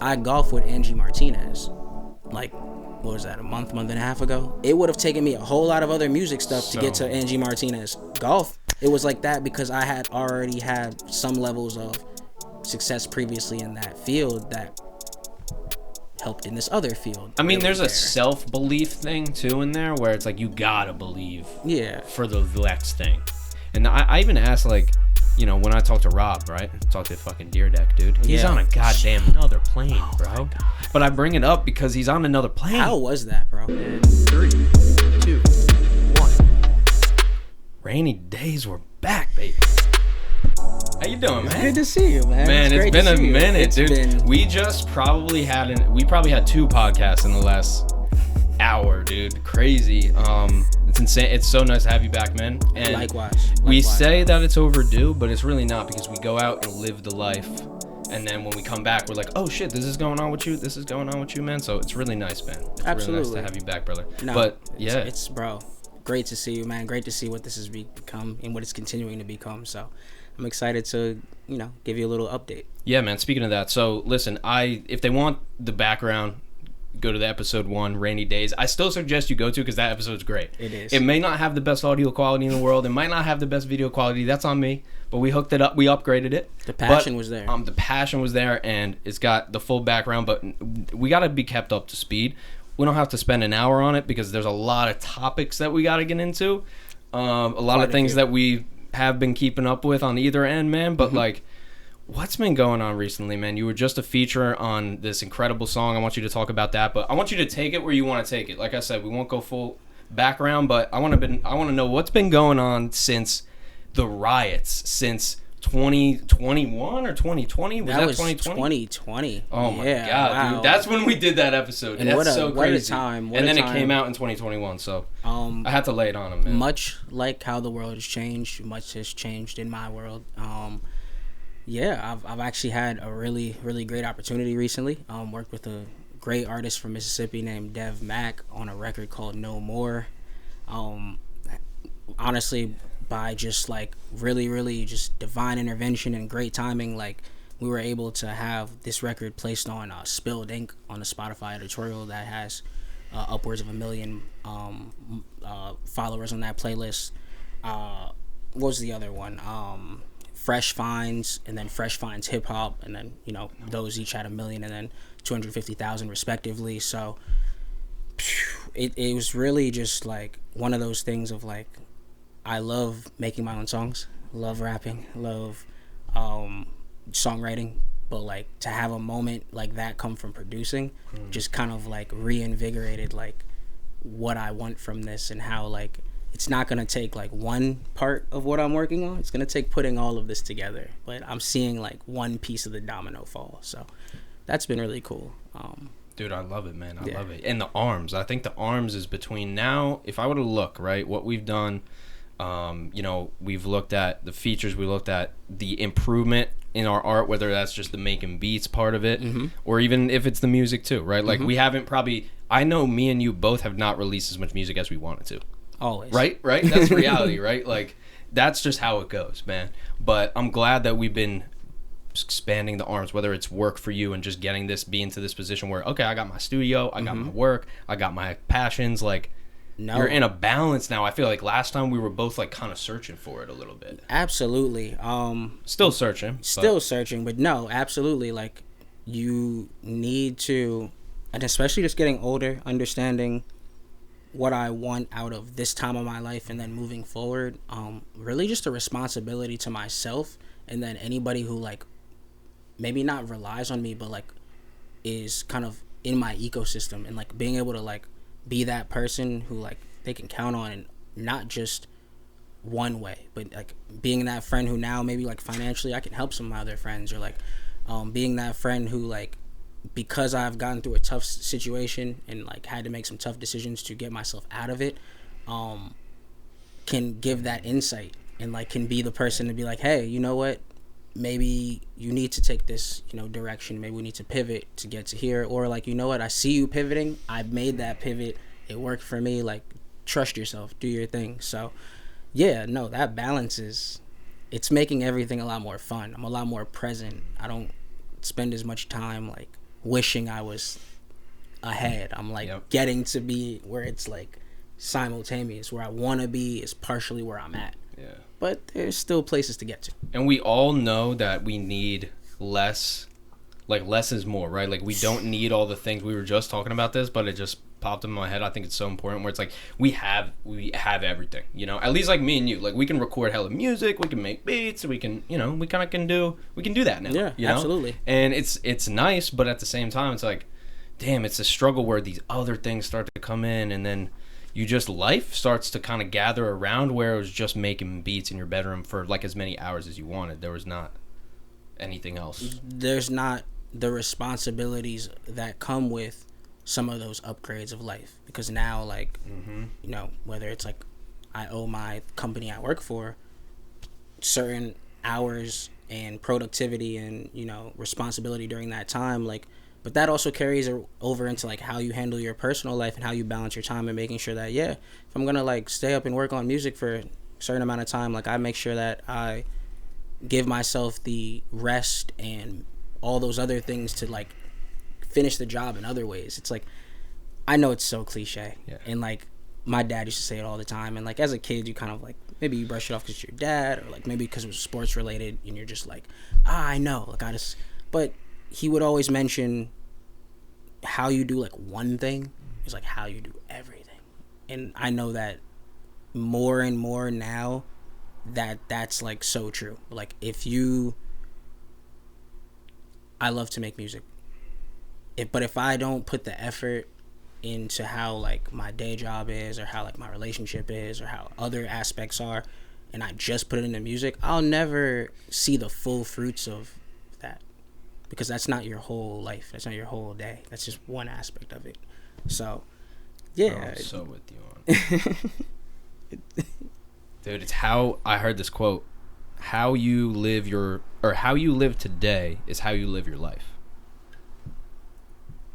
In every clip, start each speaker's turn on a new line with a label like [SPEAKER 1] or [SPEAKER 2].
[SPEAKER 1] I golf with Angie Martinez, like, what was that, a month and a half ago? It would have taken me a whole lot of other music stuff to get to Angie Martinez golf. It was like that because I had already had some levels of success previously in that field that helped in this other field.
[SPEAKER 2] I mean, there's a self-belief thing too in there where it's like you gotta believe for the next thing. And I even asked, like, you know, when I talk to Rob, right? Talk to fucking Dyrdek, dude. He's on a goddamn another plane, bro. But I bring it up because he's on another plane.
[SPEAKER 1] How was that, bro?
[SPEAKER 3] And 3, 2, 1.
[SPEAKER 2] Rhaney Daze, we're back, baby. How you doing, man?
[SPEAKER 1] It's good to see you, man.
[SPEAKER 2] Man, it's been a minute, dude. We just probably had 2 podcasts in the last hour, dude. Crazy. It's insane. It's so nice to have you back, man. And
[SPEAKER 1] likewise.
[SPEAKER 2] We say that it's overdue, but it's really not, because we go out and live the life, and then when we come back, we're like, oh shit, this is going on with you. This is going on with you, man. So it's really nice, man. It's
[SPEAKER 1] Absolutely.
[SPEAKER 2] really nice to have you back, brother.
[SPEAKER 1] No,
[SPEAKER 2] but
[SPEAKER 1] it's bro. Great to see you, man. Great to see what this has become and what it's continuing to become. So I'm excited to, you know, give you a little update.
[SPEAKER 2] Yeah, man. Speaking of that, so listen, if they want the background, go to the episode 1, Rhaney Daze. I still suggest you go to, because that episode's great.
[SPEAKER 1] It is.
[SPEAKER 2] It may not have the best audio quality in the world. It might not have the best video quality. That's on me. But we hooked it up. We upgraded it.
[SPEAKER 1] The passion was there.
[SPEAKER 2] The passion was there, and it's got the full background. But we got to be kept up to speed. We don't have to spend an hour on it, because there's a lot of topics that we got to get into. A lot of things that we have been keeping up with on either end, man. But like, what's been going on recently, man? You were just a feature on this incredible song. I want you to talk about that, but I want you to take it where you want to take it. Like I said, we won't go full background, but I want to know what's been going on since the riots, since 2021 or 2020? Was that 2020?
[SPEAKER 1] 2020.
[SPEAKER 2] Oh my God,
[SPEAKER 1] wow.
[SPEAKER 2] dude. That's when we did that episode.
[SPEAKER 1] And
[SPEAKER 2] that's so crazy.
[SPEAKER 1] What a time.
[SPEAKER 2] And then it came out in 2021, so I had to lay it on him, man.
[SPEAKER 1] Much like how the world has changed, much has changed in my world. I've actually had a really, really great opportunity recently. Worked with a great artist from Mississippi named Dev Mack on a record called No More. Honestly, by just like really, really just divine intervention and great timing, like we were able to have this record placed on Spilled Ink on the Spotify editorial that has upwards of 1 million followers on that playlist. What was the other one? Fresh Finds, and then Fresh Finds Hip Hop, and then, you know, those each had 1 million and then 250,000 respectively. So it was really just like one of those things of like, I love making my own songs, love rapping, love songwriting, but like to have a moment like that come from producing just kind of like reinvigorated like what I want from this, and how like it's not going to take like one part of what I'm working on. It's going to take putting all of this together, but I'm seeing like one piece of the domino fall. So that's been really cool.
[SPEAKER 2] Dude, I love it, man. I love it. And the arms, I think the arms is between now, if I were to look, right, what we've done, you know, we've looked at the features, we looked at the improvement in our art, whether that's just the making beats part of it, or even if it's the music too, right? Like we haven't probably, I know me and you both have not released as much music as we wanted to.
[SPEAKER 1] Always.
[SPEAKER 2] Right? That's reality, right? Like, that's just how it goes, man. But I'm glad that we've been expanding the arms, whether it's work for you and just getting this, being to this position where, okay, I got my studio, I got my work, I got my passions, like, you're in a balance now. I feel like last time we were both like kind of searching for it a little bit.
[SPEAKER 1] Absolutely.
[SPEAKER 2] Still searching.
[SPEAKER 1] Searching, but no, absolutely. Like, you need to, and especially just getting older, understanding what I want out of this time of my life and then moving forward, really just a responsibility to myself, and then anybody who like maybe not relies on me but like is kind of in my ecosystem, and like being able to like be that person who like they can count on, and not just one way, but like being that friend who now maybe like financially I can help some of my other friends, or like being that friend who like, because I've gotten through a tough situation and like had to make some tough decisions to get myself out of it, can give that insight, and like can be the person to be like, hey, you know what, maybe you need to take this, you know, direction, maybe we need to pivot to get to here, or like, you know what, I see you pivoting, I've made that pivot, it worked for me, like trust yourself, do your thing. So yeah, no, that balance is, it's making everything a lot more fun. I'm a lot more present. I don't spend as much time like wishing I was ahead. I'm like getting to be where it's like simultaneous. Where I want to be is partially where I'm at.
[SPEAKER 2] Yeah.
[SPEAKER 1] But there's still places to get to.
[SPEAKER 2] And we all know that we need less. Like, less is more, right? Like, we don't need all the things. We were just talking about this, but it just popped in my head. I think it's so important where it's like, we have everything, you know? At least, like, me and you. Like, we can record hella music. We can make beats. We can, you know, we kind of can do that now.
[SPEAKER 1] Yeah,
[SPEAKER 2] you know?
[SPEAKER 1] absolutely.
[SPEAKER 2] And it's nice, but at the same time, it's like, damn, it's a struggle where these other things start to come in, and then life starts to kind of gather around where it was just making beats in your bedroom for, like, as many hours as you wanted. There was not anything else.
[SPEAKER 1] There's not the responsibilities that come with some of those upgrades of life, because now, like, you know, whether it's like I owe my company I work for certain hours and productivity and, you know, responsibility during that time, like, but that also carries over into like how you handle your personal life and how you balance your time and making sure that, yeah, if I'm gonna like stay up and work on music for a certain amount of time, like I make sure that I give myself the rest and all those other things to like finish the job in other ways. It's like, I know it's so cliche, and like my dad used to say it all the time, and like as a kid you kind of like, maybe you brush it off because it's your dad, or like maybe because it was sports related and you're just like, I know, like I just, but he would always mention how you do like one thing is like how you do everything. And I know that more and more now that's like so true. Like I love to make music. But if I don't put the effort into how like my day job is, or how like my relationship is, or how other aspects are, and I just put it into music, I'll never see the full fruits of that, because that's not your whole life. That's not your whole day. That's just one aspect of it. So, yeah.
[SPEAKER 2] I'm so with you on it. Dude, it's how I heard this quote. How you live today is how you live your life.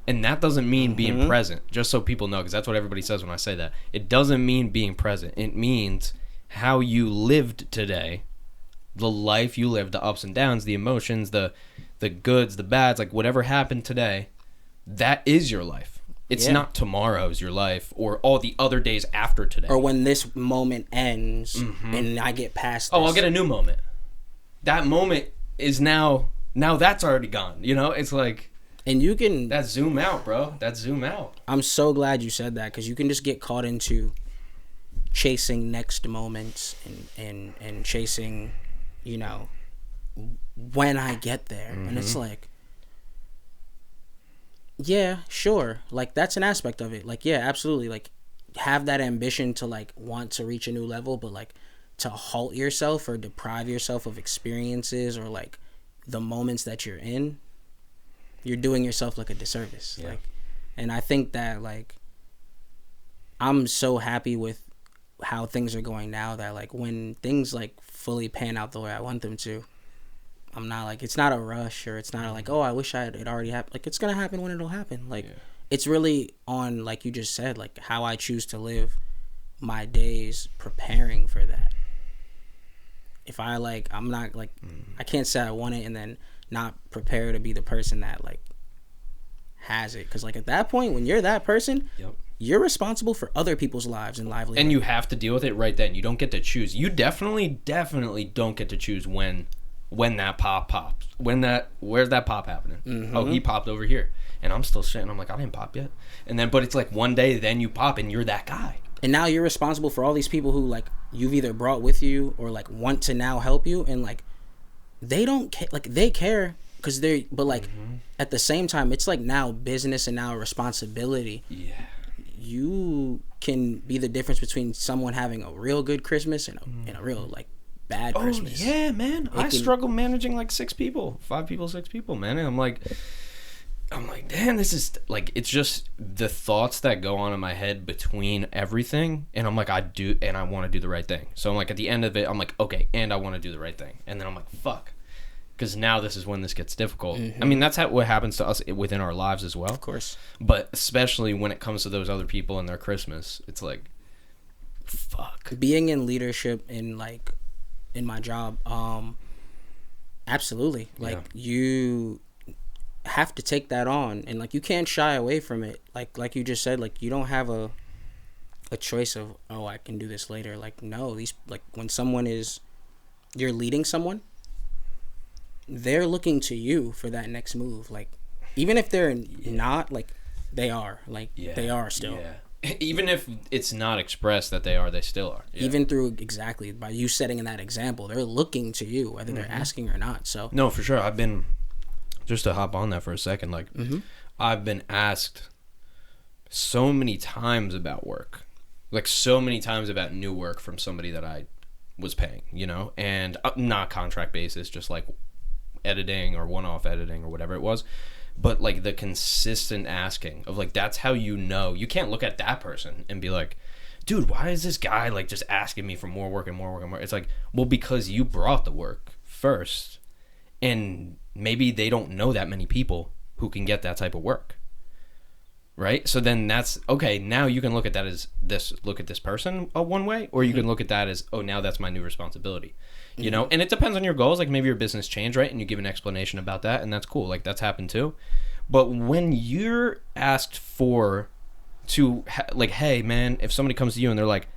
[SPEAKER 2] And that doesn't mean being present, just so people know, because that's what everybody says when I say that. It doesn't mean being present. It means how you lived today, the life you lived, the ups and downs, the emotions, the goods, the bads, like whatever happened today, that is your life. It's not tomorrow's your life, or all the other days after today.
[SPEAKER 1] Or when this moment ends and I get past this.
[SPEAKER 2] Oh, I'll get a new moment. That moment is now that's already gone. You know, it's like,
[SPEAKER 1] and you can,
[SPEAKER 2] that zoom out, bro. That zoom out.
[SPEAKER 1] I'm so glad you said that, because you can just get caught into chasing next moments and chasing, you know, when I get there. And it's like, yeah, sure, like that's an aspect of it. Like, yeah, absolutely, like have that ambition to like want to reach a new level, but like to halt yourself or deprive yourself of experiences or like the moments that you're in, you're doing yourself like a disservice. Like, and I think that like I'm so happy with how things are going now that like when things like fully pan out the way I want them to, I'm not like, it's not a rush, or it's not like, oh, I wish it already happened. Like, it's gonna happen when it'll happen. Like, it's really on, like you just said, like how I choose to live my days preparing for that. If I like, I'm not like, I can't say I want it and then not prepare to be the person that like has it. Because like at that point, when you're that person, you're responsible for other people's lives and livelihood.
[SPEAKER 2] And you have to deal with it right then. You don't get to choose. You definitely don't get to choose when that pop pops. Where's that pop happening? Oh, he popped over here. And I'm still sitting. I'm like, I didn't pop yet. And then, but it's like one day, then you pop and you're that guy.
[SPEAKER 1] And now you're responsible for all these people who like you've either brought with you or like want to now help you. And like, they don't care. Like they care because they're, but like at the same time, it's like now business and now responsibility.
[SPEAKER 2] Yeah.
[SPEAKER 1] You can be the difference between someone having a real good Christmas and a real like bad Christmas.
[SPEAKER 2] Yeah, man. I struggle managing like 5 people, 6 people, man. And I'm like, damn, this is like, it's just the thoughts that go on in my head between everything. And I'm like, I want to do the right thing. So I'm like, at the end of it, I'm like, okay, and I want to do the right thing. And then I'm like, fuck. Because now this is when this gets difficult. I mean, that's what happens to us within our lives as well.
[SPEAKER 1] Of course.
[SPEAKER 2] But especially when it comes to those other people and their Christmas, it's like, fuck.
[SPEAKER 1] Being in leadership in like, in my job, absolutely. Like have to take that on, and like you can't shy away from it. Like you just said, like you don't have a choice of, oh, I can do this later. Like, no, these, like when you're leading someone, they're looking to you for that next move. Like, even if they're not, like, they are. Like, they are still.
[SPEAKER 2] Yeah. Even if it's not expressed that they are, they still are. Yeah.
[SPEAKER 1] Even through, exactly, by you setting in that example, they're looking to you, whether they're asking or not. So
[SPEAKER 2] no, for sure. I've been, just to hop on that for a second, like, I've been asked so many times about work. Like, so many times about new work from somebody that I was paying, you know? And not contract basis, just, like, editing or one-off editing or whatever it was. But, like, the consistent asking of, like, that's how you know. You can't look at that person and be like, dude, why is this guy, like, just asking me for more work and more work and more? It's like, well, because you brought the work first. And maybe they don't know that many people who can get that type of work. Right? So then that's, okay, now you can look at that as look at this person one way, or you can look at that as, oh, now that's my new responsibility. You know? And it depends on your goals. Like, maybe your business changed, right? And you give an explanation about that, and that's cool. Like, that's happened too. But when you're asked like, hey, man, if somebody comes to you and they're like,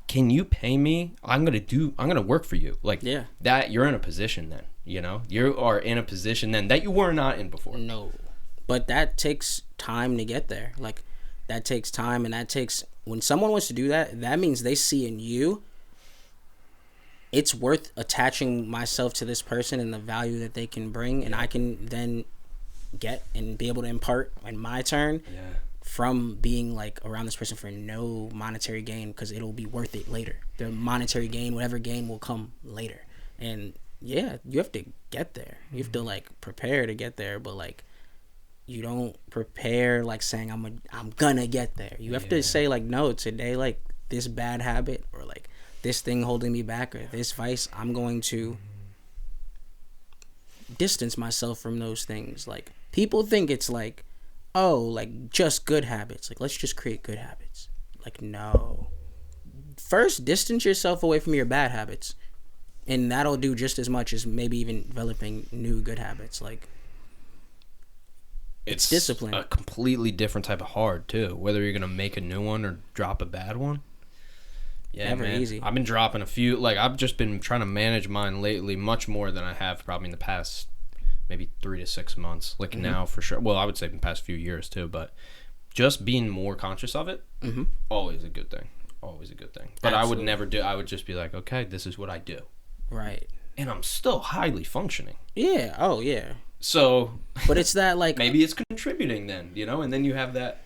[SPEAKER 2] can you pay me? I'm going to work for you. Like, that, you're in a position then, you know? You are in a position then that you were not in before.
[SPEAKER 1] No. But that takes time to get there. Like, that takes time, and that takes, when someone wants to do that, that means they see in you, it's worth attaching myself to this person and the value that they can bring, and I can then get and be able to impart in my turn from being, like, around this person for no monetary gain, because it'll be worth it later. The monetary gain, whatever gain, will come later. And, yeah, you have to get there. You have to, like, prepare to get there, but, like, you don't prepare like saying I'm gonna get there. You have to say, like, no, today, like, this bad habit or like this thing holding me back or this vice, I'm going to distance myself from those things. Like, people think it's like, oh, like, just good habits. Like, let's just create good habits. Like, no. First, distance yourself away from your bad habits, and that'll do just as much as maybe even developing new good habits. Like, it's discipline.
[SPEAKER 2] A completely different type of hard too. Whether you're gonna make a new one or drop a bad one. Yeah,
[SPEAKER 1] never
[SPEAKER 2] man.
[SPEAKER 1] Easy.
[SPEAKER 2] I've been dropping a few. Like, I've just been trying to manage mine lately, much more than I have probably in the past maybe 3 to 6 months. Like, now for sure. Well, I would say in the past few years too. But just being more conscious of it, always a good thing. Always a good thing. But absolutely. I would never do. I would just be like, okay, this is what I do.
[SPEAKER 1] Right.
[SPEAKER 2] And I'm still highly functioning.
[SPEAKER 1] Yeah. Oh, yeah.
[SPEAKER 2] So,
[SPEAKER 1] but it's that, like,
[SPEAKER 2] maybe it's contributing then, you know, and then you have that.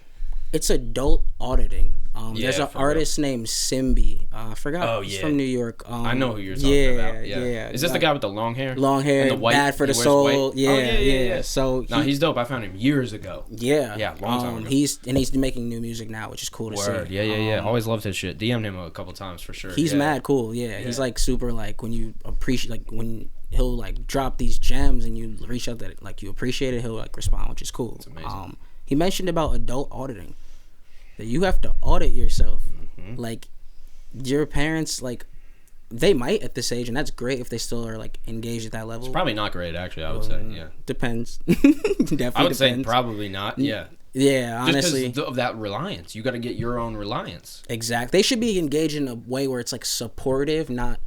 [SPEAKER 1] It's adult auditing. There's an artist named Simbi. I forgot.
[SPEAKER 2] Oh,
[SPEAKER 1] He's from New York.
[SPEAKER 2] I know who you're talking about. Yeah. Is this the guy with the long hair?
[SPEAKER 1] Long hair,
[SPEAKER 2] and the white,
[SPEAKER 1] bad for the soul.
[SPEAKER 2] White?
[SPEAKER 1] Yeah, yeah. So
[SPEAKER 2] he's dope. I found him years ago.
[SPEAKER 1] Yeah,
[SPEAKER 2] long time ago.
[SPEAKER 1] He's making new music now, which is cool to see.
[SPEAKER 2] Yeah. Always loved his shit. DM'd him a couple times for sure.
[SPEAKER 1] He's mad cool. Yeah, he's like super, like, when you appreciate, like, when he'll like drop these gems and you reach out that, like, you appreciate it, he'll like respond, which is cool.
[SPEAKER 2] It's amazing.
[SPEAKER 1] He mentioned about adult auditing, that you have to audit yourself. Like, your parents, like, they might at this age, and that's great if they still are, like, engaged at that level.
[SPEAKER 2] It's probably not great, actually. I would say.
[SPEAKER 1] Depends. Definitely.
[SPEAKER 2] I would say probably not. Yeah,
[SPEAKER 1] honestly,
[SPEAKER 2] just because of that reliance, you got to get your own reliance.
[SPEAKER 1] Exactly. They should be engaged in a way where it's, like, supportive, not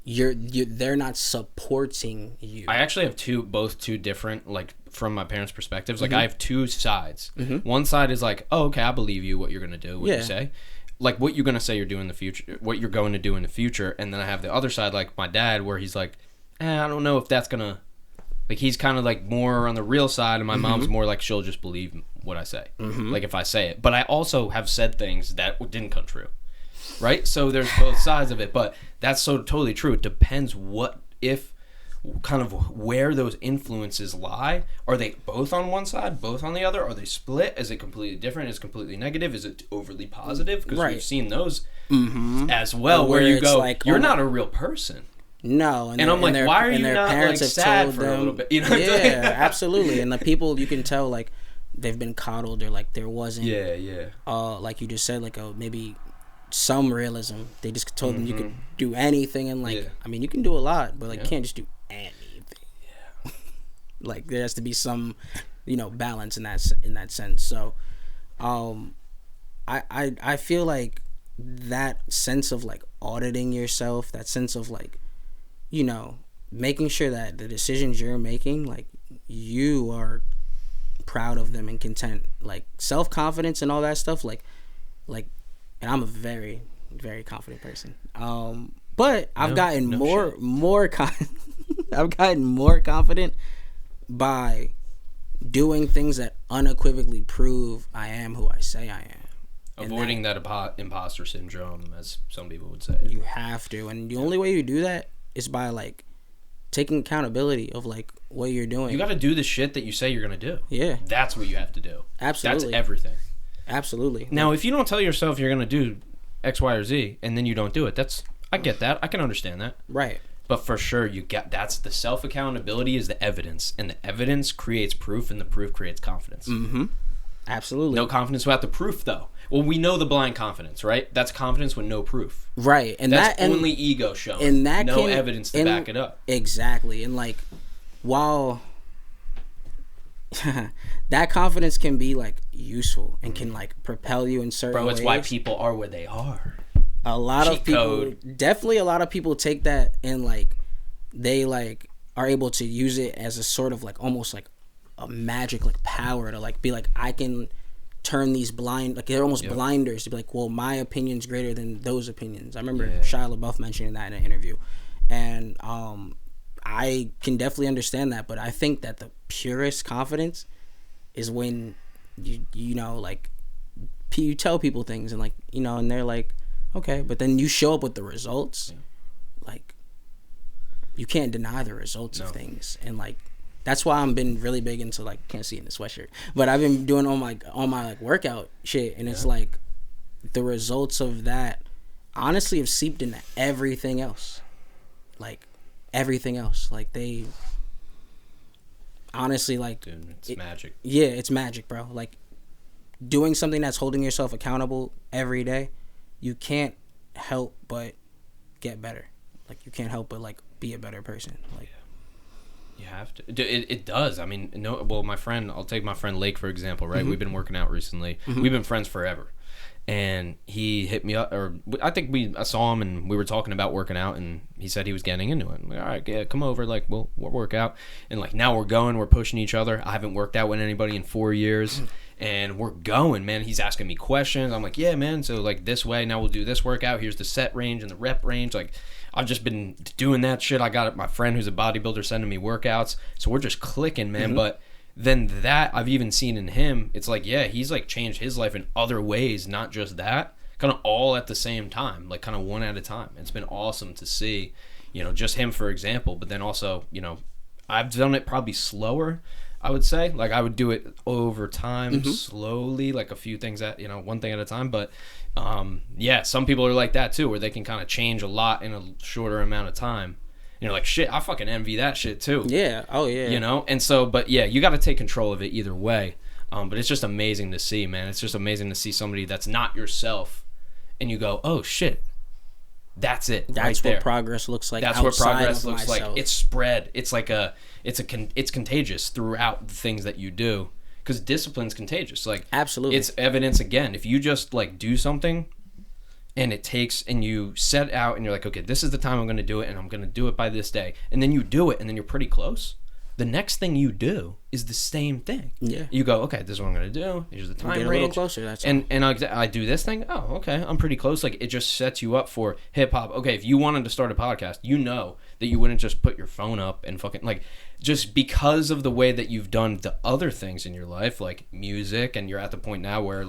[SPEAKER 1] they're not supporting you.
[SPEAKER 2] I actually have both two different, like, from my parents' perspectives. Like, I have two sides. One side is like, oh, okay, I believe you, what you're gonna do, what you say, like, what you're gonna say you're doing in the future, what you're going to do in the future. And then I have the other side, like my dad, where he's like, I don't know if that's gonna, like, he's kind of like more on the real side, and my mom's more like, she'll just believe what I say, like, if I say it. But I also have said things that didn't come true. Right? So there's both sides of it, but that's so totally true. It depends kind of where those influences lie. Are they both on one side, both on the other? Are they split? Is it completely different? Is it completely negative? Is it overly positive? Because we've seen those as well, where you go, like, you're not a real person.
[SPEAKER 1] No.
[SPEAKER 2] And I'm like, why are you not, like, sad for a little bit? You know what I'm saying?
[SPEAKER 1] Absolutely. And the people, you can tell, like, they've been coddled, or, like, there wasn't, like you just said, like, maybe some realism. They just told them you could do anything, and, like, I mean, you can do a lot, but, like, you can't just do anything. Like there has to be some, balance in that sense. So, I feel like that sense of like auditing yourself, that sense of like, making sure that the decisions you're making, like you are proud of them and content, like self-confidence and all that stuff, like, and I'm a very, very confident person. But I've gotten I've gotten more confident by doing things that unequivocally prove I am who I say I am.
[SPEAKER 2] Avoiding that imposter syndrome, as some people would say.
[SPEAKER 1] You have to, and the only way you do that is by like taking accountability of like what you're doing.
[SPEAKER 2] You got to do the shit that you say you're gonna do.
[SPEAKER 1] Yeah,
[SPEAKER 2] that's what you have to do.
[SPEAKER 1] Absolutely,
[SPEAKER 2] that's everything.
[SPEAKER 1] Absolutely.
[SPEAKER 2] Now, if you don't tell yourself you're gonna do X, Y, or Z, and then you don't do it, I get that. I can understand that.
[SPEAKER 1] Right.
[SPEAKER 2] But for sure, that's the self accountability is the evidence, and the evidence creates proof, and the proof creates confidence.
[SPEAKER 1] Mm-hmm. Absolutely.
[SPEAKER 2] No confidence without the proof, though. Well, we know the blind confidence, right? That's confidence with no proof.
[SPEAKER 1] Right, and
[SPEAKER 2] that's only ego showing. And no evidence to back it up.
[SPEAKER 1] Exactly, and like, while that confidence can be like useful and can like propel you in certain ways.
[SPEAKER 2] Bro, it's why people are where they are.
[SPEAKER 1] A lot of people, definitely a lot of people take that and like they like are able to use it as a sort of like almost like a magic like power to like be like, I can turn these blind, like they're almost blinders to be like, well, my opinion's greater than those opinions. I remember Shia LaBeouf mentioning that in an interview, and I can definitely understand that, but I think that the purest confidence is when you know like you tell people things and like and they're like, okay, but then you show up with the results. Like you can't deny the results of things, and like that's why I've been really big into like, can't see it in the sweatshirt, but I've been doing all my like workout shit, and it's like the results of that honestly have seeped into everything else. Like everything else, like they honestly like,
[SPEAKER 2] dude, it's magic.
[SPEAKER 1] Yeah, it's magic, bro. Like doing something that's holding yourself accountable every day, you can't help but get better. Like you can't help but like be a better person. Like
[SPEAKER 2] you have to. It does. I mean, my friend, I'll take my friend Lake for example, right?
[SPEAKER 1] Mm-hmm.
[SPEAKER 2] We've been working out recently. Mm-hmm. We've been friends forever. And he hit me up, or I think I saw him and we were talking about working out, and he said he was getting into it. I'm like, all right, yeah, come over, like we'll work out. And like now we're pushing each other. I haven't worked out with anybody in 4 years, and we're going, man. He's asking me questions. I'm like, yeah, man. So like this way, now we'll do this workout. Here's the set range and the rep range. Like I've just been doing that shit. I got my friend who's a bodybuilder sending me workouts, so we're just clicking, man. Mm-hmm. But then that I've even seen in him, it's like, yeah, he's like changed his life in other ways, not just that, kind of all at the same time, like kind of one at a time. It's been awesome to see, just him, for example, but then also, I've done it probably slower, I would say. Like I would do it over time, mm-hmm. slowly, like a few things one thing at a time. But yeah, some people are like that too, where they can kind of change a lot in a shorter amount of time. You're like, shit, I fucking envy that shit too.
[SPEAKER 1] Yeah. Oh yeah.
[SPEAKER 2] And so, but yeah, you got to take control of it either way. But it's just amazing to see, man. It's just amazing to see somebody that's not yourself, and you go, oh shit, that's it.
[SPEAKER 1] That's
[SPEAKER 2] right
[SPEAKER 1] what progress looks like.
[SPEAKER 2] That's what progress looks like. It's spread. It's like it's contagious throughout the things that you do, because discipline's contagious. Like
[SPEAKER 1] absolutely,
[SPEAKER 2] it's evidence again. If you just like do something, and it takes, and you set out and you're like, okay, this is the time I'm going to do it, and I'm going to do it by this day. And then you do it, and then you're pretty close. The next thing you do is the same thing. Yeah. You go, okay, this is what I'm going to do. Here's the time range. Get a little
[SPEAKER 1] closer, that's
[SPEAKER 2] all. And I do this thing. Oh, okay, I'm pretty close. Like, it just sets you up for hip-hop. Okay, if you wanted to start a podcast, you know that you wouldn't just put your phone up and fucking, like, just because of the way that you've done the other things in your life, like music, and you're at the point now where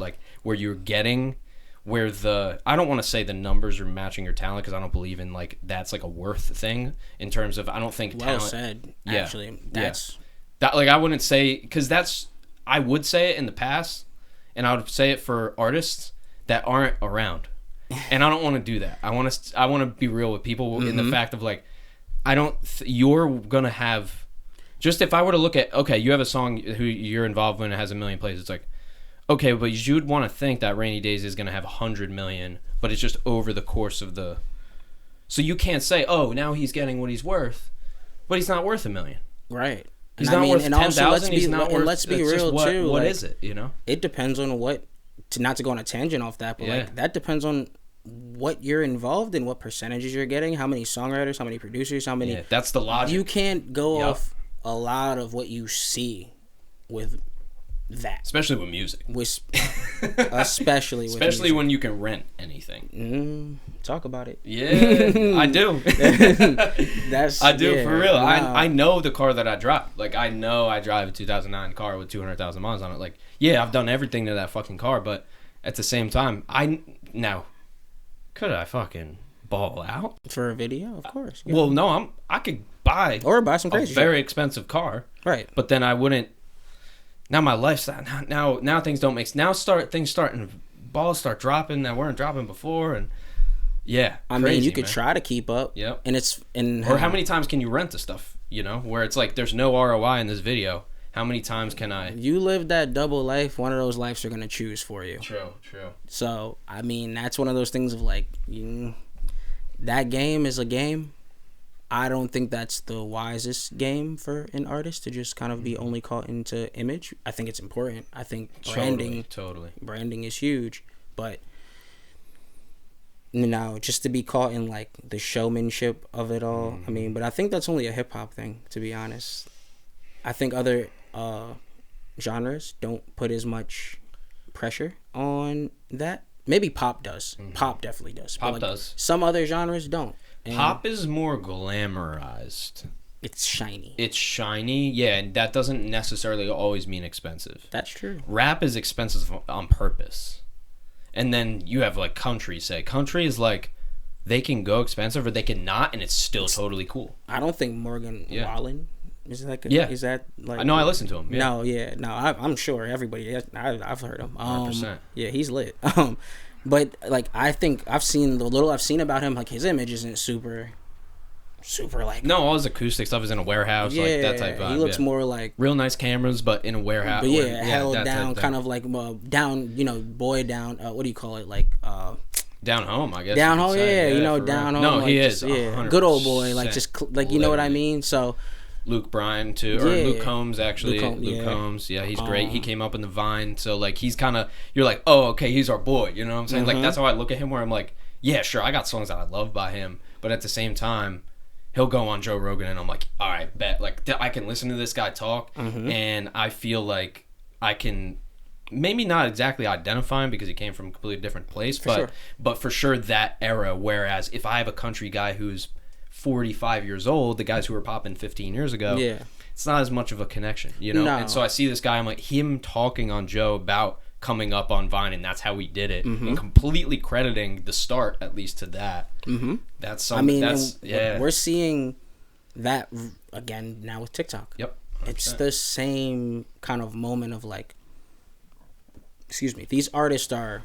[SPEAKER 2] you're getting... where I don't want to say the numbers are matching your talent, because I don't believe in like that's like a worth thing in terms of, I don't think
[SPEAKER 1] well
[SPEAKER 2] talent.
[SPEAKER 1] Said, actually. That's
[SPEAKER 2] that, like I wouldn't say, because I would say it in the past, and I would say it for artists that aren't around, and I don't want to do that. I want to be real with people mm-hmm. in the fact of like, you're gonna have, just if I were to look at, okay, you have a song who you're involved in, it has 1 million plays, it's like, okay, but you'd want to think that Rhaney Daze is going to have 100 million, but it's just over the course of the... So you can't say, oh, now he's getting what he's worth, but he's not worth 1 million.
[SPEAKER 1] Right.
[SPEAKER 2] He's not worth 10,000. He's not worth.
[SPEAKER 1] Let's be real too.
[SPEAKER 2] What
[SPEAKER 1] like,
[SPEAKER 2] is it? You know.
[SPEAKER 1] It depends on what. Not to go on a tangent off that, but like that depends on what you're involved in, what percentages you're getting, how many songwriters, how many producers, how many.
[SPEAKER 2] Yeah, that's the logic.
[SPEAKER 1] You can't go off a lot of what you see with that,
[SPEAKER 2] especially with music.
[SPEAKER 1] Especially music.
[SPEAKER 2] When you can rent anything.
[SPEAKER 1] Talk about it.
[SPEAKER 2] Yeah, I do. I do for real.
[SPEAKER 1] Wow.
[SPEAKER 2] I know the car that I drive. Like I know I drive a 2009 car with 200,000 miles on it. Like yeah, I've done everything to that fucking car, but at the same time, could I fucking ball out
[SPEAKER 1] for a video? Of course.
[SPEAKER 2] Yeah. Well, no, I could buy
[SPEAKER 1] some crazy
[SPEAKER 2] very expensive car,
[SPEAKER 1] right?
[SPEAKER 2] But then I wouldn't. Now my lifestyle. Now things don't make. Now things starting. Balls start dropping that weren't dropping before, and yeah.
[SPEAKER 1] I mean, you could try to keep up.
[SPEAKER 2] Yep.
[SPEAKER 1] And it's
[SPEAKER 2] or how many times can you rent the stuff? You know, where it's like there's no ROI in this video. How many times can I?
[SPEAKER 1] You live that double life. One of those lives are gonna choose for you.
[SPEAKER 2] True.
[SPEAKER 1] So I mean, that's one of those things of like, that game is a game. I don't think that's the wisest game for an artist to just kind of be only caught into image. I think it's important. I think branding is huge, but just to be caught in like the showmanship of it all. I mean, but I think that's only a hip hop thing, to be honest. I think other genres don't put as much pressure on that. Maybe pop does. Pop definitely does.
[SPEAKER 2] Pop does.
[SPEAKER 1] Some other genres don't. And
[SPEAKER 2] pop is more glamorized.
[SPEAKER 1] It's shiny.
[SPEAKER 2] Yeah, and that doesn't necessarily always mean expensive.
[SPEAKER 1] That's true.
[SPEAKER 2] Rap is expensive on purpose. And then you have like country, say. Country is like, they can go expensive or they can not, and it's still totally cool.
[SPEAKER 1] I don't think Morgan Wallen is that good?
[SPEAKER 2] Yeah.
[SPEAKER 1] Is that like...
[SPEAKER 2] I listen to him.
[SPEAKER 1] Yeah. No, I'm sure everybody... I've heard him.
[SPEAKER 2] 100%.
[SPEAKER 1] Yeah, he's lit. But like, I think I've seen about him, like his image isn't super like...
[SPEAKER 2] No, all his acoustic stuff is in a warehouse, like that type of...
[SPEAKER 1] He looks more like...
[SPEAKER 2] Real nice cameras, but in a warehouse.
[SPEAKER 1] But held down, kind of like down, boy down, what do you call it? Like...
[SPEAKER 2] down home, I guess.
[SPEAKER 1] Down home, down home.
[SPEAKER 2] No,
[SPEAKER 1] like,
[SPEAKER 2] he is.
[SPEAKER 1] Good old boy, like just like, you know what I mean? So...
[SPEAKER 2] Luke Bryan too, or Luke Combs actually. Luke Combs, yeah, he's great. He came up in the Vine, so like he's kind of, you're like, oh, okay, he's our boy. You know what I'm saying? Like that's how I look at him. Where I'm like, yeah, sure, I got songs that I love by him, but at the same time, he'll go on Joe Rogan, and I'm like, all right, bet, like I can listen to this guy talk, and I feel like I can. Maybe not exactly identify him because he came from a completely different place, but for sure that era. Whereas if I have a country guy who's 45 years old, the guys who were popping 15 years ago, it's not as much of a connection, you know? And so I see this guy, I'm like, him talking on Joe about coming up on Vine, and that's how he did it, and completely crediting the start, at least, to that. That's something.
[SPEAKER 1] We're seeing that again now with TikTok.
[SPEAKER 2] Yep. 100%.
[SPEAKER 1] It's the same kind of moment of like, these artists are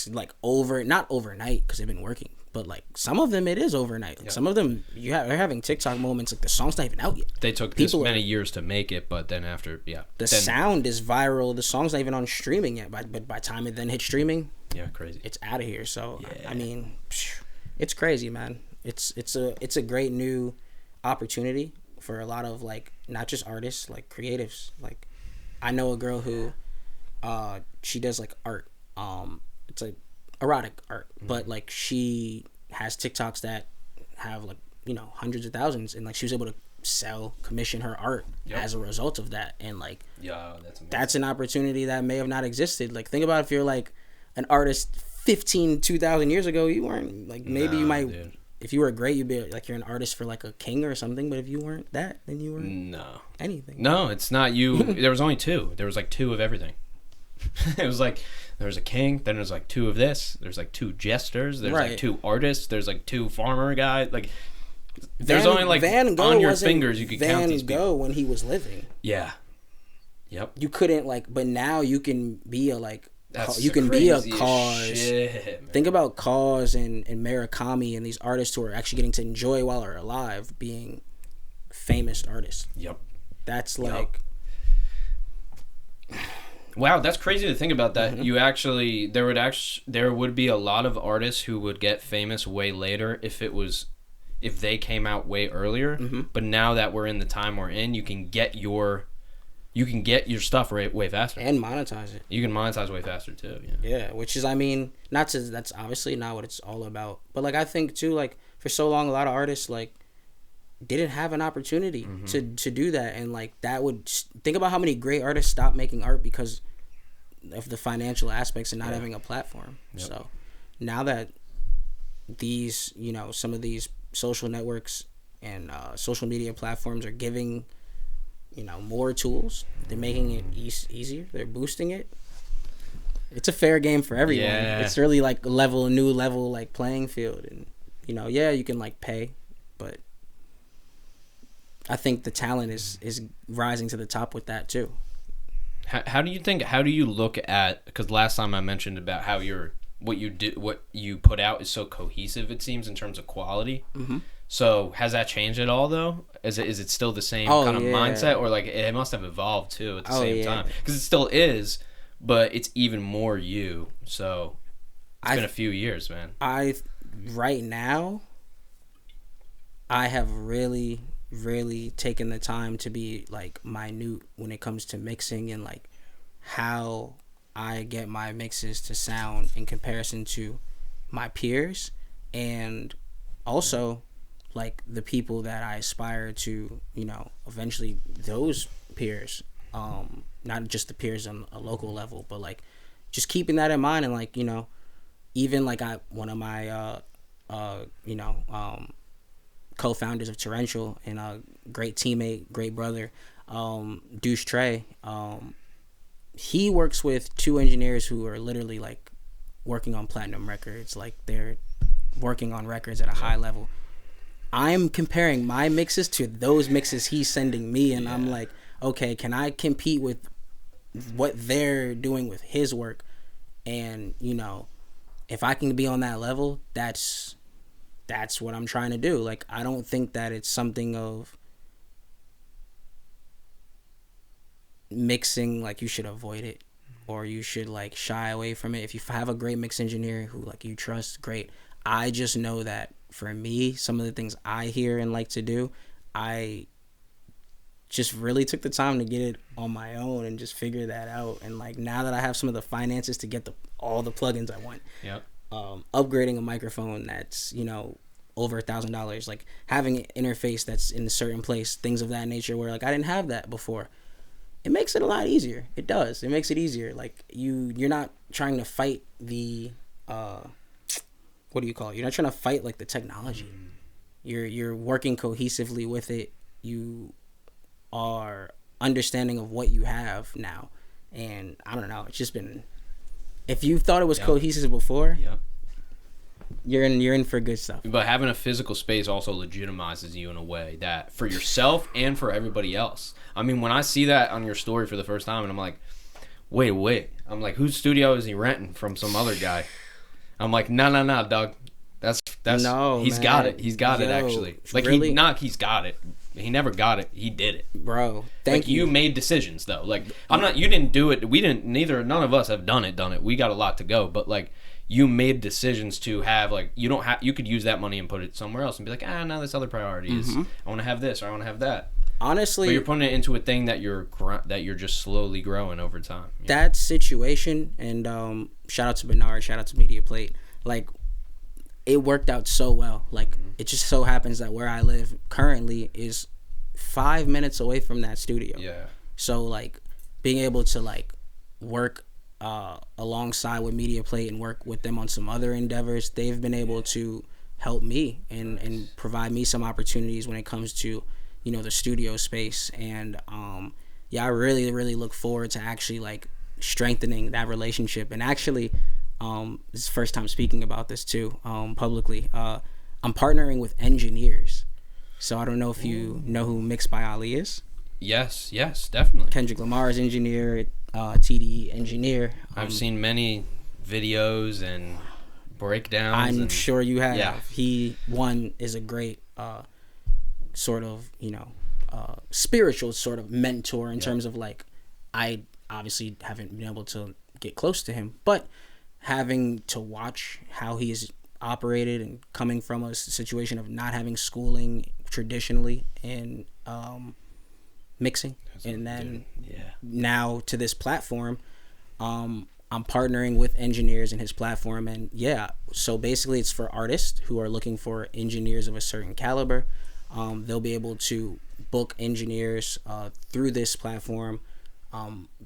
[SPEAKER 1] like not overnight because they've been working. But like some of them, it is overnight. Like some of them, they're having TikTok moments. Like the song's not even out yet.
[SPEAKER 2] They took this many years to make it, but then after,
[SPEAKER 1] sound is viral. The song's not even on streaming yet. But by the time it then hits streaming,
[SPEAKER 2] crazy.
[SPEAKER 1] It's out of here. So I mean, it's crazy, man. It's a great new opportunity for a lot of like not just artists, like creatives. Like I know a girl who, she does like art. It's like erotic art, but like she has TikToks that have like hundreds of thousands, and like she was able to commission her art as a result of that, and like that's an opportunity that may have not existed. Like think about if you're like an artist 2,000 years ago, you weren't like, maybe you might, dude. If you were great, you'd be like, you're an artist for like a king or something, but if you weren't that, then you weren't anything.
[SPEAKER 2] No, it's not you. There was only two. There was like two of everything. It was like there's a king, then there's like two of this, there's like two jesters, there's like two artists, there's like two farmer guys, like there's only like on your fingers you could count these people.
[SPEAKER 1] Van Gogh when he was living.
[SPEAKER 2] Yeah. Yep.
[SPEAKER 1] You couldn't like, but now you can be a like,
[SPEAKER 2] you can be a
[SPEAKER 1] Cause.
[SPEAKER 2] Shit,
[SPEAKER 1] think about Cause and Murakami and these artists who are actually getting to enjoy while they're alive being famous artists.
[SPEAKER 2] Yep.
[SPEAKER 1] That's like.
[SPEAKER 2] Wow, that's crazy to think about that. You actually there would be a lot of artists who would get famous way later if it was if they came out way earlier. But now that we're in the time we're in, you can get your stuff way faster
[SPEAKER 1] and monetize it.
[SPEAKER 2] You can monetize way faster too.
[SPEAKER 1] Yeah, which is, I mean, that's obviously not what it's all about. But like, I think too, like, for so long, a lot of artists like didn't have an opportunity to do that, and like that would think about how many great artists stopped making art because of the financial aspects and not having a platform. So now that these, you know, some of these social networks and social media platforms are giving, you know, more tools, they're making it easier, they're boosting it. It's a fair game for everyone. It's really like a new level like playing field, and you know, you can like pay, but I think the talent is rising to the top with that too.
[SPEAKER 2] How do you look at, because last time I mentioned about how what you put out is so cohesive, it seems, in terms of quality. So has that changed at all though? Is it still the same kind of mindset, or like it must have evolved too at the same time? Because it still is, but it's even more you. So it's been a few years, man.
[SPEAKER 1] Right now, I have really taken the time to be like minute when it comes to mixing and like how I get my mixes to sound in comparison to my peers, and also like the people that I aspire to, you know, eventually those peers, not just the peers on a local level, but like just keeping that in mind. And like, you know, even like one of my co-founders of Torrential and a great teammate, great brother, Deuce Trey, he works with two engineers who are literally like working on platinum records. Like they're working on records at a high level. I'm comparing my mixes to those mixes he's sending me, and I'm like, okay, can I compete with what they're doing with his work? And you know, if I can be on that level, that's what I'm trying to do. Like, I don't think that it's something of mixing like you should avoid it or you should like shy away from it. If you have a great mix engineer who like you trust, great. I just know that for me, some of the things I hear and like to do, I just really took the time to get it on my own and just figure that out. And like now that I have some of the finances to get all the plugins I want, upgrading a microphone that's, you know, over $1,000, like having an interface that's in a certain place, things of that nature, where like I didn't have that before, it makes it a lot easier. It does. It makes it easier. Like you're not trying to fight the what do you call it? You're not trying to fight like the technology. You're working cohesively with it. You are understanding of what you have now, and I don't know. It's just been. If you thought it was cohesive before, you're in for good stuff.
[SPEAKER 2] But having a physical space also legitimizes you in a way that for yourself and for everybody else. I mean, when I see that on your story for the first time, and I'm like, wait. I'm like, whose studio is he renting from? Some other guy. I'm like, no, dog. That's
[SPEAKER 1] no.
[SPEAKER 2] He's
[SPEAKER 1] man.
[SPEAKER 2] Got it. He's got it actually. Like
[SPEAKER 1] really?
[SPEAKER 2] He's got it. He never got it. He did it,
[SPEAKER 1] bro. Thank you.
[SPEAKER 2] You made decisions though. Like you didn't do it. We didn't. None of us have done it. We got a lot to go. But like you made decisions to have like you could use that money and put it somewhere else and be like, no, this other priority is I want to have this or I want to have that.
[SPEAKER 1] Honestly,
[SPEAKER 2] but you're putting it into a thing that you're just slowly growing over time.
[SPEAKER 1] That situation, and shout out to Bernard, shout out to Media Plate. Like, it worked out so well. Like, it just so happens that where I live currently is 5 minutes away from that studio. Yeah. So like, being able to like work alongside with Media Plate and work with them on some other endeavors, they've been able to help me and provide me some opportunities when it comes to, you know, the studio space. And I really look forward to actually like strengthening that relationship. And actually this is the first time speaking about this too publicly. I'm partnering with engineers, so I don't know if you know who Mixed by Ali is. Yes, definitely. Kendrick Lamar's engineer, TDE engineer.
[SPEAKER 2] I've seen many videos and breakdowns.
[SPEAKER 1] I'm sure you have. Yeah. He is a great sort of, you know, spiritual sort of mentor in terms of like, I obviously haven't been able to get close to him, but having to watch how he is operated, and coming from a situation of not having schooling traditionally in mixing, and then now to this platform, I'm partnering with engineers in his platform, and so basically it's for artists who are looking for engineers of a certain caliber. They'll be able to book engineers through this platform,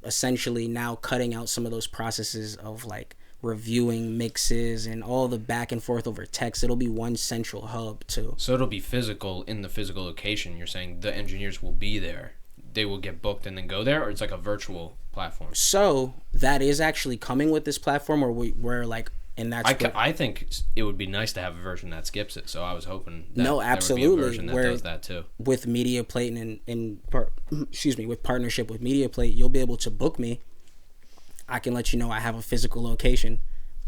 [SPEAKER 1] essentially now cutting out some of those processes of like reviewing mixes and all the back and forth over text. It'll be one central hub too.
[SPEAKER 2] So it'll be physical in the physical location. You're saying the engineers will be there. They will get booked and then go there, or it's like a virtual platform?
[SPEAKER 1] So that is actually coming with this platform where like, and that's
[SPEAKER 2] I think it would be nice to have a version that skips it. So I was hoping that
[SPEAKER 1] absolutely,
[SPEAKER 2] there would be a version that does that too.
[SPEAKER 1] With MediaPlate with partnership with MediaPlate, you'll be able to book me. I can let you know I have a physical location.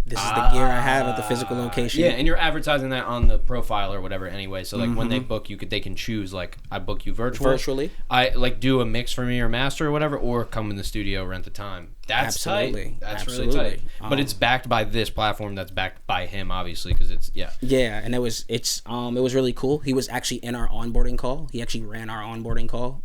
[SPEAKER 1] This is the gear I have at the physical location.
[SPEAKER 2] Yeah, and you're advertising that on the profile or whatever anyway. So like when they book you, they can choose like I book you virtually. I like do a mix for me or master or whatever, or come in the studio, rent the time. That's
[SPEAKER 1] absolutely
[SPEAKER 2] tight. That's
[SPEAKER 1] absolutely
[SPEAKER 2] really tight. But it's backed by this platform. That's backed by him, obviously, because it's
[SPEAKER 1] and it was really cool. He was actually in our onboarding call. He actually ran our onboarding call.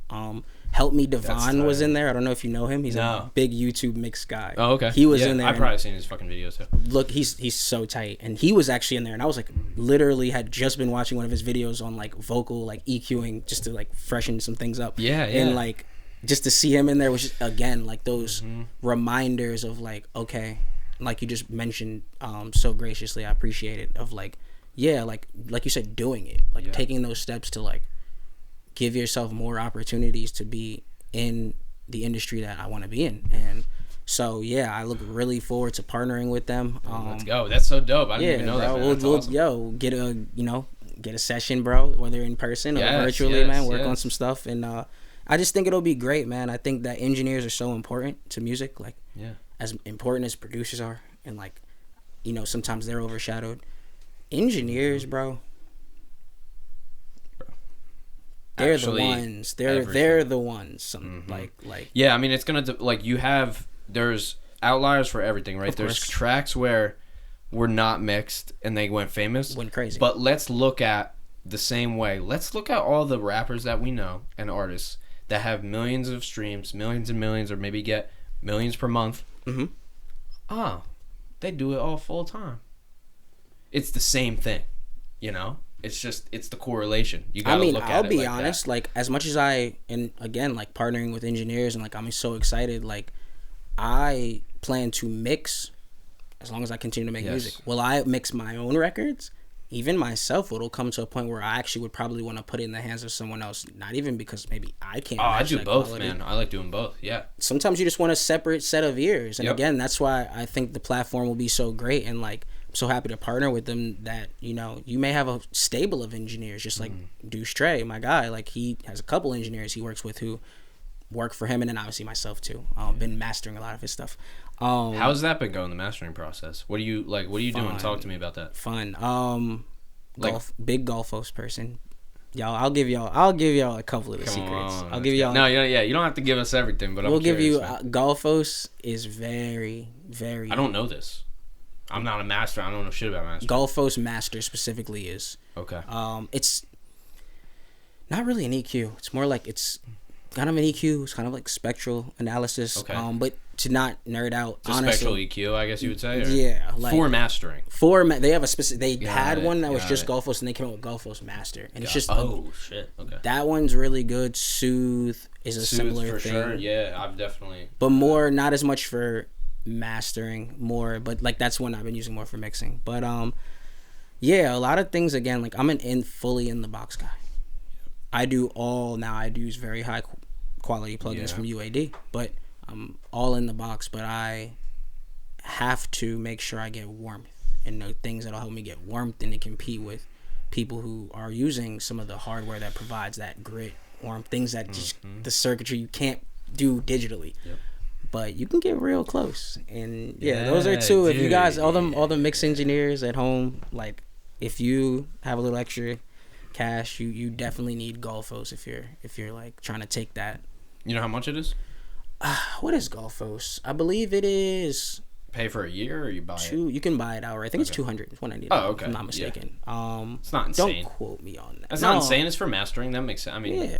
[SPEAKER 1] Help Me Devon was in there. I don't know if you know him. He's a big YouTube mix guy.
[SPEAKER 2] Oh, okay.
[SPEAKER 1] He was in there.
[SPEAKER 2] I've probably seen his fucking videos too.
[SPEAKER 1] Look, he's so tight, and he was actually in there, and I was like, literally had just been watching one of his videos on like vocal like EQing just to like freshen some things up. And like just to see him in there was just, again, like those reminders of like, okay, like you just mentioned so graciously, I appreciate it, of like, like you said, doing it, like taking those steps to like give yourself more opportunities to be in the industry that I want to be in. And so I look really forward to partnering with them.
[SPEAKER 2] Let's go. That's so dope. I didn't even know that, man. That's awesome.
[SPEAKER 1] Get a session, bro, whether in person or virtually, man. Work on some stuff, and I just think it'll be great, man. I think that engineers are so important to music, like as important as producers are, and like sometimes they're overshadowed. Engineers, bro. They're the ones. They're the ones. Like.
[SPEAKER 2] Yeah, I mean, it's gonna like you have. There's outliers for everything, right? There's tracks where were not mixed and they went famous,
[SPEAKER 1] went crazy.
[SPEAKER 2] But let's look at the same way. Let's look at all the rappers that we know and artists that have millions of streams, millions and millions, or maybe get millions per month. They do it all full time. It's the same thing, It's just, it's the correlation. You gotta look at it.
[SPEAKER 1] I'll be honest, like as much as and again, like partnering with engineers and like I'm so excited, like I plan to mix as long as I continue to make music. Will I mix my own records? Even myself, it'll come to a point where I actually would probably want to put it in the hands of someone else. Not even because maybe I can't.
[SPEAKER 2] Oh, I do both, quality. Man. I like doing both. Yeah.
[SPEAKER 1] Sometimes you just want a separate set of ears, and again, that's why I think the platform will be so great, and like I'm so happy to partner with them. That you may have a stable of engineers, just like Deuce Trey, my guy. Like he has a couple engineers he works with who work for him, and then obviously myself too. Been mastering a lot of his stuff.
[SPEAKER 2] How's that been going, the mastering process? What are you doing? Talk to me about that.
[SPEAKER 1] Fun. Big Golfos person. I'll give y'all a couple of the secrets. I'll give y'all.
[SPEAKER 2] No, you don't have to give us everything, but
[SPEAKER 1] we'll give you. Golfos is very, very.
[SPEAKER 2] I don't know this. I'm not a master. I don't know shit about mastering.
[SPEAKER 1] Golfos master specifically is
[SPEAKER 2] okay.
[SPEAKER 1] It's not really an EQ. It's more like it's kind of an EQ. It's kind of like spectral analysis.
[SPEAKER 2] Okay.
[SPEAKER 1] But to not nerd out,
[SPEAKER 2] it's honestly, spectral EQ, I guess you would say. Or?
[SPEAKER 1] Yeah, like
[SPEAKER 2] for mastering.
[SPEAKER 1] They have a specific. They had one that was just Golfos, and they came out with Golfos Master, and it's just
[SPEAKER 2] shit. Okay.
[SPEAKER 1] That one's really good. Soothe is a similar
[SPEAKER 2] for
[SPEAKER 1] thing.
[SPEAKER 2] Sure. Yeah, I've definitely.
[SPEAKER 1] But more, not as much for mastering. More, but like that's one I've been using more for mixing. But a lot of things again. Like I'm fully in the box guy. I use very high quality plugins from UAD, but I'm all in the box. But I have to make sure I get warmth and know things that'll help me get warmth and to compete with people who are using some of the hardware that provides that grit, warmth, things that just the circuitry you can't do digitally. Yep. But you can get real close. And those are two. Dude, if you guys, all the mix engineers at home, like if you have a little extra cash, you definitely need Golfos if you're like trying to take that.
[SPEAKER 2] You know how much it is?
[SPEAKER 1] What is Golfos? I believe it is
[SPEAKER 2] pay for a year, or you buy it?
[SPEAKER 1] You can buy it outright. I think it's 200. It's 199.
[SPEAKER 2] Oh, okay.
[SPEAKER 1] If I'm not mistaken.
[SPEAKER 2] It's not insane.
[SPEAKER 1] Don't quote me on that.
[SPEAKER 2] That's not insane. It's for mastering. That makes sense. I mean,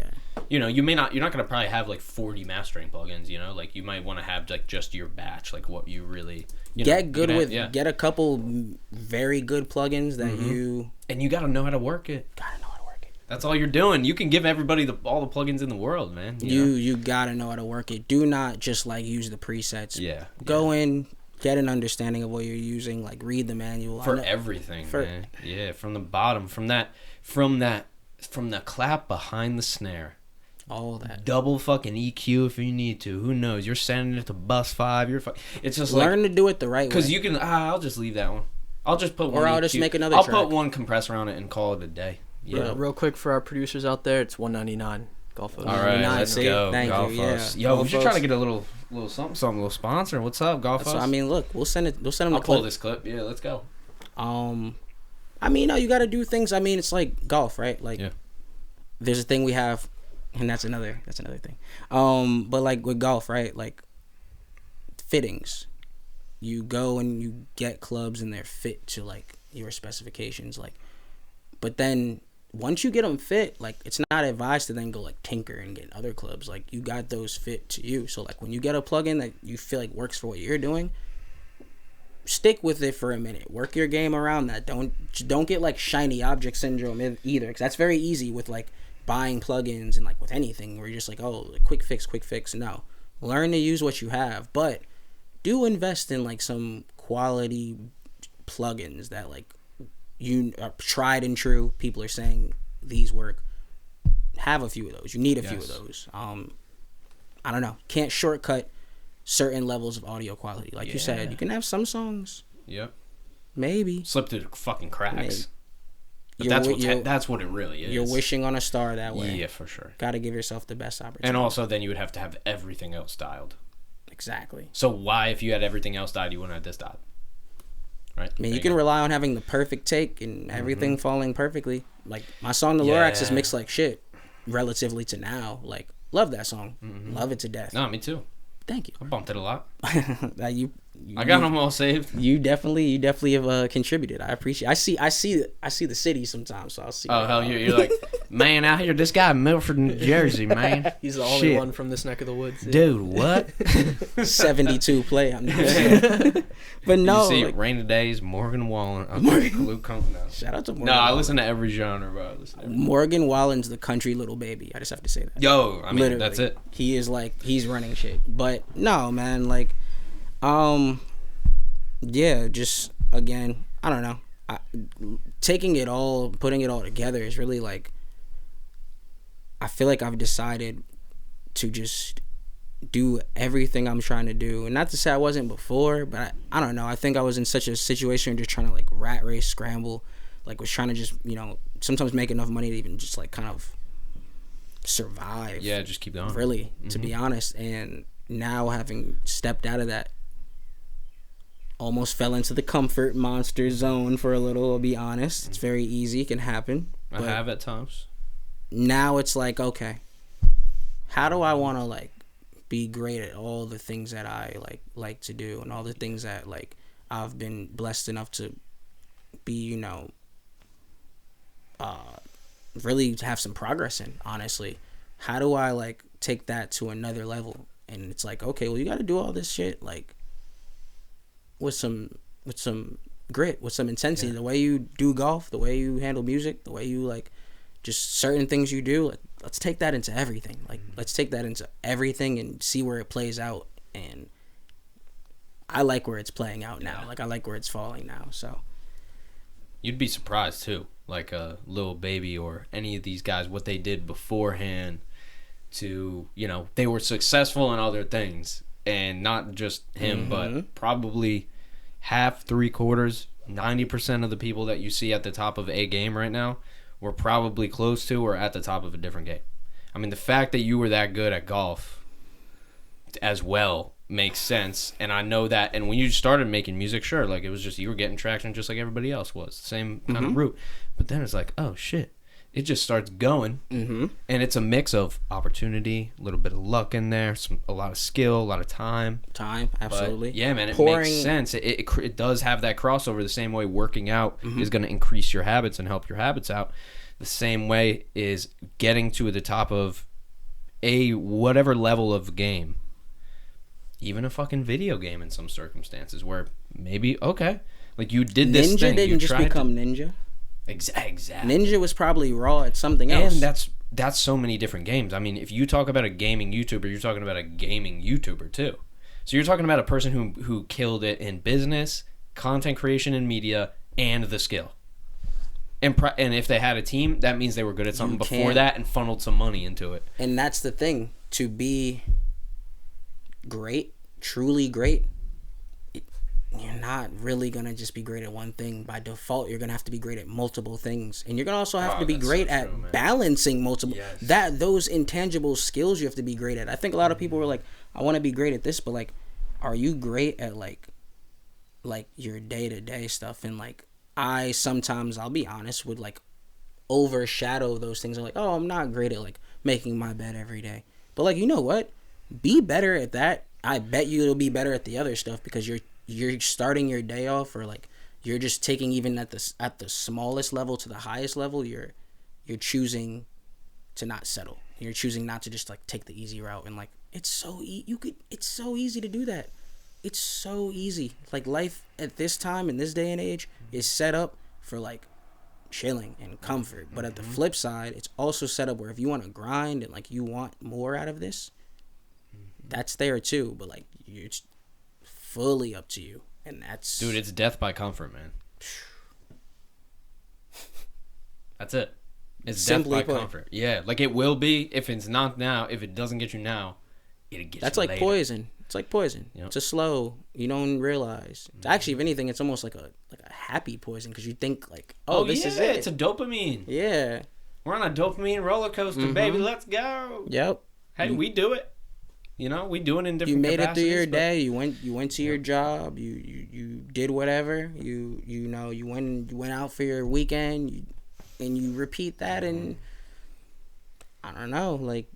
[SPEAKER 2] you know, you're not gonna probably have like 40 mastering plugins. You know, like you might want to have like just your batch, like what you really
[SPEAKER 1] get a couple very good plugins that
[SPEAKER 2] and you gotta know how to work it. That's all you're doing. You can give everybody all the plugins in the world, man.
[SPEAKER 1] You gotta know how to work it. Do not just like use the presets. Go in, get an understanding of what you're using. Like read the manual
[SPEAKER 2] for everything, man. Yeah, from the bottom, from the clap behind the snare,
[SPEAKER 1] all that.
[SPEAKER 2] Double fucking EQ if you need to. Who knows? You're sending it to bus 5. It's just
[SPEAKER 1] learn to do it the right way.
[SPEAKER 2] Because you can. I'll just leave that one. I'll just put one.
[SPEAKER 1] Or I'll
[SPEAKER 2] EQ.
[SPEAKER 1] just make another.
[SPEAKER 2] I'll
[SPEAKER 1] track.
[SPEAKER 2] put one compressor on it and call it a day.
[SPEAKER 3] Yeah. Real quick for our producers out there, it's $199. Golf.
[SPEAKER 2] All right, let's go.
[SPEAKER 1] Thank
[SPEAKER 2] Golf
[SPEAKER 1] you.
[SPEAKER 2] Us. Yo, we're just trying to get a little something, little sponsor. What's up, Golf Us?
[SPEAKER 1] I mean, look, we'll send them.
[SPEAKER 2] I'll pull this clip. Yeah, let's go.
[SPEAKER 1] I mean, no, you got to do things. I mean, it's like golf, right? Like, there's a thing we have, and that's another thing. But like with golf, right? Like fittings, you go and you get clubs and they're fit to like your specifications, like. But then once you get them fit, like it's not advised to then go like tinker and get other clubs. Like you got those fit to you. So like when you get a plugin that you feel like works for what you're doing, stick with it for a minute. Work your game around that. Don't get like shiny object syndrome either, because that's very easy with like buying plugins and like with anything where you're just like, oh, quick fix. No, learn to use what you have, but do invest in like some quality plugins that like you are tried and true. People are saying these work. Have a few of those. You need a few of those. I don't know. Can't shortcut certain levels of audio quality. Like you said, you can have some songs.
[SPEAKER 2] Yep.
[SPEAKER 1] Maybe.
[SPEAKER 2] Slip through the fucking cracks. But that's what it really is.
[SPEAKER 1] You're wishing on a star that way.
[SPEAKER 2] Yeah, for sure.
[SPEAKER 1] Got to give yourself the best opportunity.
[SPEAKER 2] And also, then you would have to have everything else dialed.
[SPEAKER 1] Exactly.
[SPEAKER 2] So why, if you had everything else dialed, you wouldn't have this dialed? Right?
[SPEAKER 1] I mean, you can rely on having the perfect take and everything falling perfectly. Like, my song, The Lorax, is mixed like shit relatively to now. Like, love that song. Love it to death.
[SPEAKER 2] No, me too.
[SPEAKER 1] Thank you.
[SPEAKER 2] I bumped it a lot.
[SPEAKER 1] I
[SPEAKER 2] got them all saved.
[SPEAKER 1] You definitely have contributed. I appreciate. I see the city sometimes, so I'll see.
[SPEAKER 2] Oh hell, you're like, man, out here, this guy in Milford, New Jersey, man.
[SPEAKER 3] He's the only one from this neck of the woods.
[SPEAKER 2] Dude, what?
[SPEAKER 1] 72 play. I'm but no.
[SPEAKER 2] You see, Rhaney Daze, Morgan Wallen.
[SPEAKER 1] Shout out to Morgan.
[SPEAKER 2] No, I listen to every genre, bro.
[SPEAKER 1] Morgan Wallen's the country little baby. I just have to say that.
[SPEAKER 2] Yo, I mean, literally, that's it.
[SPEAKER 1] He is like, he's running shit. But no, man, like, yeah, just again, I don't know. Taking it all, putting it all together is really like, I feel like I've decided to just do everything I'm trying to do. And not to say I wasn't before, but I don't know. I think I was in such a situation just trying to like rat race, scramble, like was trying to just, you know, sometimes make enough money to even just like kind of survive.
[SPEAKER 2] Yeah, just keep going.
[SPEAKER 1] Really, to be honest. And now having stepped out of that, almost fell into the comfort monster zone for a little, I'll be honest. It's very easy. It can happen.
[SPEAKER 2] I have at times.
[SPEAKER 1] Now it's like, okay, how do I want to like be great at all the things that I like to do and all the things that like I've been blessed enough to be, you know, really have some progress in, honestly. How do I like take that to another level? And it's like, okay, well, you got to do all this shit like with some grit, with some intensity. The way you do golf, the way you handle music, the way you like just certain things you do, like, let's take that into everything. Like, let's take that into everything and see where it plays out. And I like where it's playing out now. Like, I like where it's falling now. So
[SPEAKER 2] you'd be surprised too, like Lil Baby or any of these guys, what they did beforehand to, you know, they were successful in other things. And not just him, but probably half, 3/4, 90% of the people that you see at the top of a game right now were probably close to or at the top of a different game. I mean, the fact that you were that good at golf as well makes sense. And I know that. And when you started making music, sure, like it was just, you were getting traction just like everybody else was. Same kind of route. But then it's like, oh, shit. it just starts going.
[SPEAKER 1] Mm-hmm.
[SPEAKER 2] And it's a mix of opportunity, a little bit of luck in there, a lot of skill, a lot of time.
[SPEAKER 1] Absolutely.
[SPEAKER 2] But yeah, man, it makes sense. It does have that crossover the same way working out is going to increase your habits and help your habits out. The same way is getting to the top of a whatever level of game. Even a fucking video game in some circumstances where maybe, okay, like you did this thing.
[SPEAKER 1] Ninja didn't just become Ninja.
[SPEAKER 2] Exactly.
[SPEAKER 1] Ninja was probably raw at something else.
[SPEAKER 2] And that's so many different games. I mean, if you talk about a gaming YouTuber, you're talking about a gaming YouTuber too. So you're talking about a person who killed it in business, content creation and media, and the skill. And if they had a team, that means they were good at something before that and funneled some money into it.
[SPEAKER 1] And that's the thing. To be great, truly great, you're not really going to just be great at one thing. By default, you're going to have to be great at multiple things. And you're going to also have to be great at balancing multiple. Yes. Those intangible skills you have to be great at. I think a lot of people were like, I want to be great at this, but like, are you great at like your day-to-day stuff? And like, I'll be honest, would like overshadow those things. I'm like, oh, I'm not great at like making my bed every day. But like, you know what? Be better at that. I bet you it'll be better at the other stuff because you're starting your day off, or like you're just taking even at the smallest level to the highest level. You're choosing to not settle. You're choosing not to just like take the easy route. And like it's so easy to do that. It's so easy. Like life at this time in this day and age is set up for like chilling and comfort. But at the flip side, it's also set up where if you want to grind and like you want more out of this, that's there too. But like it's fully up to you. And that's,
[SPEAKER 2] dude, it's death by comfort, man. That's it. It's simply death by comfort. Yeah, like it will be if it's not now. If it doesn't get you now, it'll get
[SPEAKER 1] that's
[SPEAKER 2] you
[SPEAKER 1] like
[SPEAKER 2] later.
[SPEAKER 1] Poison. It's like poison. Yep. It's a slow. You don't realize. It's actually, if anything, it's almost like a happy poison because you think like, this is it.
[SPEAKER 2] It's a dopamine.
[SPEAKER 1] Yeah.
[SPEAKER 2] We're on a dopamine roller coaster, baby. Let's go.
[SPEAKER 1] Yep.
[SPEAKER 2] Hey, we do it. You know, we do it in different.
[SPEAKER 1] You made it through your
[SPEAKER 2] but...
[SPEAKER 1] day. You went to your job. You did whatever. You went out for your weekend. And you repeat that, and I don't know, like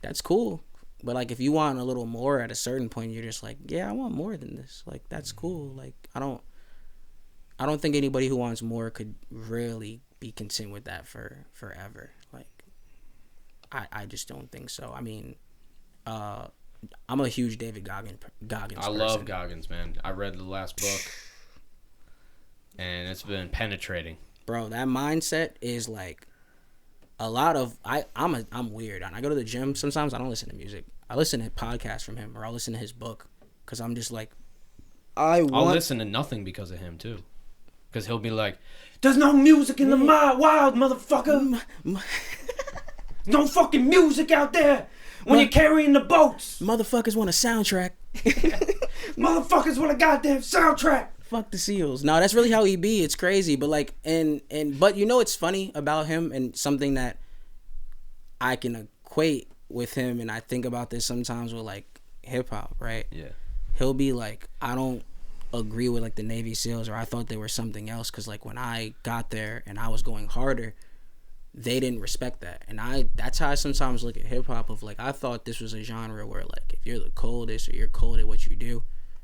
[SPEAKER 1] that's cool. But like if you want a little more at a certain point, you're just like, yeah, I want more than this. Like that's cool. Like I don't think anybody who wants more could really be content with that forever. Like I just don't think so. I mean, I'm a huge David Goggins person.
[SPEAKER 2] Love Goggins, man. I read the last book, and it's been penetrating.
[SPEAKER 1] Bro, that mindset is like a lot of I'm weird. And I go to the gym. Sometimes I don't listen to music. I listen to podcasts from him, or I'll listen to his book, because I'm just like, I'll
[SPEAKER 2] listen to nothing because of him too, because he'll be like, "There's no music in the wild, motherfucker. No fucking music out there when you're carrying the boats.
[SPEAKER 1] Motherfuckers want a soundtrack.
[SPEAKER 2] Motherfuckers want a goddamn soundtrack."
[SPEAKER 1] Fuck the seals. No, that's really how he be. It's crazy. But like, but you know, it's funny about him, and something that I can equate with him, and I think about this sometimes with like hip hop, right?
[SPEAKER 2] Yeah.
[SPEAKER 1] He'll be like, I don't agree with like the Navy SEALs, or I thought they were something else, because like when I got there and I was going harder, they didn't respect that. And that's how I sometimes look at hip hop, of like, I thought this was a genre where like if you're the coldest, or you're cold at what you do,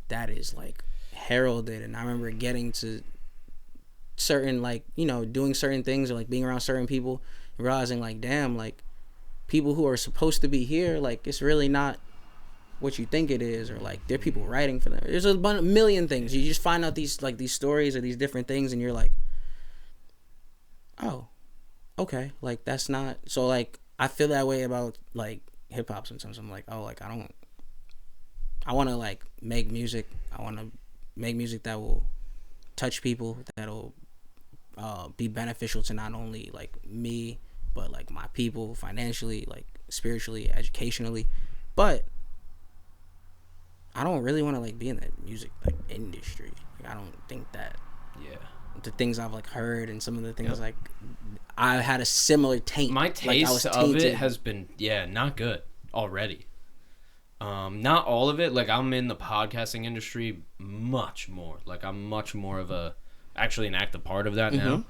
[SPEAKER 1] that is like heralded. And I remember getting to certain, like, you know, doing certain things, or like being around certain people, and realizing like, damn, like people who are supposed to be here, like it's really not what you think it is, or like there are people writing for them. There's a million things. You just find out these stories or these different things, and you're like, oh, okay, like that's not. So like I feel that way about like hip hop sometimes. I'm like, oh, like I want to like make music. I want to make music that will touch people, that'll be beneficial to not only like me, but like my people, financially, like spiritually, educationally. But I don't really want to like be in that music like industry. Like, I don't think that.
[SPEAKER 2] Yeah.
[SPEAKER 1] The things I've like heard, and some of the things like I had a similar taint.
[SPEAKER 2] My taste of it has been not good already. Not all of it. Like I'm in the podcasting industry much more. Like I'm much more of actually an active part of that now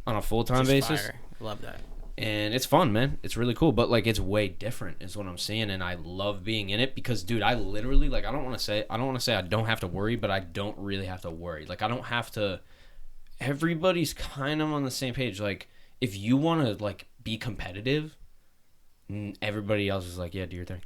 [SPEAKER 2] on a full-time basis.
[SPEAKER 1] Fire. Love that.
[SPEAKER 2] And it's fun, man. It's really cool, but like it's way different is what I'm saying, and I love being in it because, dude, I literally like I don't want to say I don't have to worry, but I don't really have to worry. Like I don't have to. Everybody's kind of on the same page. Like if you want to like be competitive, everybody else is like, yeah, do your thing.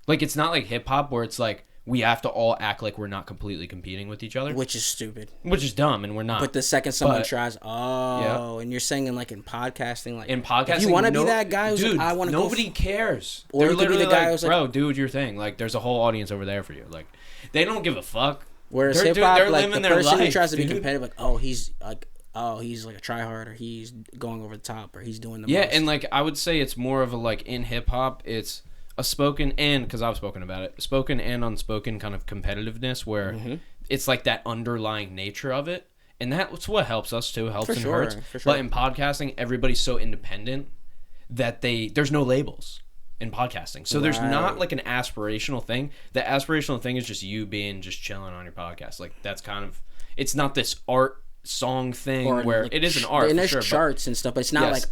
[SPEAKER 2] Like it's not like hip hop where it's like we have to all act like we're not completely competing with each other,
[SPEAKER 1] which is stupid,
[SPEAKER 2] which is dumb, and we're not.
[SPEAKER 1] But the second someone tries, and you're saying in podcasting, like
[SPEAKER 2] in podcasting,
[SPEAKER 1] if you want to be that guy who's
[SPEAKER 2] dude,
[SPEAKER 1] like, I want to go.
[SPEAKER 2] Nobody cares.
[SPEAKER 1] Or
[SPEAKER 2] they're
[SPEAKER 1] you could be
[SPEAKER 2] literally
[SPEAKER 1] the guy
[SPEAKER 2] like,
[SPEAKER 1] who's
[SPEAKER 2] bro, do your thing. Like there's a whole audience over there for you. Like they don't give a fuck.
[SPEAKER 1] Whereas hip hop, like the person who tries to be
[SPEAKER 2] dude.
[SPEAKER 1] competitive, like he's like a tryhard, or he's going over the top, or he's doing the most.
[SPEAKER 2] Yeah, and like I would say it's more of a like in hip hop, it's a spoken and because I've spoken about it, spoken and unspoken kind of competitiveness where it's like that underlying nature of it, and that's what helps us too, helps and hurts.
[SPEAKER 1] For sure.
[SPEAKER 2] But in podcasting, everybody's so independent that there's no labels in podcasting, so there's not like an aspirational thing. The aspirational thing is just you being just chilling on your podcast. Like that's kind of it's not this art song thing or where like, it is an art
[SPEAKER 1] and there's
[SPEAKER 2] sure,
[SPEAKER 1] charts and stuff, but it's not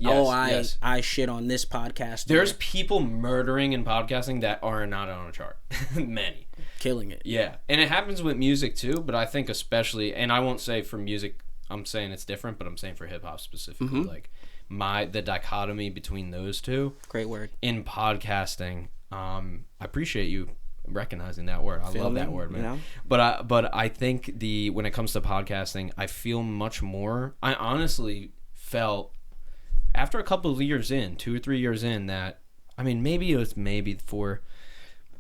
[SPEAKER 1] I shit on this podcast.
[SPEAKER 2] There's people murdering in podcasting that are not on a chart. Many
[SPEAKER 1] killing it.
[SPEAKER 2] Yeah, and it happens with music too, but I think especially, and I won't say for music I'm saying it's different, but I'm saying for hip-hop specifically, like the dichotomy between those two,
[SPEAKER 1] great word,
[SPEAKER 2] in podcasting. I appreciate you recognizing that word. I love that word, man. You know? But I think when it comes to podcasting, I feel much more. I honestly felt after a couple of years in, 2 or 3 years in, that maybe it was 4,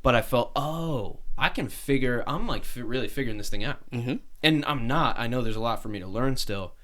[SPEAKER 2] but I felt I can figure. I'm like really figuring this thing out, and I'm not. I know there's a lot for me to learn still,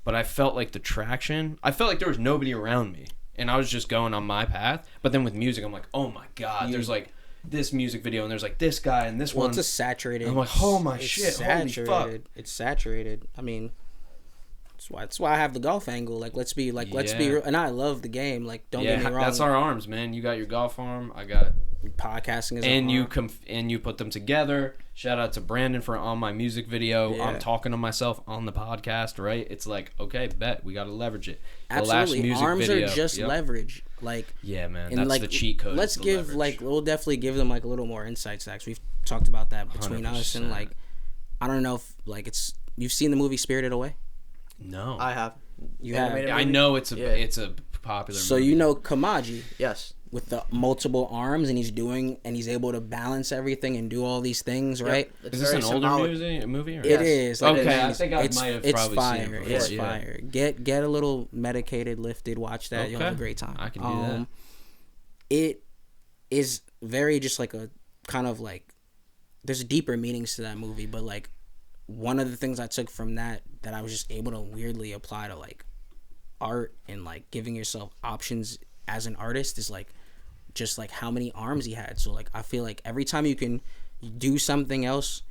[SPEAKER 2] but I felt like the traction. I felt like there was nobody around me, and I was just going on my path. But then with music, I'm like, oh my god, there's like this music video and there's like this guy and this one.
[SPEAKER 1] It's a saturated.
[SPEAKER 2] I'm like, oh my shit,
[SPEAKER 1] saturated.
[SPEAKER 2] Holy fuck.
[SPEAKER 1] It's saturated. That's why I have the golf angle. Like, let's be real. And I love the game. Like, don't get me wrong.
[SPEAKER 2] That's our arms, man. You got your golf arm. I got
[SPEAKER 1] podcasting is
[SPEAKER 2] and you put them together. Shout out to Brandon for on my music video. Yeah. I'm talking to myself on the podcast, right? It's like, okay, bet we got to leverage it.
[SPEAKER 1] Absolutely, the last music arms video, are just leverage. Like,
[SPEAKER 2] yeah, man, that's like, the cheat code.
[SPEAKER 1] Let's give leverage. We'll definitely give them like a little more insight stacks. We've talked about that between 100%. Us and like, I don't know if like you've seen the movie Spirited Away.
[SPEAKER 3] No, I have.
[SPEAKER 1] You have.
[SPEAKER 2] I know it's a popular.
[SPEAKER 1] So
[SPEAKER 2] movie.
[SPEAKER 1] You know Kamaji.
[SPEAKER 3] Yes.
[SPEAKER 1] With the multiple arms, and he's able to balance everything and do all these things, right?
[SPEAKER 3] Yep.
[SPEAKER 2] Is this an older movie? Or?
[SPEAKER 1] It is.
[SPEAKER 2] Like, okay, I think I might have probably
[SPEAKER 1] fire.
[SPEAKER 2] seen it before.
[SPEAKER 1] It's fire. Get a little medicated, lifted. Watch that. Okay. You'll have a great time.
[SPEAKER 2] I can do that.
[SPEAKER 1] It is very just like a kind of like there's deeper meanings to that movie, but like one of the things I took from that I was just able to weirdly apply to like art and like giving yourself options as an artist is like just like how many arms he had. So like I feel like every time you can do something else,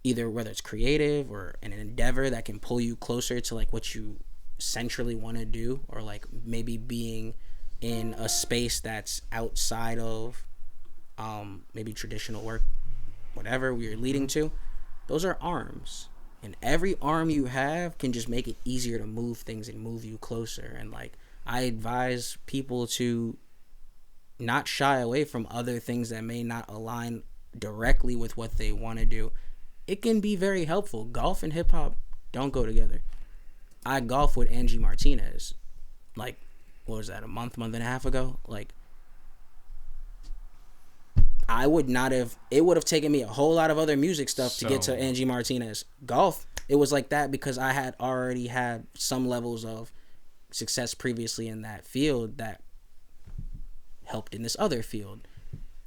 [SPEAKER 1] either whether it's creative or an endeavor that can pull you closer to like what you centrally want to do, or like maybe being in a space that's outside of maybe traditional work, whatever we're leading to, those are arms. And every arm you have can just make it easier to move things and move you closer. And like I advise people to not shy away from other things that may not align directly with what they want to do. It can be very helpful. Golf and hip hop don't go together. I golf with Angie Martinez like, what was that, a month and a half ago? Like, it would have taken me a whole lot of other music stuff to get to Angie Martinez. Golf, it was like that because I had already had some levels of success previously in that field that helped in this other field.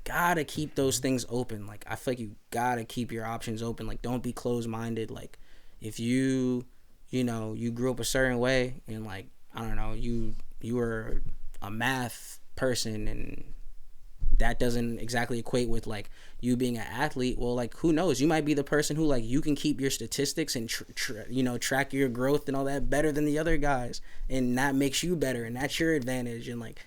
[SPEAKER 1] Gotta keep those things open. Like, I feel like you gotta keep your options open. Like, don't be closed-minded. Like, if you grew up a certain way and, like, I don't know, you were a math person and that doesn't exactly equate with like you being an athlete. Well, like, who knows? You might be the person who like you can keep your statistics and track your growth and all that better than the other guys, and that makes you better, and that's your advantage. And like,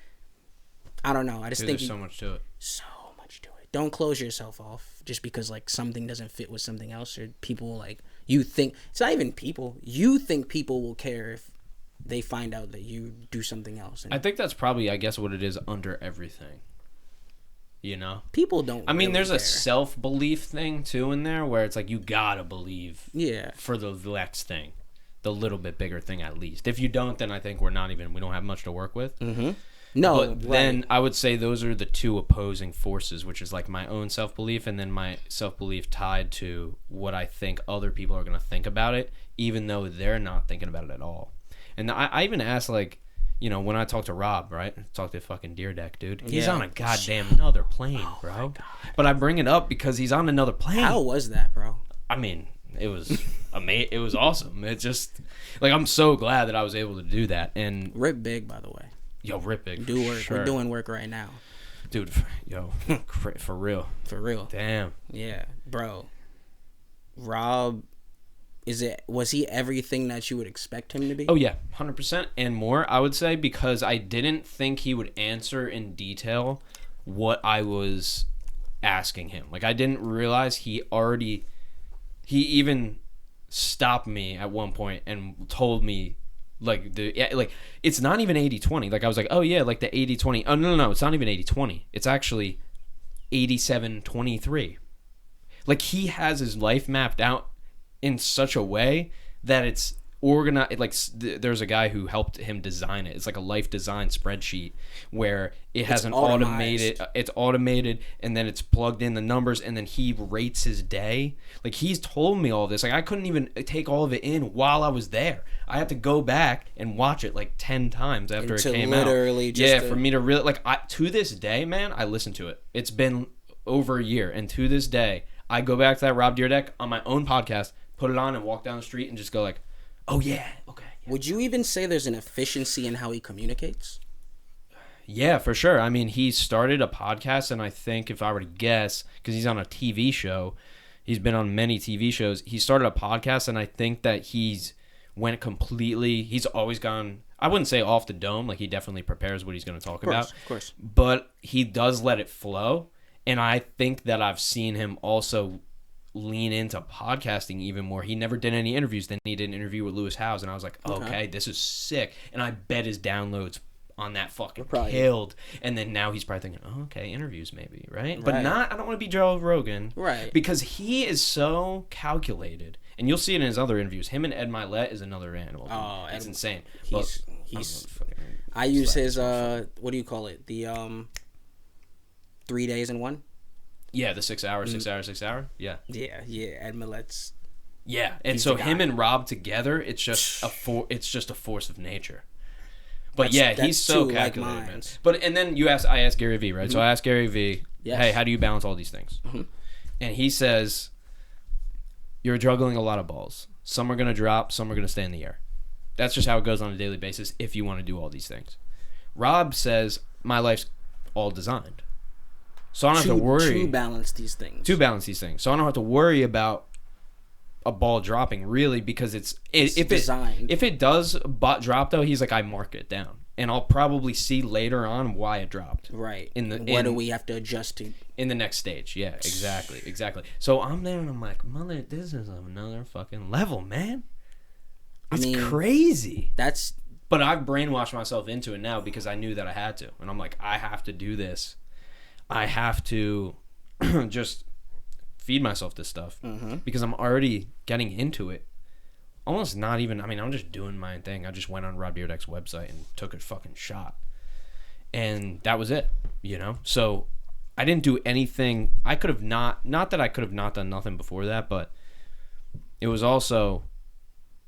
[SPEAKER 1] I don't know. I just think
[SPEAKER 2] there's so much to it.
[SPEAKER 1] So much to it. Don't close yourself off just because like something doesn't fit with something else, or people like you think it's not even people. You think people will care if they find out that you do something else. And
[SPEAKER 2] I think that's probably, I guess, what it is under everything. You know?
[SPEAKER 1] people don't.
[SPEAKER 2] I mean,
[SPEAKER 1] really
[SPEAKER 2] there's a
[SPEAKER 1] care.
[SPEAKER 2] self-belief thing, too, in there, where it's like, you gotta believe
[SPEAKER 1] Yeah.
[SPEAKER 2] for the next thing. The little bit bigger thing, at least. If you don't, then I think we don't have much to work with.
[SPEAKER 1] Mm-hmm. No,
[SPEAKER 2] But
[SPEAKER 1] right.
[SPEAKER 2] then I would say those are the two opposing forces, which is like my own self-belief and then my self-belief tied to what I think other people are going to think about it, even though they're not thinking about it at all. And I even asked, like, you know, when I talked to Rob, right? Talk to fucking Dyrdek, dude. He's
[SPEAKER 1] Yeah.
[SPEAKER 2] on a goddamn another plane, bro. But I bring it up because he's on another plane.
[SPEAKER 1] How was that, bro?
[SPEAKER 2] I mean, it was amazing. It was awesome. It just, like, I'm so glad that I was able to do that. And
[SPEAKER 1] Rip big, by the way.
[SPEAKER 2] yo, rip big.
[SPEAKER 1] Do work.
[SPEAKER 2] Sure.
[SPEAKER 1] We're doing work right now.
[SPEAKER 2] Dude, yo, for real.
[SPEAKER 1] For real.
[SPEAKER 2] Damn.
[SPEAKER 1] Yeah, bro. Rob, was he everything that you would expect him to be?
[SPEAKER 2] Oh yeah, 100% and more, I would say, because I didn't think he would answer in detail what I was asking him. Like, I didn't realize he even stopped me at one point and told me, like, it's not even 80-20. Like, I was like, oh yeah, like the 80-20. Oh no, it's not even 80-20. It's actually 87-23. Like, he has his life mapped out in such a way that it's organized. Like, there's a guy who helped him design it. It's like a life design spreadsheet where it has an automated. It's automated, and then it's plugged in the numbers, and then he rates his day. Like, he's told me all this. Like, I couldn't even take all of it in while I was there. I had to go back and watch it like 10 times after it came out. For me to really, like, to this day, man, I listen to it. It's been over a year, and to this day, I go back to that Rob Dyrdek on my own podcast, put it on, and walk down the street and just go like, oh yeah, okay. Yeah.
[SPEAKER 1] Would you even say there's an efficiency in how he communicates?
[SPEAKER 2] Yeah, for sure. I mean, he started a podcast, and I think, if I were to guess, because he's on a TV show, he's been on many TV shows, he started a podcast, and I think that he's always gone, I wouldn't say off the dome, like, he definitely prepares what he's going to talk about.
[SPEAKER 1] Of course.
[SPEAKER 2] But he does let it flow, and I think that I've seen him also lean into podcasting even more. He never did any interviews. Then he did an interview with Lewis Howes, and I was like, okay, this is sick. And I bet his downloads on that fucking killed. And then now he's probably thinking, oh, okay, interviews maybe, right? But I don't want to be Joe Rogan.
[SPEAKER 1] Right.
[SPEAKER 2] Because he is so calculated. And you'll see it in his other interviews. Him and Ed Milet is another animal. Oh, it's insane.
[SPEAKER 1] I use his, what do you call it? The 3 days in one?
[SPEAKER 2] Yeah, the 6 hour. Yeah.
[SPEAKER 1] Yeah, Ed Milet's.
[SPEAKER 2] Yeah, and so him and Rob together, it's just a force of nature. But he's so calculated, man. But and then I asked Gary Vee, right? Mm-hmm. So I asked Gary Vee, hey, how do you balance all these things? Mm-hmm. And he says, you're juggling a lot of balls. Some are gonna drop, some are gonna stay in the air. That's just how it goes on a daily basis if you want to do all these things. Rob says, my life's all designed. So I don't have to worry.
[SPEAKER 1] To balance these things.
[SPEAKER 2] So I don't have to worry about a ball dropping, really, because it's designed. If it does drop, though, he's like, I mark it down. And I'll probably see later on why it dropped.
[SPEAKER 1] Right. What do we have to adjust to?
[SPEAKER 2] In the next stage. Yeah, exactly. So I'm there and I'm like, mother, this is another fucking level, man. It's crazy. But I've brainwashed myself into it now because I knew that I had to. And I'm like, I have to do this. I have to just feed myself this stuff because I'm already getting into it. Almost not even, I'm just doing my thing. I just went on Rob Dyrdek's website and took a fucking shot. And that was it, you know? So I didn't do anything. I could have not that I could have not done nothing before that, but it was also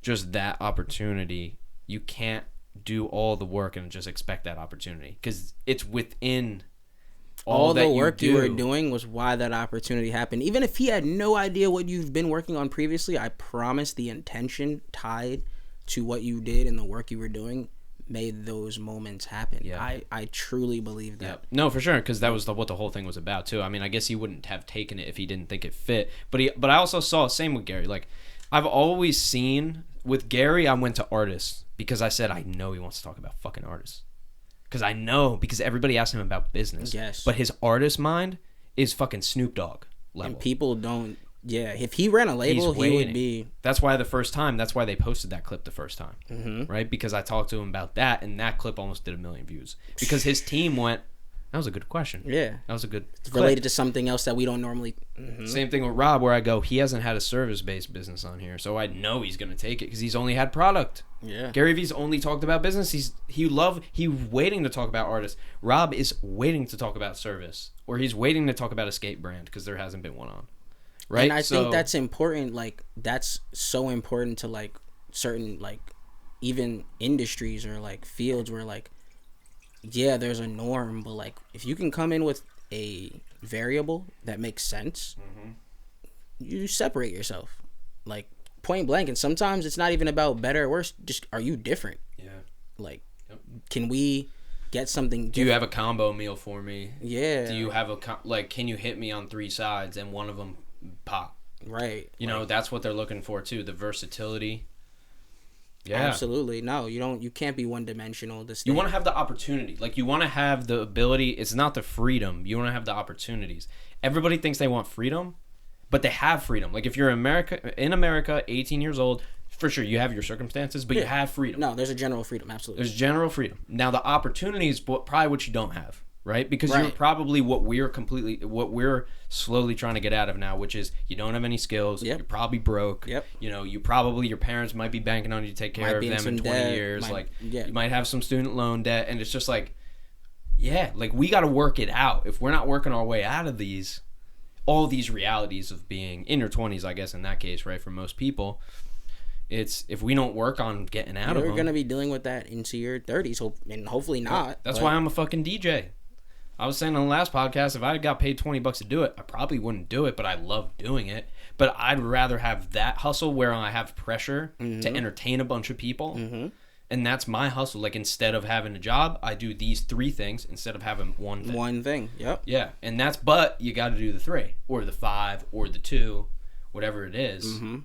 [SPEAKER 2] just that opportunity. You can't do all the work and just expect that opportunity because it's within
[SPEAKER 1] all the work you were doing was why that opportunity happened. Even if he had no idea what you've been working on previously, I promise the intention tied to what you did and the work you were doing made those moments happen. Yeah. I truly believe that.
[SPEAKER 2] Yeah. No, for sure, because that was what the whole thing was about too. I guess he wouldn't have taken it if he didn't think it fit. But I also saw, same with Gary. Like, I've always seen with Gary, I went to artists because I said I know he wants to talk about fucking artists. Because everybody asked him about business.
[SPEAKER 1] Yes.
[SPEAKER 2] But his artist mind is fucking Snoop Dogg level.
[SPEAKER 1] And people don't Yeah, if he ran a label, he would be.
[SPEAKER 2] That's why they posted that clip the first time, right? Because I talked to him about that, and that clip almost did 1 million views because his team went. That was a good question.
[SPEAKER 1] Yeah,
[SPEAKER 2] that was a good.
[SPEAKER 1] It's related to something else that we don't normally.
[SPEAKER 2] Same thing with Rob, where I go, he hasn't had a service-based business on here, so I know he's gonna take it because he's only had product.
[SPEAKER 1] Yeah,
[SPEAKER 2] Gary Vee's only talked about business. He's waiting to talk about artists. Rob is waiting to talk about service, or he's waiting to talk about a skate brand because there hasn't been one on. Right,
[SPEAKER 1] and I think that's important. Like that's so important to like certain like even industries or like fields where like. Yeah, there's a norm, but like if you can come in with a variable that makes sense, you separate yourself, like point blank. And sometimes it's not even about better or worse. Just are you different?
[SPEAKER 2] Yeah.
[SPEAKER 1] Like, can we get something?
[SPEAKER 2] Do you have a combo meal for me?
[SPEAKER 1] Yeah.
[SPEAKER 2] Do you have can you hit me on 3 sides and one of them pop?
[SPEAKER 1] Right.
[SPEAKER 2] You know, that's what they're looking for too. The versatility. Yeah,
[SPEAKER 1] absolutely. No, you can't be one dimensional.
[SPEAKER 2] You want to have the opportunity. Like you want to have the ability. It's not the freedom. You want to have the opportunities. Everybody thinks they want freedom, but they have freedom. Like if you're in America, 18 years old, for sure you have your circumstances, but you have freedom.
[SPEAKER 1] No, there's a general freedom. Absolutely.
[SPEAKER 2] There's general freedom. Now the opportunity is probably what you don't have. Right? Because you're probably what we're slowly trying to get out of now, which is you don't have any skills. Yep. You're probably broke.
[SPEAKER 1] Yep.
[SPEAKER 2] You know, your parents might be banking on you to take care of them in 20 years. You might have some student loan debt. And it's just like, yeah, like we got to work it out. If we're not working our way out of all these realities of being in your 20s, I guess in that case, right? For most people, it's if we don't work on getting out of them.
[SPEAKER 1] You're going to be dealing with that into your 30s, and hopefully not.
[SPEAKER 2] That's why I'm a fucking DJ. I was saying on the last podcast, if I got paid $20 to do it, I probably wouldn't do it, but I love doing it. But I'd rather have that hustle where I have pressure to entertain a bunch of people. And that's my hustle. Like, instead of having a job, I do these 3 things instead of having one thing.
[SPEAKER 1] One thing, yep.
[SPEAKER 2] Yeah, and but you got to do the 3, or the 5, or the 2, whatever it is.
[SPEAKER 1] And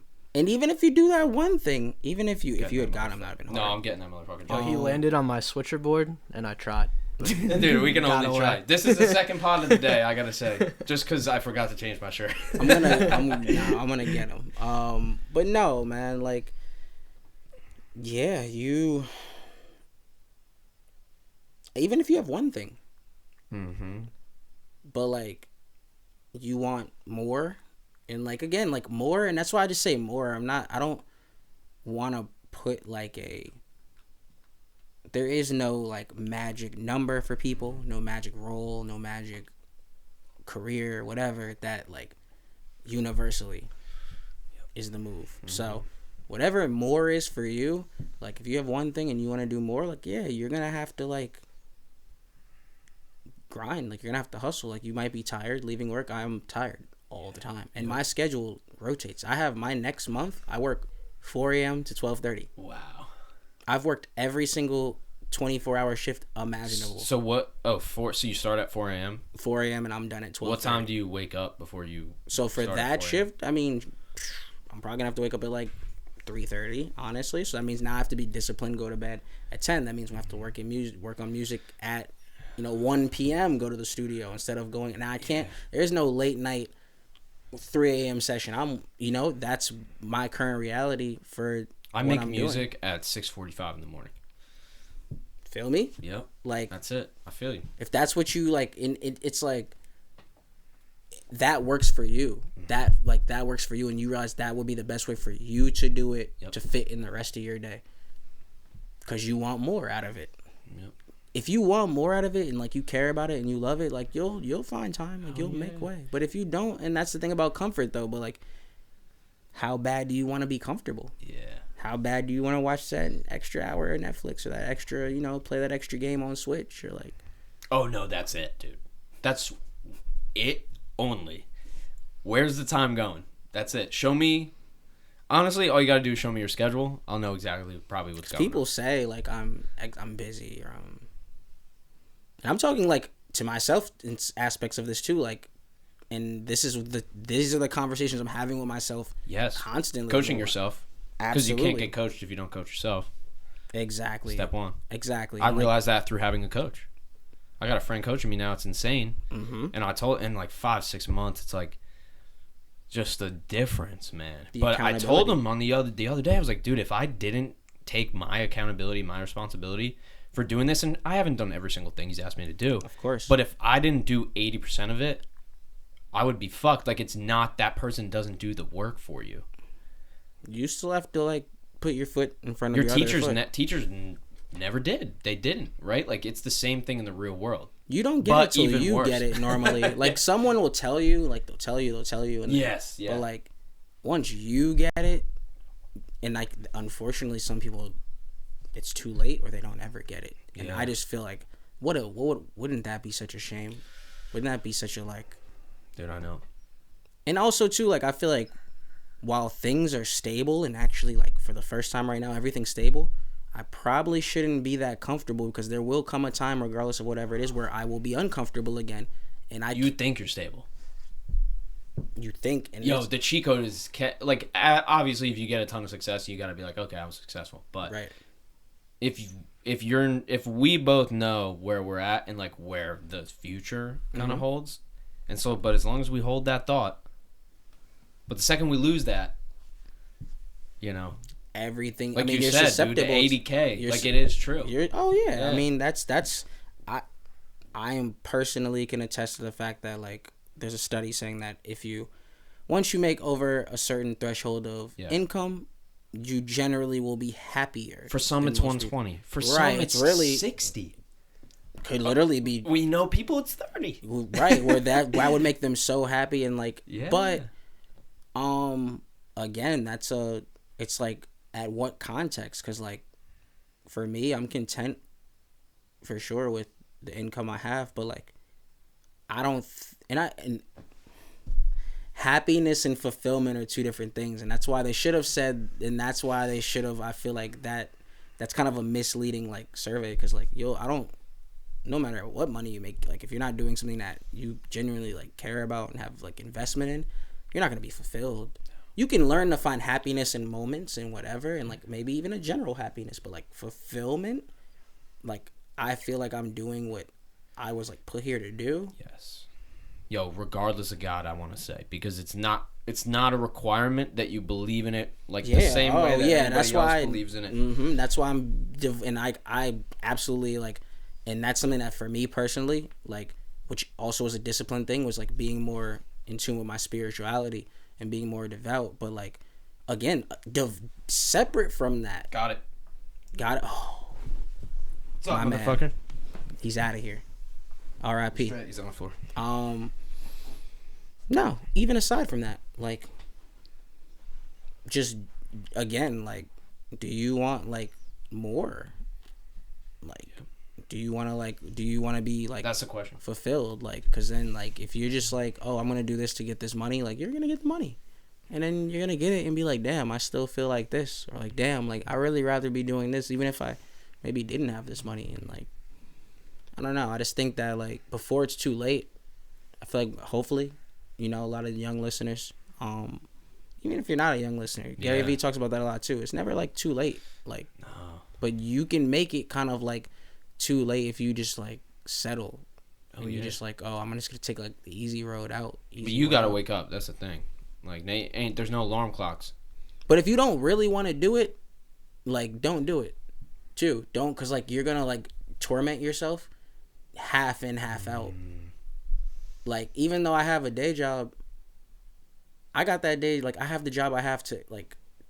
[SPEAKER 1] even if you do that one thing, even if you had got him, that would have been hard.
[SPEAKER 2] No, I'm getting that motherfucking job.
[SPEAKER 3] He landed on my switcher board, and I tried.
[SPEAKER 2] Dude, we can only try. This is the second pod of the day, I gotta say. Just because I forgot to change my shirt.
[SPEAKER 1] I'm gonna get him. But no, man, like, yeah, even if you have one thing, but like, you want more, and like again, like more, and that's why I just say more. I don't want to put like there is no like magic number for people, no magic role, no magic career, whatever that like universally is the move. So whatever more is for you, like if you have one thing and you want to do more, like yeah, you're gonna have to like grind, like you're gonna have to hustle. Like you might be tired leaving work. I'm tired all the time, and my schedule rotates. I have my next month, I work 4 a.m. to 12:30.
[SPEAKER 2] Wow.
[SPEAKER 1] I've worked every single 24-hour shift imaginable.
[SPEAKER 2] So what? Oh, 4. So you start at 4 a.m.
[SPEAKER 1] 4 a.m. and I'm done at 12.
[SPEAKER 2] What time do you wake up before you?
[SPEAKER 1] So for that shift, I mean, I'm probably gonna have to wake up at like 3:30, honestly. So that means now I have to be disciplined, go to bed at 10. That means we have to work on music at 1 p.m. Go to the studio instead of going. Now I can't. There's no late night 3 a.m. session. That's my current reality for.
[SPEAKER 2] I make music at 6:45 in the morning.
[SPEAKER 1] Feel me?
[SPEAKER 2] Yep.
[SPEAKER 1] Like
[SPEAKER 2] that's it. I feel you.
[SPEAKER 1] If that's what you like, it's like that works for you. That works for you, and you realize that would be the best way for you to do it to fit in the rest of your day. Because you want more out of it. Yep. If you want more out of it and like you care about it and you love it, like you'll find time, like you'll make way. But if you don't, and that's the thing about comfort though, but like how bad do you want to be comfortable?
[SPEAKER 2] Yeah.
[SPEAKER 1] How bad do you want to watch that extra hour of Netflix or that extra, play that extra game on Switch or like?
[SPEAKER 2] Oh no, that's it, dude. That's it only. Where's the time going? That's it. Show me. Honestly, all you gotta do is show me your schedule. I'll know exactly probably what's going on.
[SPEAKER 1] People say like I'm busy or and I'm talking like to myself in aspects of this too, like, and these are the conversations I'm having with myself.
[SPEAKER 2] Yes.
[SPEAKER 1] Constantly.
[SPEAKER 2] Coaching yourself.
[SPEAKER 1] Absolutely.
[SPEAKER 2] Because you can't get coached if you don't coach yourself.
[SPEAKER 1] Exactly.
[SPEAKER 2] Step 1.
[SPEAKER 1] Exactly.
[SPEAKER 2] I realized that through having a coach. I got a friend coaching me now. It's insane.
[SPEAKER 1] Mm-hmm.
[SPEAKER 2] And I told in like 5-6 months, it's like just the difference, man.
[SPEAKER 1] The
[SPEAKER 2] But I told
[SPEAKER 1] accountability.
[SPEAKER 2] him on the other day, I was like, dude, if I didn't take my accountability, my responsibility for doing this, and I haven't done every single thing he's asked me to do,
[SPEAKER 1] Of course.
[SPEAKER 2] but if I didn't do 80% of it, I would be fucked. Like, it's not that person doesn't do the work for you.
[SPEAKER 1] You still have to like put your foot in front of
[SPEAKER 2] Your
[SPEAKER 1] your
[SPEAKER 2] teachers,
[SPEAKER 1] other foot.
[SPEAKER 2] Never did. They didn't, right? Like, it's the same thing in the real world.
[SPEAKER 1] You don't get
[SPEAKER 2] But
[SPEAKER 1] it till
[SPEAKER 2] even
[SPEAKER 1] you
[SPEAKER 2] worse.
[SPEAKER 1] get it normally. Like someone will tell you, like they'll tell you, and
[SPEAKER 2] Yes, yeah.
[SPEAKER 1] But like once you get it, and like unfortunately some people, it's too late or they don't ever get it. And
[SPEAKER 2] Yeah.
[SPEAKER 1] I just feel like wouldn't that be such a shame? Wouldn't that be such a like?
[SPEAKER 2] Dude, I know.
[SPEAKER 1] And also too, like I feel like while things are stable and actually like for the first time right now everything's stable, I probably shouldn't be that comfortable because there will come a time, regardless of whatever it is, where I will be uncomfortable again. And
[SPEAKER 2] You think you're stable.
[SPEAKER 1] you think, and
[SPEAKER 2] Yo, the cheat code is like obviously if you get a ton of success, you got to be like, okay, I was successful. But
[SPEAKER 1] right,
[SPEAKER 2] if we both know where we're at and like where the future kind of holds, and so, but as long as we hold that thought, but the second we lose that, you know,
[SPEAKER 1] everything.
[SPEAKER 2] like
[SPEAKER 1] I mean,
[SPEAKER 2] you
[SPEAKER 1] you're
[SPEAKER 2] said, dude,
[SPEAKER 1] susceptible.
[SPEAKER 2] the 80K,
[SPEAKER 1] You're
[SPEAKER 2] like it is true.
[SPEAKER 1] Oh yeah.
[SPEAKER 2] Yeah.
[SPEAKER 1] I mean, that's I am personally can attest to the fact that like there's a study saying that once you make over a certain threshold of income, you generally will be happier.
[SPEAKER 2] For some,
[SPEAKER 1] than
[SPEAKER 2] it's
[SPEAKER 1] most people.
[SPEAKER 2] 120. For
[SPEAKER 1] Right,
[SPEAKER 2] some,
[SPEAKER 1] it's
[SPEAKER 2] it's
[SPEAKER 1] really
[SPEAKER 2] 60.
[SPEAKER 1] Could literally be
[SPEAKER 2] We know people, it's 30.
[SPEAKER 1] right where that would make them so happy and like.
[SPEAKER 2] Yeah.
[SPEAKER 1] But again, it's like at what context? Because like for me, I'm content for sure with the income I have, but like I don't and happiness and fulfillment are two different things, and that's why they should have said, and that's why they should have. I feel like that's kind of a misleading like survey, because like no matter what money you make, like if you're not doing something that you genuinely like care about and have like investment in, you're not gonna be fulfilled. You can learn to find happiness in moments and whatever, and like maybe even a general happiness, but like fulfillment, like I feel like I'm doing what I was like put here to do.
[SPEAKER 2] Yes. Yo, regardless of God, I want to say, because it's not a requirement that you believe in it like the same way that everybody
[SPEAKER 1] that's why
[SPEAKER 2] else believes in it.
[SPEAKER 1] That's why I absolutely like, and that's something that for me personally, like, which also is a discipline thing, was like being more in tune with my spirituality and being more devout. But like, again, separate from that.
[SPEAKER 2] Got it.
[SPEAKER 1] Oh,
[SPEAKER 2] What's up,
[SPEAKER 1] my
[SPEAKER 2] motherfucker?
[SPEAKER 1] man. He's out of here. R.I.P.
[SPEAKER 2] He's on the floor.
[SPEAKER 1] No, even aside from that, like, just again, like, do you want like more? Like, do you want to be like,
[SPEAKER 2] That's the question.
[SPEAKER 1] fulfilled? Like, because then like if you're just like, oh, I'm gonna do this to get this money, like you're gonna get the money, and then you're gonna get it and be like, damn, I still feel like this, or like, damn, like I really rather be doing this even if I maybe didn't have this money. And like, I don't know, I just think that like before it's too late, I feel like hopefully, a lot of young listeners, even if you're not a young listener, Gary Vee talks about that a lot too. It's never like too late, like,
[SPEAKER 2] No.
[SPEAKER 1] but you can make it kind of like too late if you just like settle. And you're just like, oh, I'm just gonna take like the easy road out.
[SPEAKER 2] But you gotta wake up. That's the thing. Like, there's no alarm clocks.
[SPEAKER 1] But if you don't really want to do it, like, don't do it too. Don't, because like you're gonna like torment yourself half in, half out. Like, even though I have a day job, I got that day, like I have the job I have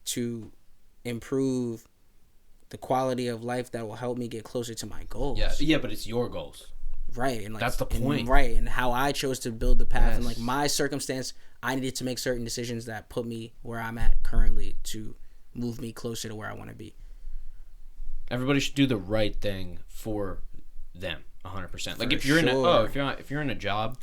[SPEAKER 1] to improve the quality of life that will help me get closer to my goals.
[SPEAKER 2] Yeah, but it's your goals.
[SPEAKER 1] Right, and like
[SPEAKER 2] That's the point.
[SPEAKER 1] Right, and how I chose to build the path, and
[SPEAKER 2] Yes.
[SPEAKER 1] like my circumstance, I needed to make certain decisions that put me where I'm at currently to move me closer to where I want to be.
[SPEAKER 2] Everybody should do the right thing for them, 100%. Like,
[SPEAKER 1] For
[SPEAKER 2] if you're
[SPEAKER 1] sure.
[SPEAKER 2] if you're in a job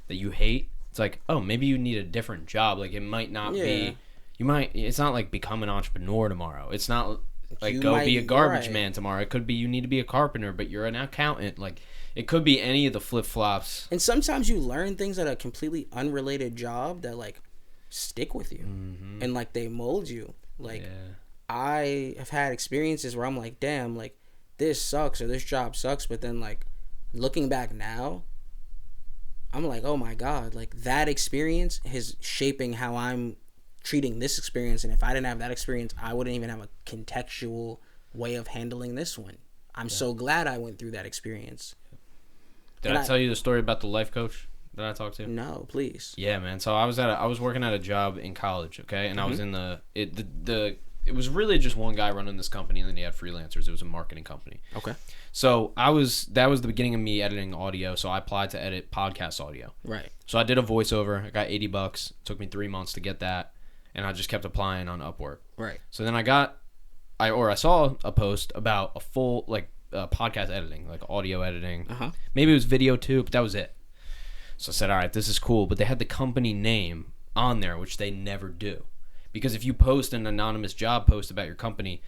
[SPEAKER 2] that you hate, it's like, oh, maybe you need a different job. Like, it might not be. It's not like become an entrepreneur tomorrow. It's not like be a garbage man tomorrow. It could be you need to be a carpenter, but you're an accountant. Like, it could be any of the flip flops.
[SPEAKER 1] And sometimes you learn things at a completely unrelated job that like stick with you, and like they mold you. Like, I have had experiences where I'm like, damn, like this sucks or this job sucks, but then like looking back now, I'm like, oh my God, like that experience is shaping how I'm treating this experience. And if I didn't have that experience, I wouldn't even have a contextual way of handling this one. I'm so glad I went through that experience.
[SPEAKER 2] Did I tell you the story about the life coach that I talked to?
[SPEAKER 1] No, please.
[SPEAKER 2] Yeah, man. So I was working at a job in college, okay, and I was in it was really just one guy running this company, and then he had freelancers. It was a marketing company.
[SPEAKER 1] Okay.
[SPEAKER 2] So that was the beginning of me editing audio. So I applied to edit podcast audio.
[SPEAKER 1] Right.
[SPEAKER 2] So I did a voiceover. I got $80. It took me 3 months to get that, and I just kept applying on Upwork.
[SPEAKER 1] Right.
[SPEAKER 2] So then I saw a post about a full podcast editing, like audio editing. Maybe it was video too, but that was it. So I said, all right, this is cool. But they had the company name on there, which they never do. Because if you post an anonymous job post about your company,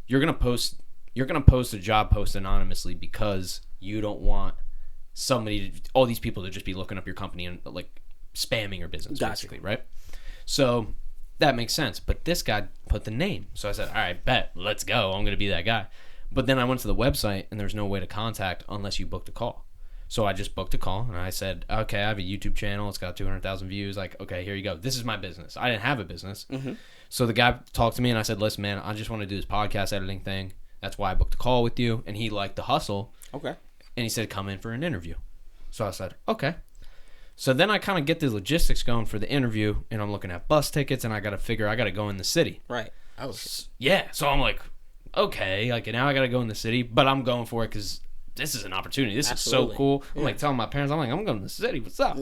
[SPEAKER 2] you're gonna post a job post anonymously because you don't want all these people to just be looking up your company and like spamming your business, basically, right? So that makes sense. But this guy put the name. So I said, all right, bet, let's go. I'm gonna be that guy. But then I went to the website and there's no way to contact unless you booked a call. So I just booked a call and I said, okay, I have a YouTube channel. It's got 200,000 views. Like, okay, here you go. This is my business. I didn't have a business. So the guy talked to me and I said, listen, man, I just want to do this podcast editing thing. That's why I booked a call with you. And he liked the hustle.
[SPEAKER 1] Okay.
[SPEAKER 2] And he said, come in for an interview. So I said, okay. So then I kind of get the logistics going for the interview and I'm looking at bus tickets and I got to go in the city.
[SPEAKER 1] Right.
[SPEAKER 2] Yeah. So I'm like, okay, like now I got to go in the city, but I'm going for it because this is an opportunity. This is so cool. I'm like telling my parents, I'm going to the city. What's up? I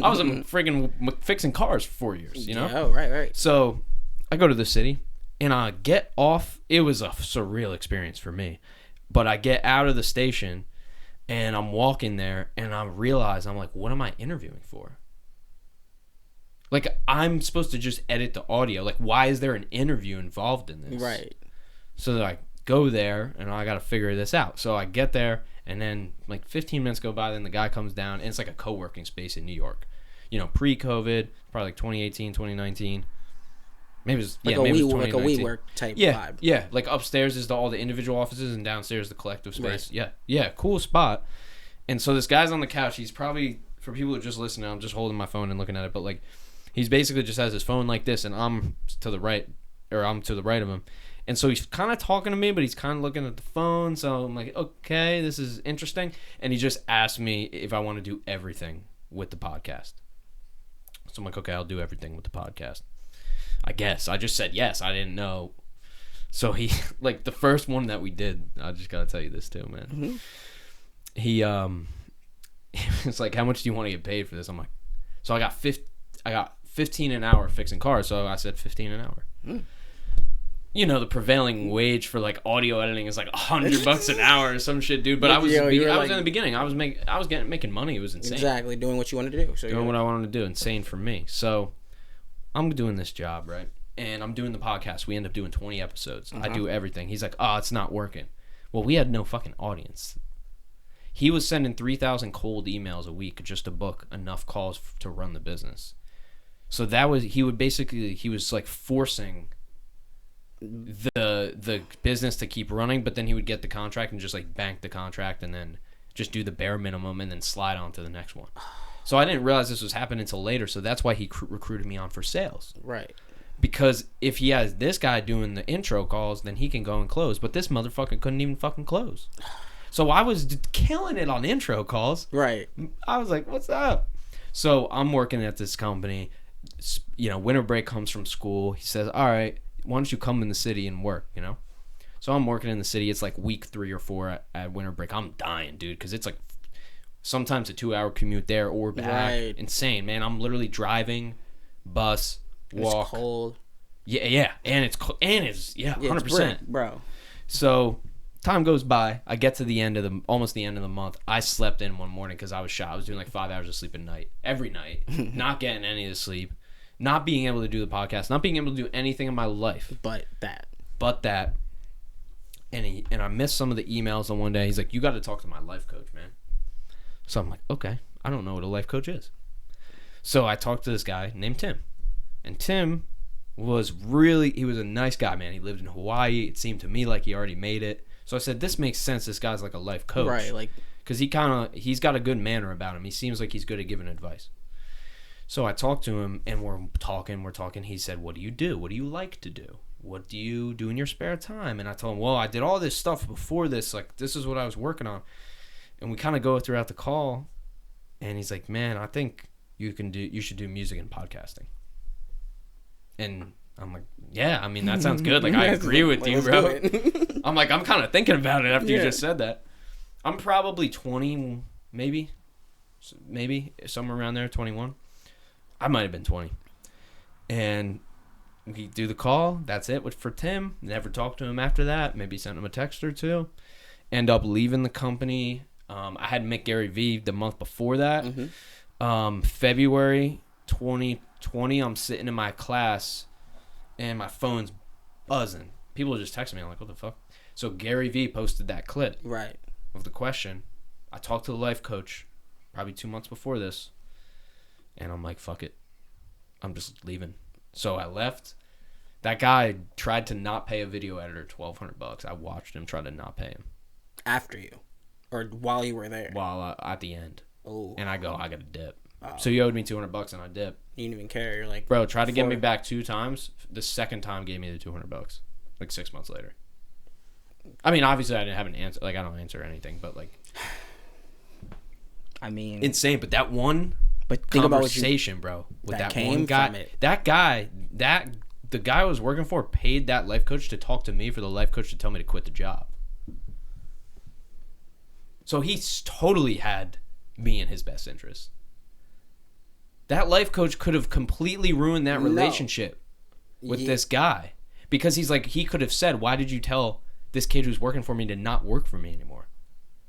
[SPEAKER 2] was freaking fixing cars for 4 years, you know?
[SPEAKER 1] Oh, right.
[SPEAKER 2] So I go to the city and I get off. It was a surreal experience for me. But I get out of the station and I'm walking there and I realize, I'm like, what am I interviewing for? Like, I'm supposed to just edit the audio. Like, why is there an interview involved in this?
[SPEAKER 1] Right.
[SPEAKER 2] So I go there and I got to figure this out. So I get there and then like 15 minutes go by, then the guy comes down and it's like a co-working space in New York. You know, pre-COVID, probably like 2018, 2019. Maybe it was, maybe it was 2019.
[SPEAKER 1] Like a WeWork type vibe.
[SPEAKER 2] Yeah, like upstairs is all the individual offices and downstairs the collective space. Right. Yeah, cool spot. And so this guy's on the couch. He's probably, for people who are just listening, I'm just holding my phone and looking at it, but like he's basically just has his phone like this and I'm to the right of him. And so he's kind of talking to me, but he's kind of looking at the phone. So I'm like, okay, this is interesting. And he just asked me if I want to do everything with the podcast. So I'm like, okay, I'll do everything with the podcast. I guess. I just said yes. I didn't know. So he, like, the first one that we did, I just got to tell you this too, man. He was like, how much do you want to get paid for this? I'm like, so I got 15 an hour fixing cars. So I said 15 an hour. You know, the prevailing wage for like audio editing is like $100 an hour or some shit, dude. But I was in the beginning. I was making money. It was insane.
[SPEAKER 1] Exactly, doing what you wanted to do. So
[SPEAKER 2] doing what I wanted to do. Insane for me. So I'm doing this job, right? And I'm doing the podcast. We end up doing 20 episodes. I do everything. He's like, oh, it's not working. Well, we had no fucking audience. He was sending 3,000 cold emails a week just to book enough calls to run the business. So he was like forcing the business to keep running, but then he would get the contract and just like bank the contract and then just do the bare minimum and then slide on to the next one. So I didn't realize this was happening until later. So that's why he recruited me on for sales.
[SPEAKER 1] Right.
[SPEAKER 2] Because if he has this guy doing the intro calls, then he can go and close. But this motherfucker couldn't even fucking close. So I was killing it on intro calls.
[SPEAKER 1] Right.
[SPEAKER 2] I was like, what's up? So I'm working at this company. You know, winter break comes from school. He says, all right, why don't you come in the city and work, you know? So I'm working in the city. It's like week 3 or 4 at winter break. I'm dying, dude, because it's like sometimes a 2-hour commute there or back.
[SPEAKER 1] Right.
[SPEAKER 2] Insane, man. I'm literally driving, bus, walk.
[SPEAKER 1] It's cold.
[SPEAKER 2] Yeah. And it's 100%.
[SPEAKER 1] Bro.
[SPEAKER 2] So time goes by. I get to almost the end of the month. I slept in one morning because I was shot. I was doing like 5 hours of sleep a night, every night, not getting any of the sleep. Not being able to do the podcast, not being able to do anything in my life.
[SPEAKER 1] But that.
[SPEAKER 2] And I missed some of the emails on one day. He's like, you got to talk to my life coach, man. So I'm like, okay, I don't know what a life coach is. So I talked to this guy named Tim. And Tim he was a nice guy, man. He lived in Hawaii. It seemed to me like he already made it. So I said, this makes sense. This guy's like a life coach.
[SPEAKER 1] Right, like
[SPEAKER 2] because he's got a good manner about him. He seems like he's good at giving advice. So I talked to him, and we're talking. He said, "What do you do? What do you like to do? What do you do in your spare time?" And I told him, "Well, I did all this stuff before this. Like, this is what I was working on." And we kind of go throughout the call, and he's like, "Man, I think you should do music and podcasting." And I'm like, "Yeah, I mean, that sounds good. Like, I agree with you, bro." I'm like, I'm kind of thinking about it after you just said that. I'm probably 20, maybe somewhere around there, 21. I might have been 20. And we do the call. That's it for Tim. Never talked to him after that. Maybe sent him a text or two. End up leaving the company. I had met Gary Vee the month before that. February 2020, I'm sitting in my class, and my phone's buzzing. People are just texting me. I'm like, what the fuck? So Gary Vee posted that clip of the question. I talked to the life coach probably 2 months before this, and I'm like, fuck it. I'm just leaving. So I left. That guy tried to not pay a video editor $1,200. I watched him try to not pay him.
[SPEAKER 1] After you? Or while you were there?
[SPEAKER 2] While at the end.
[SPEAKER 1] Oh.
[SPEAKER 2] And I go, I got to dip. Oh. So you owed me $200 and I dip.
[SPEAKER 1] You didn't even care. You're like,
[SPEAKER 2] bro, tried to get me back 2 times. The second time gave me the $200. Like 6 months later. I mean, obviously I didn't have an answer. Like, I don't answer anything, but like,
[SPEAKER 1] I mean,
[SPEAKER 2] insane. But that one
[SPEAKER 1] think
[SPEAKER 2] conversation, bro, with that one guy, the guy I was working for paid that life coach to talk to me for the life coach to tell me to quit the job. So he totally had me in his best interest. That life coach could have completely ruined that relationship with this guy, because he's like, he could have said, why did you tell this kid who's working for me to not work for me anymore?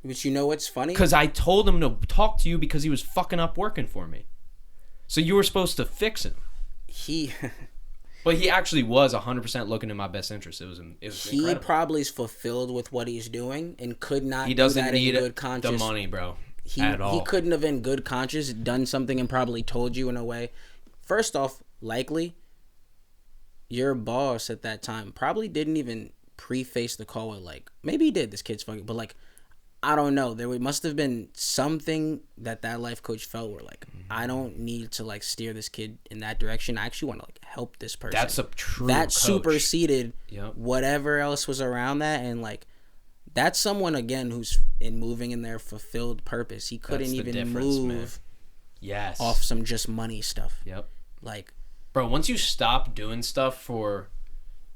[SPEAKER 1] But you know what's funny? Because
[SPEAKER 2] I told him to talk to you because he was fucking up working for me. So you were supposed to fix him. But he actually was 100% looking in my best interest. It was incredible.
[SPEAKER 1] He probably is fulfilled with what he's doing and could not
[SPEAKER 2] he doesn't
[SPEAKER 1] do that
[SPEAKER 2] need
[SPEAKER 1] in good conscience.
[SPEAKER 2] The money, bro, at all.
[SPEAKER 1] He couldn't have in good conscience done something and probably told you in a way. First off, likely, your boss at that time probably didn't even preface the call with like, maybe he did, this kid's fucking, but like, I don't know. There must have been something that life coach felt where like, I don't need to like steer this kid in that direction. I actually want to like help this person.
[SPEAKER 2] That's a true
[SPEAKER 1] that
[SPEAKER 2] coach.
[SPEAKER 1] Superseded whatever else was around that, and like that's someone again who's moving in their fulfilled purpose. He couldn't even move off some just money stuff.
[SPEAKER 2] Yep.
[SPEAKER 1] Like,
[SPEAKER 2] bro, once you stop doing stuff for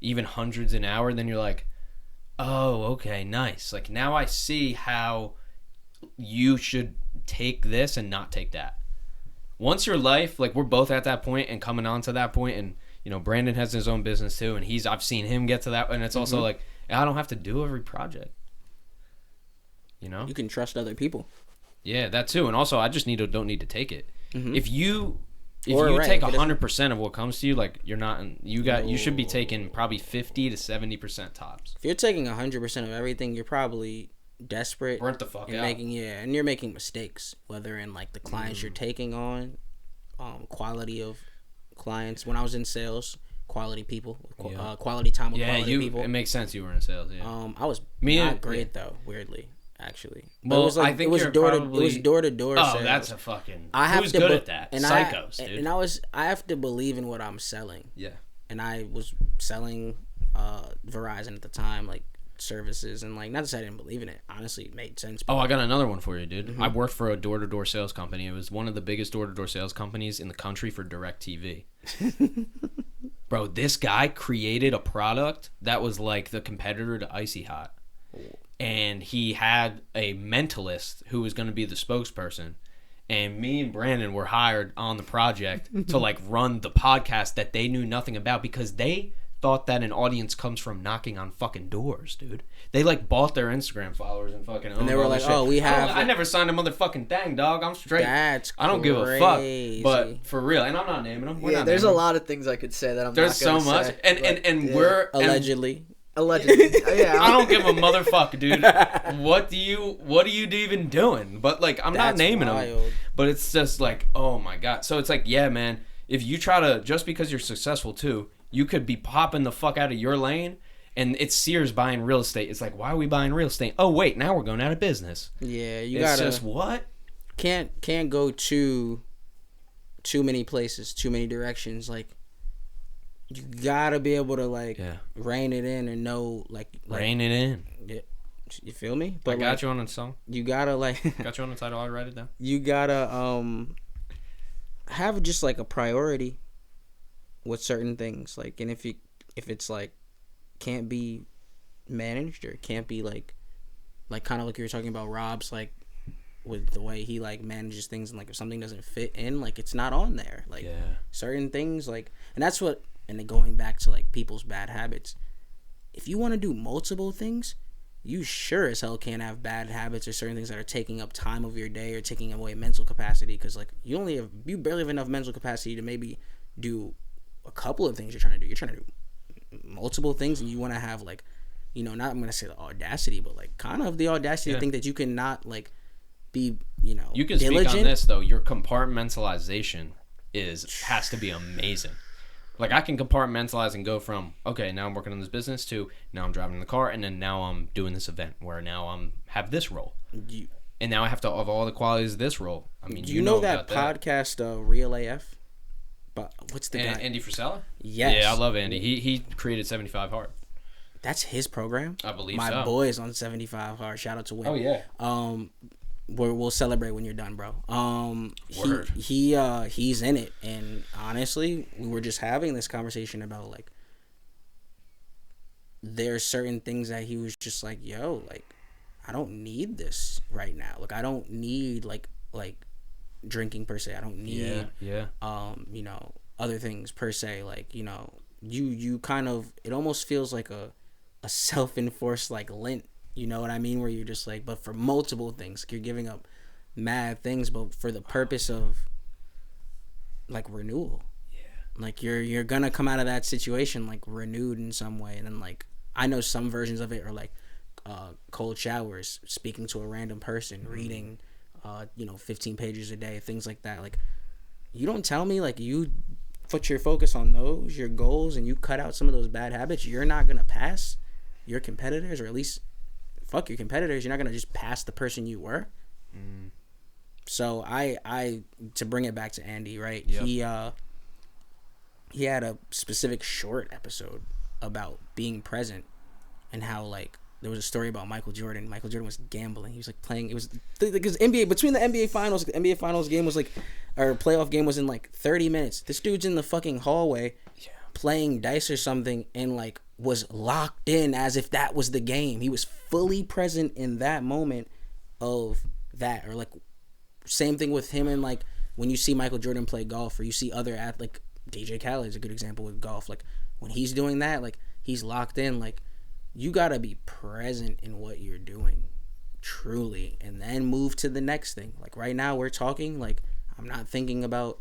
[SPEAKER 2] even hundreds an hour, then you're like, oh, okay, nice. Like, now I see how you should take this and not take that. Once your life, like, we're both at that point and coming on to that point, and, you know, Brandon has his own business too, and I've seen him get to that, and it's also like, I don't have to do every project. You know?
[SPEAKER 1] You can trust other people.
[SPEAKER 2] Yeah, that too. And also, I just don't need to take it. If you take 100% of what comes to you, like, you should be taking probably 50 to 70% tops.
[SPEAKER 1] If you're taking 100% of everything, you're probably desperate.
[SPEAKER 2] Burnt the fuck out.
[SPEAKER 1] And you're making mistakes, whether in like the clients you're taking on, quality of clients. When I was in sales, quality people, quality time with quality people.
[SPEAKER 2] It makes sense you were in sales. Yeah.
[SPEAKER 1] I was not great though. Weirdly. Actually,
[SPEAKER 2] well, it was like, I think it was door
[SPEAKER 1] to door.
[SPEAKER 2] Oh, that's a fucking.
[SPEAKER 1] Who's
[SPEAKER 2] good at that?
[SPEAKER 1] And
[SPEAKER 2] Psychos, dude.
[SPEAKER 1] And I have to believe in what I'm selling.
[SPEAKER 2] Yeah.
[SPEAKER 1] And I was selling Verizon at the time, like services, and like not to say I didn't believe in it. Honestly, it made sense.
[SPEAKER 2] I got another one for you, dude. I worked for a door to door sales company. It was one of the biggest door to door sales companies in the country for DirecTV. Bro, this guy created a product that was like the competitor to Icy Hot. And he had a mentalist who was going to be the spokesperson. And me and Brandon were hired on the project to like run the podcast that they knew nothing about, because they thought that an audience comes from knocking on fucking doors, dude. They like bought their Instagram followers and fucking owned.
[SPEAKER 1] And they were like, "Oh, we have."
[SPEAKER 2] I never signed a motherfucking thing, dog. I'm straight.
[SPEAKER 1] That's
[SPEAKER 2] I don't give a fuck. But for real, and I'm not naming them.
[SPEAKER 3] There's a lot of things I could say that I'm.
[SPEAKER 2] There's
[SPEAKER 3] not
[SPEAKER 2] so much,
[SPEAKER 3] say,
[SPEAKER 2] and we're
[SPEAKER 1] allegedly.
[SPEAKER 3] Allegedly. Yeah.
[SPEAKER 2] I don't give a motherfucker, dude. What are you even doing? But like, I'm not naming them. But it's just like, oh my god. So it's like, yeah, man. If you try to, just because you're successful too, you could be popping the fuck out of your lane, And it's Sears buying real estate. It's like, why are we buying real estate? Oh wait, now we're going out of business.
[SPEAKER 1] Yeah, you
[SPEAKER 2] It's
[SPEAKER 1] gotta
[SPEAKER 2] just what?
[SPEAKER 1] can't go too many places, too many directions. Like you gotta be able to like rein it in and know like
[SPEAKER 2] rein it in.
[SPEAKER 1] Yeah, you feel me?
[SPEAKER 2] But I got you on the song.
[SPEAKER 1] You gotta like
[SPEAKER 2] got you on the title. I'll write it down.
[SPEAKER 1] You gotta have just like a priority with certain things. Like, and if it's like can't be managed or can't be like kind of like you were talking about Rob's like with the way he like manages things, and like if something doesn't fit in, like it's not on there. Like certain things like, and that's what, and then going back to like people's bad habits, if you want to do multiple things, you sure as hell can't have bad habits or certain things that are taking up time of your day or taking away mental capacity, because like you barely have enough mental capacity to maybe do a couple of things you're trying to do. You're trying to do multiple things, and you want to have like, you know, not I'm gonna say the audacity, but like kind of the audacity to think that you cannot like be, you know,
[SPEAKER 2] you can
[SPEAKER 1] diligent.
[SPEAKER 2] speak on this though. Your compartmentalization has to be amazing. Like I can compartmentalize and go from, okay, now I'm working on this business, to now I'm driving the car, and then now I'm doing this event where now I'm have this role, and now I have to have all the qualities of this role. I mean, you know
[SPEAKER 1] that podcast Real AF. But what's the guy?
[SPEAKER 2] Andy Frisella?
[SPEAKER 1] Yes.
[SPEAKER 2] Yeah, I love Andy. He created 75 Hard.
[SPEAKER 1] That's his program?
[SPEAKER 2] I believe
[SPEAKER 1] My
[SPEAKER 2] so.
[SPEAKER 1] boys on 75 Hard. Shout out to Win.
[SPEAKER 2] Oh yeah.
[SPEAKER 1] We'll celebrate when you're done, bro.
[SPEAKER 2] Word.
[SPEAKER 1] He's in it, and honestly, we were just having this conversation about like there's certain things that he was just like, yo, like I don't need this right now. Like I don't need like drinking per se. I don't need you know, other things per se. Like, you know, you kind of, it almost feels like a self-enforced like lint, you know what I mean, where you're just like, but for multiple things, like you're giving up mad things, but for the purpose of like renewal. Like you're gonna come out of that situation like renewed in some way. And then like I know some versions of it are like cold showers, speaking to a random person, reading 15 pages a day, things like that. Like you don't tell me like you put your focus on those, your goals, and you cut out some of those bad habits, you're not gonna pass your competitors, or at least fuck your competitors, you're not gonna just pass the person you were. So I to bring it back to Andy, right? Yep. He had a specific short episode about being present, and how like there was a story about Michael Jordan. Michael Jordan was gambling. He was like playing. It was because NBA, between the NBA finals, the NBA finals game was like, or playoff game was in like 30 minutes. This dude's in the fucking hallway playing dice or something, and like was locked in as if that was the game. He was fully present in that moment of that. Or like same thing with him, and like when you see Michael Jordan play golf, or you see other athletes, like DJ Khaled's a good example with golf. Like when he's doing that, like he's locked in. Like you gotta be present in what you're doing, truly, and then move to the next thing. Like right now we're talking, like I'm not thinking about,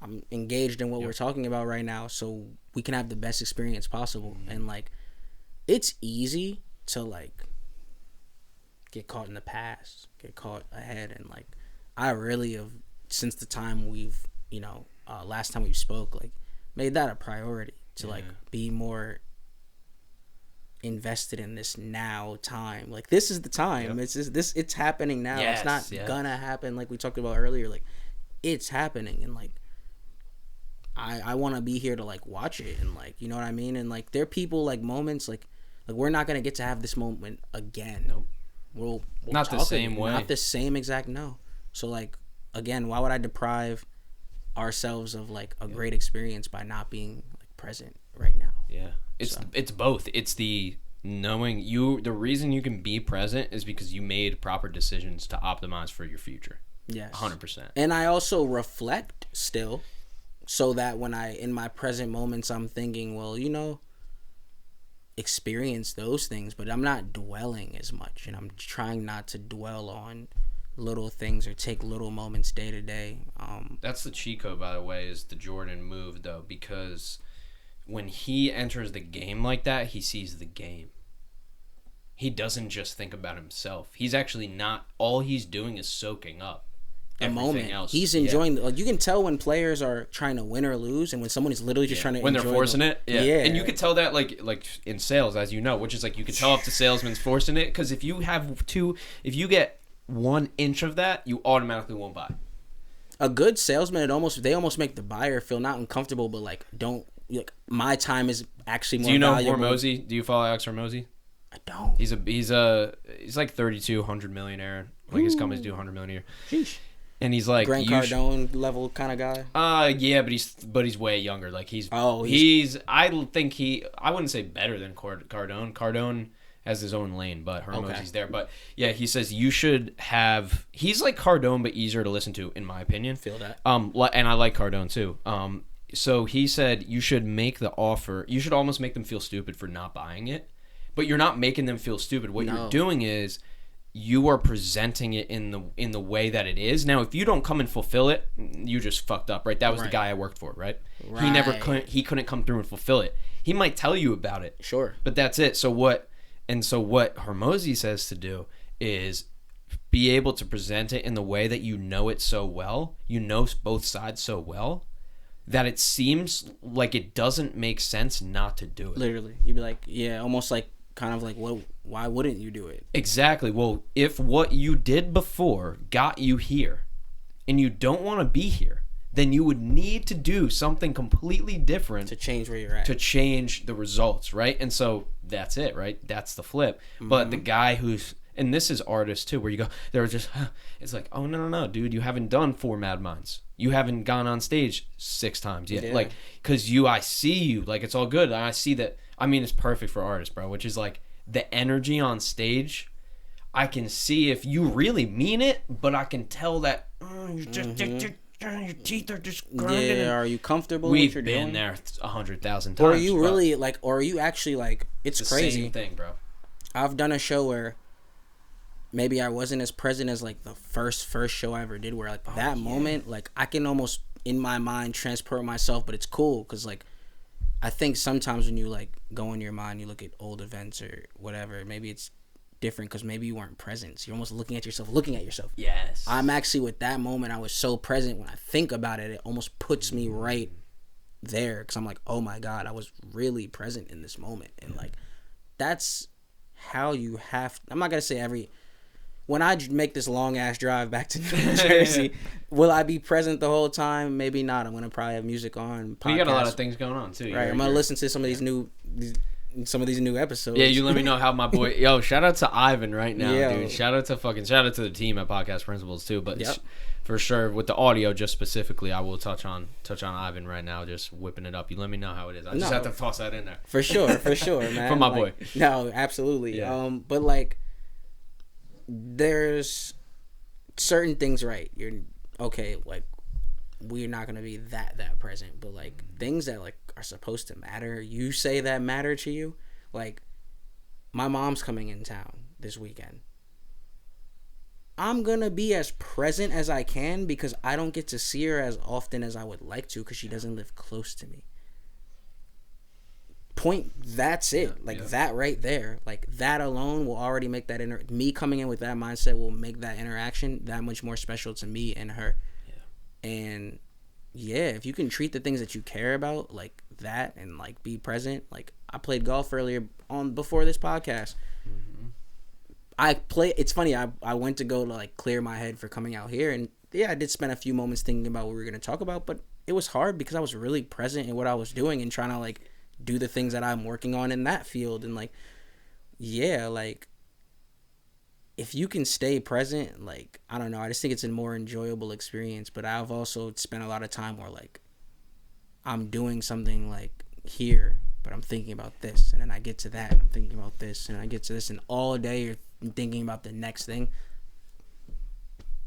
[SPEAKER 1] I'm engaged in what we're talking about right now, so we can have the best experience possible. And like it's easy to like get caught in the past, get caught ahead, and like I really have, since the time we've, last time we spoke, like made that a priority to like be more invested in this now time. Like this is the time. It's just this, it's happening now. It's not gonna happen like we talked about earlier. Like it's happening, and like I want to be here to like watch it, and like, you know what I mean. And like there are people, like moments, like we're not gonna get to have this moment again.
[SPEAKER 2] Nope.
[SPEAKER 1] We'll
[SPEAKER 2] not the same way.
[SPEAKER 1] Not the same exact. No. So like again, why would I deprive ourselves of like a great experience by not being like present right now?
[SPEAKER 2] Yeah. It's both. It's the knowing you, the reason you can be present is because you made proper decisions to optimize for your future.
[SPEAKER 1] Yes.
[SPEAKER 2] 100%.
[SPEAKER 1] And I also reflect still, so that when in my present moments, I'm thinking, well, experience those things, but I'm not dwelling as much, and I'm trying not to dwell on little things or take little moments day to day.
[SPEAKER 2] That's the cheat code, by the way, is the Jordan move, though, because when he enters the game like that, he sees the game. He doesn't just think about himself. He's actually not, all he's doing is soaking up.
[SPEAKER 1] the moment.
[SPEAKER 2] else.
[SPEAKER 1] He's enjoying. Like, you can tell when players are trying to win or lose, and when someone is literally just trying to
[SPEAKER 2] when
[SPEAKER 1] enjoy
[SPEAKER 2] they're forcing it. Yeah.
[SPEAKER 1] Yeah,
[SPEAKER 2] And you could tell that like in sales, as you know, which is like you could tell if the salesman's forcing it, because if you get 1 inch of that, you automatically won't buy.
[SPEAKER 1] A good salesman, they almost make the buyer feel not uncomfortable, but like my time is actually more
[SPEAKER 2] valuable. Do you know
[SPEAKER 1] valuable.
[SPEAKER 2] Hormozy? Do you follow Alex Hormozy?
[SPEAKER 1] I don't.
[SPEAKER 2] He's like 3,200 millionaire. Like his companies do 100 million a year.
[SPEAKER 1] Sheesh.
[SPEAKER 2] And he's like
[SPEAKER 1] Grant Cardone level kind of guy.
[SPEAKER 2] Yeah, but he's way younger. Like I wouldn't say better than Cardone. Cardone has his own lane, but Hormozy's there. But yeah, he says you should have. He's like Cardone, but easier to listen to, in my opinion.
[SPEAKER 1] Feel that.
[SPEAKER 2] And I like Cardone too. So he said you should make the offer. You should almost make them feel stupid for not buying it, but you're not making them feel stupid. What you're doing is you are presenting it in the way that it is. Now, if you don't come and fulfill it, you just fucked up, right? That was the guy I worked for, right? He couldn't come through and fulfill it. He might tell you about it,
[SPEAKER 1] sure,
[SPEAKER 2] but that's it. So what Hormozy says to do is be able to present it in the way that you know it so well, you know both sides so well, that it seems like it doesn't make sense not to do it.
[SPEAKER 1] Literally, you'd be like, yeah, almost like kind of like, well, why wouldn't you do it?
[SPEAKER 2] Exactly. Well, if what you did before got you here and you don't want to be here, then you would need to do something completely different
[SPEAKER 1] to change where you're at,
[SPEAKER 2] to change the results, right? And so that's it, right? That's the flip. Mm-hmm. But the guy who's, and this is artists too, where you go, they're just, it's like, oh, no, dude, you haven't done 4 Mad Minds. You haven't gone on stage 6 times yet. Yeah. Like, because I see you, like, it's all good. I see that. I mean, it's perfect for artists, bro, which is like the energy on stage. I can see if you really mean it, but I can tell that you're just, your teeth are just grinding.
[SPEAKER 1] Yeah, are you comfortable
[SPEAKER 2] We've
[SPEAKER 1] with what
[SPEAKER 2] been
[SPEAKER 1] you're doing?
[SPEAKER 2] there 100,000 times.
[SPEAKER 1] Or are you really, like, or are you actually, like, it's crazy.
[SPEAKER 2] Same thing, bro.
[SPEAKER 1] I've done a show where maybe I wasn't as present as, like, the first show I ever did, where, like, that moment, like, I can almost, in my mind, transport myself, but it's cool, because, like, I think sometimes when you, like, go in your mind, you look at old events or whatever, maybe it's different because maybe you weren't present. So you're almost looking at yourself.
[SPEAKER 2] Yes.
[SPEAKER 1] I'm actually, with that moment, I was so present. When I think about it, it almost puts me right there, because I'm like, oh my God, I was really present in this moment. And, like, that's how you have, I'm not going to say when I make this long ass drive back to New Jersey, will I be present the whole time? Maybe not. I'm gonna probably have music on.
[SPEAKER 2] You got a lot of things going on too.
[SPEAKER 1] Right. I'm gonna listen to some of these new episodes.
[SPEAKER 2] Yeah, you let me know how my boy. Yo, shout out to Ivan right now, dude. Shout out to the team at Podcast Principles too. But for sure, with the audio, just specifically, I will touch on Ivan right now, just whipping it up. You let me know how it is. I just have to toss that in there.
[SPEAKER 1] For sure, man.
[SPEAKER 2] For my boy.
[SPEAKER 1] No, absolutely.
[SPEAKER 2] Yeah.
[SPEAKER 1] But like, there's certain things, right? You're okay, like, we're not gonna be that present, but like things that like are supposed to matter, you say that matter to you. Like, my mom's coming in town this weekend. I'm gonna be as present as I can, because I don't get to see her as often as I would like to, because she doesn't live close to me. That's it. That right there, like, that alone will already make that me coming in with that mindset will make that interaction that much more special to me and her. And if you can treat the things that you care about like that, and like be present. Like, I played golf earlier before this podcast. It's funny, I went to go to like clear my head for coming out here, and I did spend a few moments thinking about what we were going to talk about, but it was hard because I was really present in what I was doing and trying to like do the things that I'm working on in that field. And like, like, if you can stay present, like, I don't know, I just think it's a more enjoyable experience. But I've also spent a lot of time where like I'm doing something like here, but I'm thinking about this, and then I get to that, and I'm thinking about this, and I get to this, and all day you're thinking about the next thing.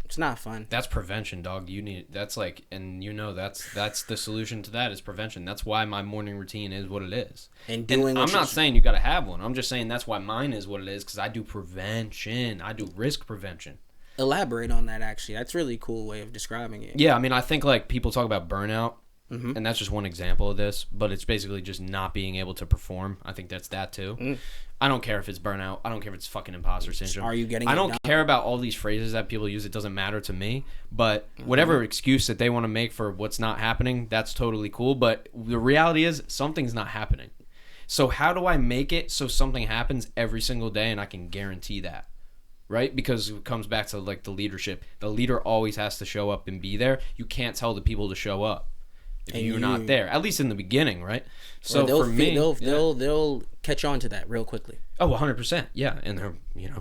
[SPEAKER 1] It's not fun.
[SPEAKER 2] That's prevention, dog. That's like, and that's the solution to that is prevention. That's why my morning routine is what it is. And I'm not saying you got to have one. I'm just saying that's why mine is what it is, because I do prevention. I do risk prevention.
[SPEAKER 1] Elaborate on that, actually. That's a really cool way of describing it.
[SPEAKER 2] Yeah, I mean, I think like people talk about burnout, and that's just one example of this, but it's basically just not being able to perform. I think that's that too. I don't care if it's burnout. I don't care if it's fucking imposter syndrome.
[SPEAKER 1] Are you getting
[SPEAKER 2] I
[SPEAKER 1] it
[SPEAKER 2] don't
[SPEAKER 1] done?
[SPEAKER 2] care about all these phrases that people use. It doesn't matter to me. But whatever excuse that they want to make for what's not happening, that's totally cool. But the reality is something's not happening. So how do I make it so something happens every single day and I can guarantee that? Right? Because it comes back to like the leadership. The leader always has to show up and be there. You can't tell the people to show up if you're not there, at least in the beginning, right? So for me,
[SPEAKER 1] they'll catch on to that real quickly.
[SPEAKER 2] Oh, 100%, yeah. And they're,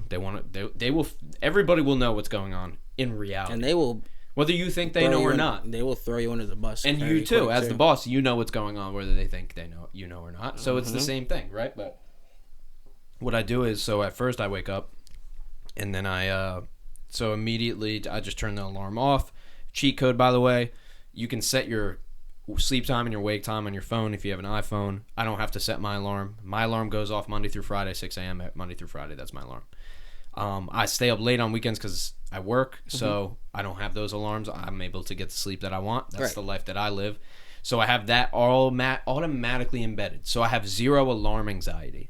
[SPEAKER 2] they want to, they will. Everybody will know what's going on in reality,
[SPEAKER 1] And they will,
[SPEAKER 2] whether you think they know or not.
[SPEAKER 1] They will throw you under the bus.
[SPEAKER 2] And you too, as the boss, you know what's going on, whether they think they know, or not. So it's the same thing, right? But what I do is, so at first I wake up, and then so immediately I just turn the alarm off. Cheat code, by the way, you can set your sleep time and your wake time on your phone if you have an iPhone. I don't have to set my alarm. My alarm goes off Monday through Friday, 6 a.m. Monday through Friday. That's my alarm. I stay up late on weekends because I work, so I don't have those alarms. I'm able to get the sleep that I want. That's the life that I live. So I have that all automatically embedded. So I have zero alarm anxiety.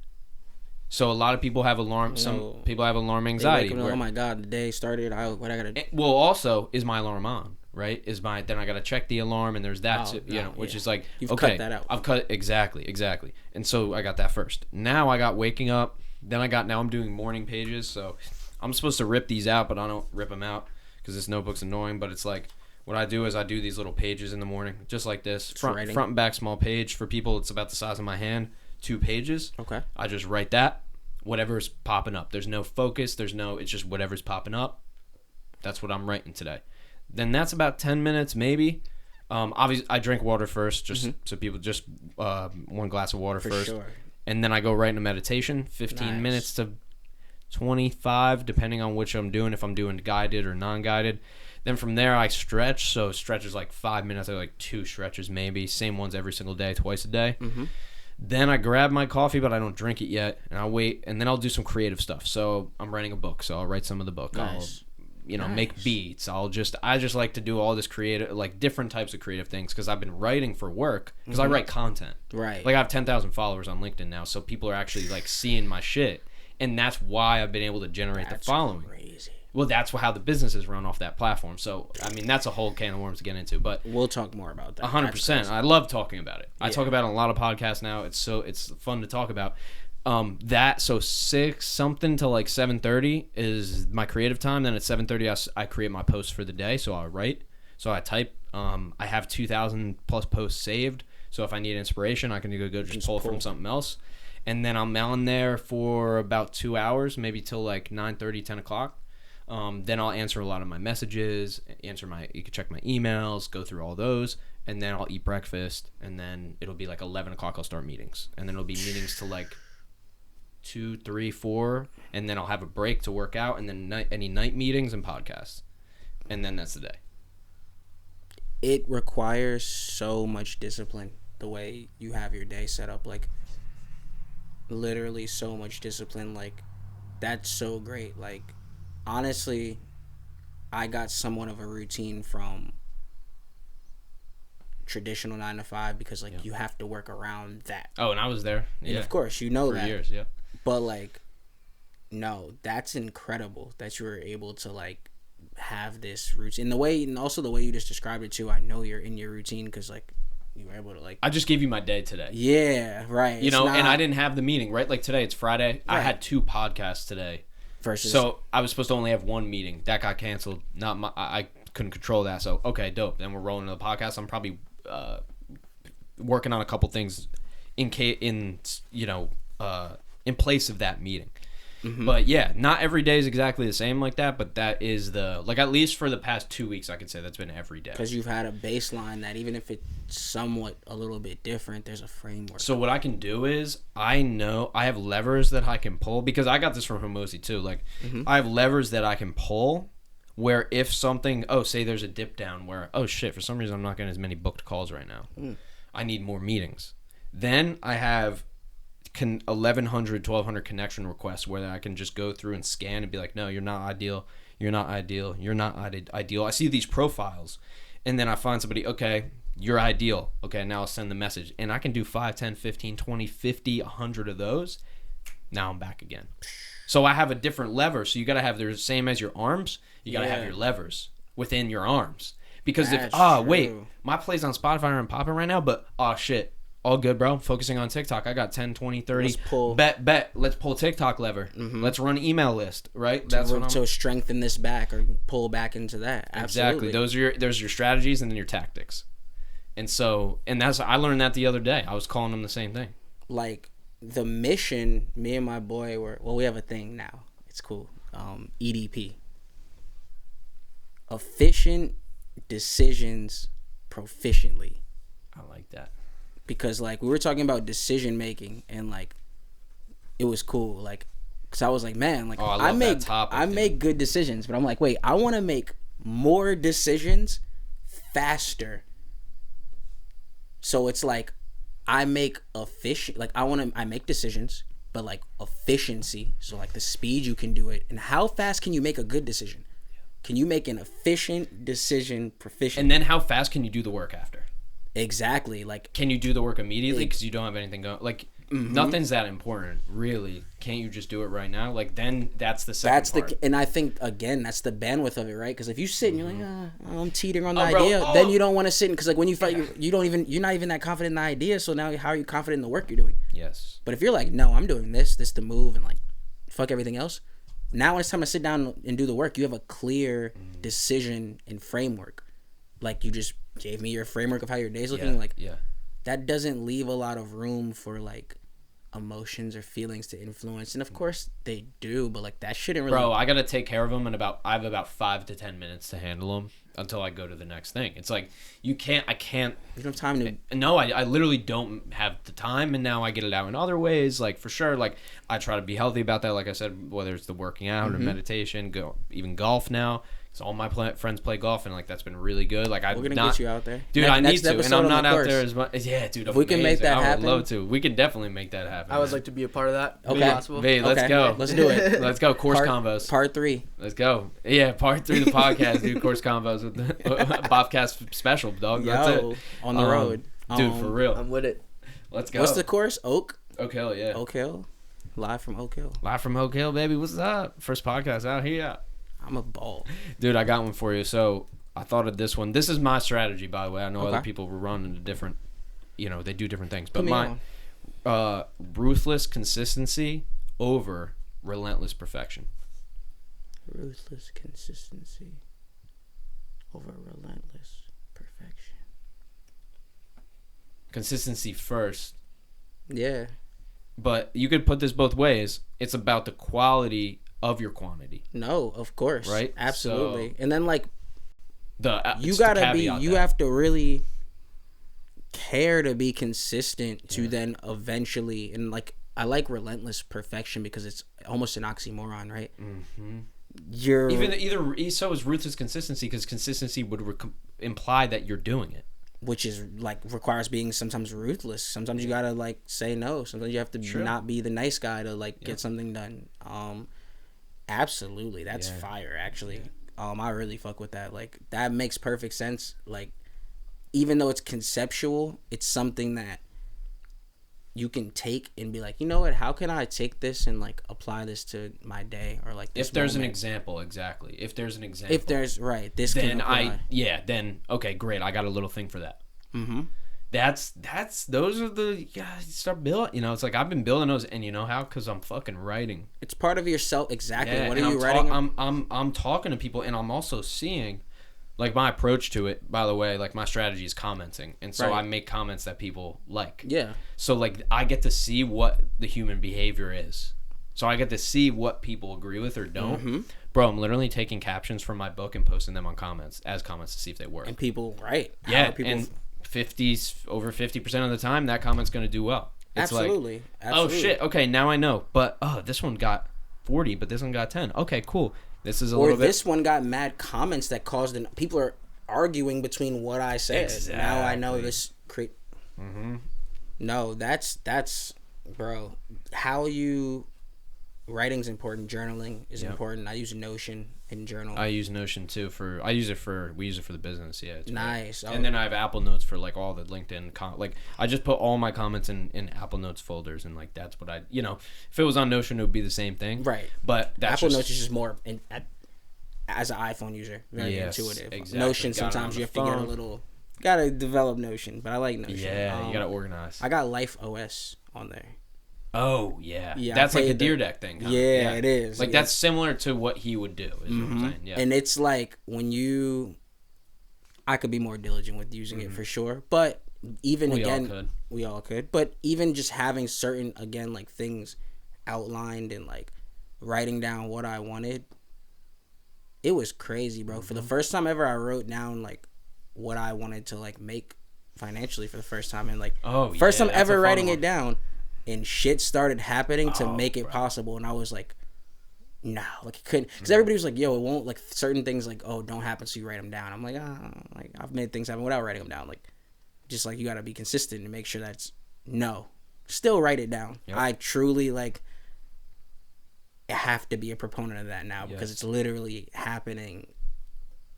[SPEAKER 2] So a lot of people have some people have alarm anxiety.
[SPEAKER 1] Oh my God, the day started. What I gotta do?
[SPEAKER 2] Well, also, is my alarm on? Right? Then I gotta check the alarm, and there's that too, which is like,
[SPEAKER 1] you've
[SPEAKER 2] okay,
[SPEAKER 1] cut that out.
[SPEAKER 2] I've cut exactly, and so I got that first. Now I got waking up. Then I'm doing morning pages. So I'm supposed to rip these out, but I don't rip them out because this notebook's annoying. But it's like, what I do is I do these little pages in the morning, just like this, front and back, small page. For people, it's about the size of my hand, 2 pages.
[SPEAKER 1] Okay.
[SPEAKER 2] I just write that, whatever's popping up. There's no focus. It's just whatever's popping up. That's what I'm writing today. Then that's about 10 minutes, maybe. Obviously, I drink water first, so people just 1 glass of water first.
[SPEAKER 1] Sure.
[SPEAKER 2] And then I go right into meditation, 15 minutes to 25, depending on which I'm doing, if I'm doing guided or non-guided. Then from there, I stretch. So stretch is like 5 minutes. I like 2 stretches maybe. Same ones every single day, twice a day. Then I grab my coffee, but I don't drink it yet. And I'll wait. And then I'll do some creative stuff. So I'm writing a book, so I'll write some of the book.
[SPEAKER 1] Nice.
[SPEAKER 2] I'll make beats. I just like to do all this creative, like different types of creative things because I've been writing for work because I write content.
[SPEAKER 1] Right.
[SPEAKER 2] Like I have 10,000 followers on LinkedIn now, so people are actually like seeing my shit, and that's why I've been able to generate the following.
[SPEAKER 1] Crazy.
[SPEAKER 2] Well, that's how the business is run off that platform. So I mean, that's a whole can of worms to get into, but
[SPEAKER 1] we'll talk more about that.
[SPEAKER 2] 100%. I love talking about it. I talk about it on a lot of podcasts now. It's fun to talk about. So 6 something to like 7:30 is my creative time. Then at 7:30 I create my posts for the day. So I write. So I type. I have 2,000 plus posts saved. So if I need inspiration, I can go just pull from something else. And then I'm on there for about 2 hours, maybe till like 9:30, 10 o'clock. Then I'll answer a lot of my messages, you can check my emails, go through all those, and then I'll eat breakfast, and then it'll be like 11 o'clock I'll start meetings. And then it'll be meetings till like 2, 3, 4, and then I'll have a break to work out, and then any night meetings and podcasts. And then that's the day.
[SPEAKER 1] It requires so much discipline the way you have your day set up, like literally so much discipline. Like that's so great. Like honestly, I got somewhat of a routine from traditional 9 to 5 because like you have to work around that.
[SPEAKER 2] Oh, and I was there.
[SPEAKER 1] And of course you know
[SPEAKER 2] for
[SPEAKER 1] that.
[SPEAKER 2] Years, yeah.
[SPEAKER 1] But like, no, that's incredible that you were able to like have this routine. And the way, and also the way you just described it too. I know you're in your routine because like you were able to like.
[SPEAKER 2] I just gave you my day today.
[SPEAKER 1] Yeah, right.
[SPEAKER 2] And I didn't have the meeting, right? Like today, it's Friday. Right. I had 2 podcasts today. So I was supposed to only have 1 meeting. That got canceled. I couldn't control that. So okay, dope. Then we're rolling to the podcast. I'm probably working on a couple things in place of that meeting. But yeah, not every day is exactly the same like that, but that is at least for the past 2 weeks I could say that's been every day.
[SPEAKER 1] Because you've had a baseline that even if it's somewhat a little bit different, there's a framework.
[SPEAKER 2] So what I can do is I know I have levers that I can pull because I got this from Hermosi too. Like I have levers that I can pull where if something, say there's a dip down where, oh shit, for some reason I'm not getting as many booked calls right now. I need more meetings. Then I have 1,100, 1,200 connection requests where I can just go through and scan and be like, no, you're not ideal. You're not ideal. You're not ideal. I see these profiles and then I find somebody, okay, You're ideal. Okay, now I'll send the message. And I can do 5, 10, 15, 20, 50, 100 of those. Now I'm back again. So I have a different lever. So you got to have the same as your arms. You got to have your levers within your arms. Because
[SPEAKER 1] That's
[SPEAKER 2] wait,
[SPEAKER 1] true.
[SPEAKER 2] my plays on Spotify aren't popping right now, but shit. All good, bro. Focusing on TikTok. I got 10, 20, 30.
[SPEAKER 1] Let's pull.
[SPEAKER 2] Bet. Let's pull TikTok lever. Let's run email list, right? That's what I'm...
[SPEAKER 1] To strengthen this back or pull back into that. Absolutely.
[SPEAKER 2] Exactly. Those are your strategies and then your tactics. And I learned that the other day. I was calling them the same thing.
[SPEAKER 1] Like the mission, me and my boy we have a thing now. It's cool. EDP. Efficient decisions proficiently.
[SPEAKER 2] I like that.
[SPEAKER 1] Because like we were talking about decision making and like it was cool. Like, cause I was like, man, like I make good decisions, but I'm like, wait, I want to make more decisions faster. So it's like I make I make decisions, but like efficiency. So like the speed you can do it, and how fast can you make a good decision? Can you make an efficient decision proficient?
[SPEAKER 2] And then how fast can you do the work after?
[SPEAKER 1] Exactly. Like,
[SPEAKER 2] can you do the work immediately because you don't have anything going? Like, nothing's that important, really. Can't you just do it right now? Like, then that's the second part.
[SPEAKER 1] And I think again, that's the bandwidth of it, right? Because if you sit and you're like, I'm teetering on the idea, then you don't want to sit because like when you fight, you're not even that confident in the idea. So now, how are you confident in the work you're doing?
[SPEAKER 2] Yes.
[SPEAKER 1] But if you're like, no, I'm doing this the move, and like, fuck everything else. Now when it's time to sit down and do the work, you have a clear decision and framework. Like you just gave me your framework of how your day's looking. That doesn't leave a lot of room for like emotions or feelings to influence. And of course they do, but like that shouldn't really.
[SPEAKER 2] Bro, I gotta take care of them, and I have about 5 to 10 minutes to handle them until I go to the next thing. It's like I can't.
[SPEAKER 1] You don't have time to.
[SPEAKER 2] No, I literally don't have the time, and now I get it out in other ways. Like for sure, like I try to be healthy about that. Like I said, whether it's the working out or meditation, even golf now. So all my friends play golf, and like that's been really good. Like we're
[SPEAKER 1] gonna get you out there,
[SPEAKER 2] dude. I need to, and I'm not out there as much. Yeah, dude.
[SPEAKER 1] If we can make that happen,
[SPEAKER 2] I would love to. We can definitely make that happen.
[SPEAKER 3] I would like to be a part of that.
[SPEAKER 1] Okay,
[SPEAKER 2] let's go.
[SPEAKER 1] Let's do it.
[SPEAKER 2] Let's go. Course combos.
[SPEAKER 1] Part 3.
[SPEAKER 2] Let's go. Yeah, part 3 of the podcast, dude. Course combos with the Bobcast special, dog. That's it.
[SPEAKER 1] On the road,
[SPEAKER 2] dude. For real.
[SPEAKER 3] I'm with it.
[SPEAKER 2] Let's go.
[SPEAKER 1] What's the course? Oak
[SPEAKER 2] Hill, yeah.
[SPEAKER 1] Oak Hill, live from Oak Hill.
[SPEAKER 2] Live from Oak Hill, baby. What's up? First podcast out here.
[SPEAKER 1] I'm a ball.
[SPEAKER 2] Dude, I got one for you. So I thought of this one. This is my strategy, by the way. I know other people will run into different, they do different things. But my ruthless consistency over relentless perfection.
[SPEAKER 1] Ruthless consistency over relentless perfection.
[SPEAKER 2] Consistency first.
[SPEAKER 1] Yeah.
[SPEAKER 2] But you could put this both ways. It's about the quality of your quantity.
[SPEAKER 1] No, of course.
[SPEAKER 2] Right?
[SPEAKER 1] Absolutely. So, and then like
[SPEAKER 2] you
[SPEAKER 1] have to really care to be consistent to then eventually, and like I like relentless perfection because it's almost an oxymoron, right?
[SPEAKER 2] So is ruthless consistency, because consistency would imply that you're doing it,
[SPEAKER 1] which is like requires being sometimes ruthless. Sometimes you gotta like say no. Sometimes you have to not be the nice guy to like get something done. Absolutely, that's fire. Actually, I really fuck with that. Like that makes perfect sense. Like even though it's conceptual, it's something that you can take and be like, you know what? How can I take this and like apply this to my day or like this?
[SPEAKER 2] If there's an example, exactly. If there's an example.
[SPEAKER 1] If there's this.
[SPEAKER 2] Then then okay, great. I got a little thing for that.
[SPEAKER 1] Mm-hmm.
[SPEAKER 2] Those are the start building. It's like I've been building those, and you know how? Because I'm fucking writing.
[SPEAKER 1] It's part of yourself. Exactly.
[SPEAKER 2] Yeah,
[SPEAKER 1] what are you writing?
[SPEAKER 2] I'm talking to people, and I'm also seeing, like my approach to it. By the way, like my strategy is commenting, and so I make comments that people like.
[SPEAKER 1] Yeah.
[SPEAKER 2] So like I get to see what the human behavior is. So I get to see what people agree with or don't.
[SPEAKER 1] Mm-hmm.
[SPEAKER 2] Bro, I'm literally taking captions from my book and posting them on comments to see if they work.
[SPEAKER 1] And people, right?
[SPEAKER 2] Yeah, over 50% of the time, that comment's going to do well. It's
[SPEAKER 1] Absolutely.
[SPEAKER 2] Oh shit, okay, now I know. But this one got 40, but this one got 10. Okay, cool. This is a little bit.
[SPEAKER 1] Or this one got mad comments that caused people are arguing between what I said.
[SPEAKER 2] Exactly.
[SPEAKER 1] Now I know this.
[SPEAKER 2] Mm-hmm.
[SPEAKER 1] No, that's bro. How you writing's important. Journaling is important. I use Notion and journal.
[SPEAKER 2] I use Notion too we use it for the business. Yeah, it's
[SPEAKER 1] nice.
[SPEAKER 2] And then I have Apple Notes for like all the LinkedIn like I just put all my comments in Apple Notes folders, and like that's what I if it was on Notion it would be the same thing.
[SPEAKER 1] Right.
[SPEAKER 2] But
[SPEAKER 1] Apple Notes is just more as an iPhone user, very intuitive. Exactly. Notion sometimes you have to get a little. Gotta develop Notion, but I like Notion.
[SPEAKER 2] Yeah, you gotta organize.
[SPEAKER 1] I got Life OS on there.
[SPEAKER 2] Oh yeah, that's like a Dyrdek thing. Huh?
[SPEAKER 1] Yeah, it is.
[SPEAKER 2] Like that's similar to what he would do. Is what I'm saying. Yeah,
[SPEAKER 1] and it's like I could be more diligent with using it for sure, but even we all could. But even just having certain like things outlined and like writing down what I wanted, it was crazy, bro. For the first time ever, I wrote down like what I wanted to like make financially for the first time, and like first time ever writing it down. And shit started happening to make it possible, and I was like, "No, like it couldn't." Because everybody was like, "Yo, it won't." Like certain things, like, "Oh, don't happen," so you write them down. I'm like, like I've made things happen without writing them down. Like, just like you got to be consistent and make sure that's still write it down. Yep. I truly like have to be a proponent of that now because it's literally happening.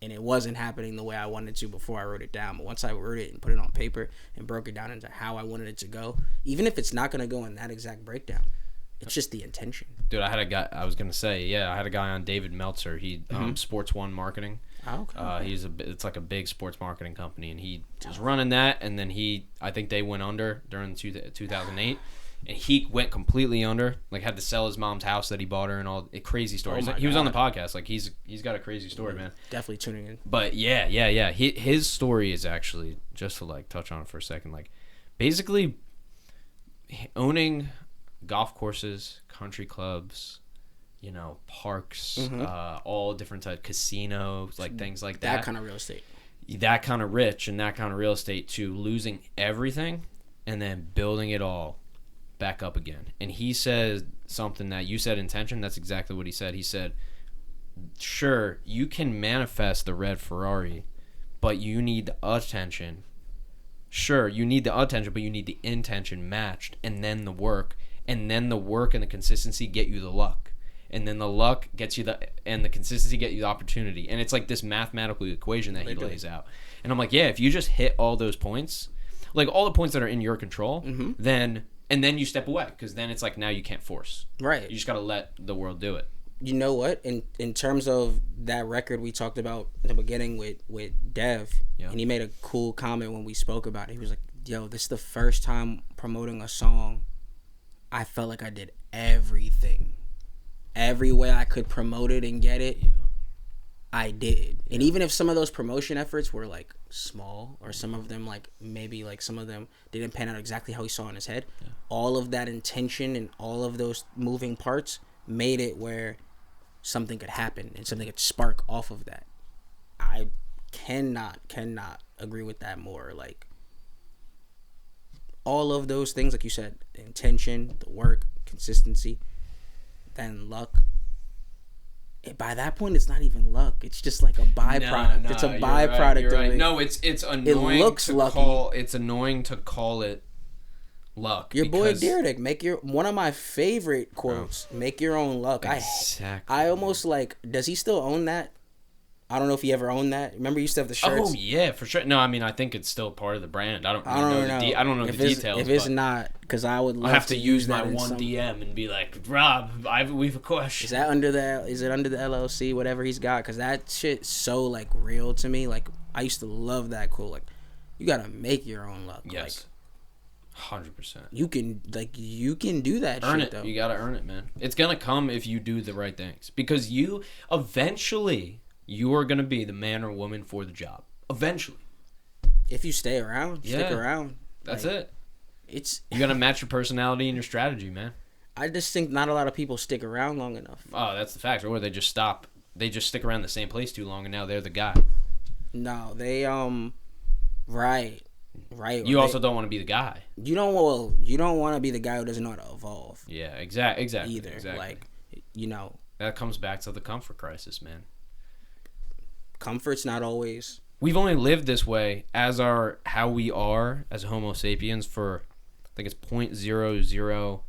[SPEAKER 1] And it wasn't happening the way I wanted to before I wrote it down. But once I wrote it and put it on paper and broke it down into how I wanted it to go, even if it's not going to go in that exact breakdown, it's just the intention.
[SPEAKER 2] Dude, I had a guy, I was going to say, I had a guy on, David Meltzer. He, Sports One Marketing.
[SPEAKER 1] Oh, okay.
[SPEAKER 2] It's like a big sports marketing company, and he was running that, and then I think they went under during 2008. And he went completely under, like had to sell his mom's house that he bought her and all crazy stories. He was on the podcast. Like he's got a crazy story, man.
[SPEAKER 1] Definitely tuning in.
[SPEAKER 2] But yeah. His story is actually, just to like touch on it for a second, like basically owning golf courses, country clubs, parks, all different types, casinos, like things like that.
[SPEAKER 1] That kind of real estate.
[SPEAKER 2] That kind of rich and that kind of real estate, to losing everything and then building it all back up again. And he says something that you said, intention. That's exactly what he said. He said, sure, you can manifest the red Ferrari, but you need the attention. Sure, you need the attention, but you need the intention matched, and then the work, and then the work and the consistency get you the luck, and then the luck gets you and the consistency get you the opportunity. And it's like this mathematical equation that he lays out. And I'm like, if you just hit all those points, like all the points that are in your control, then you step away, because then it's like now you can't force.
[SPEAKER 1] Right.
[SPEAKER 2] You just got to let the world do it.
[SPEAKER 1] You know what? In terms of that record we talked about in the beginning with Dev, and he made a cool comment when we spoke about it. He was like, yo, this is the first time promoting a song I felt like I did everything. Every way I could promote it and get it, I did. And even if some of those promotion efforts were like small, or some of them like maybe like some of them didn't pan out exactly how he saw in his head, all of that intention and all of those moving parts made it where something could happen and something could spark off of that. I cannot agree with that more. Like all of those things, like you said, the intention, the work, consistency, then luck. By that point, it's not even luck. It's just like a byproduct. It's a byproduct of it.
[SPEAKER 2] No, it's annoying. It looks lucky. It's annoying to call it luck.
[SPEAKER 1] Your boy Dyrdek, one of my favorite quotes. Make your own luck.
[SPEAKER 2] Exactly.
[SPEAKER 1] I almost like. Does he still own that? I don't know if he ever owned that. Remember, he used to have the shirts.
[SPEAKER 2] Oh yeah, for sure. No, I mean, I think it's still part of the brand. I don't know. I don't know the details.
[SPEAKER 1] If it's not, because I would love
[SPEAKER 2] I'll have to use my
[SPEAKER 1] one
[SPEAKER 2] DM and be like, Rob, we've a question.
[SPEAKER 1] Is it under the LLC, whatever he's got? Because that shit's so like real to me. Like I used to love that quote. Like you gotta make your own luck.
[SPEAKER 2] Yes. 100%.
[SPEAKER 1] You can do that.
[SPEAKER 2] Earn
[SPEAKER 1] shit,
[SPEAKER 2] it.
[SPEAKER 1] Though.
[SPEAKER 2] You gotta earn it, man. It's gonna come if you do the right things, because you eventually. You are going to be the man or woman for the job. Eventually.
[SPEAKER 1] If you stay around, stick around.
[SPEAKER 2] That's like, it. You got to match your personality and your strategy, man.
[SPEAKER 1] I just think not a lot of people stick around long enough.
[SPEAKER 2] Oh, that's the fact. Or they just stop. They just stick around the same place too long, and now they're the guy.
[SPEAKER 1] No, they, right.
[SPEAKER 2] You also don't want to be the guy.
[SPEAKER 1] You don't want to be the guy who doesn't know how to evolve.
[SPEAKER 2] Yeah, exactly.
[SPEAKER 1] Either.
[SPEAKER 2] Exactly.
[SPEAKER 1] Like,
[SPEAKER 2] That comes back to the comfort crisis, man.
[SPEAKER 1] Comfort's not always.
[SPEAKER 2] We've only lived this way as how we are as Homo sapiens for, I think it's 0.005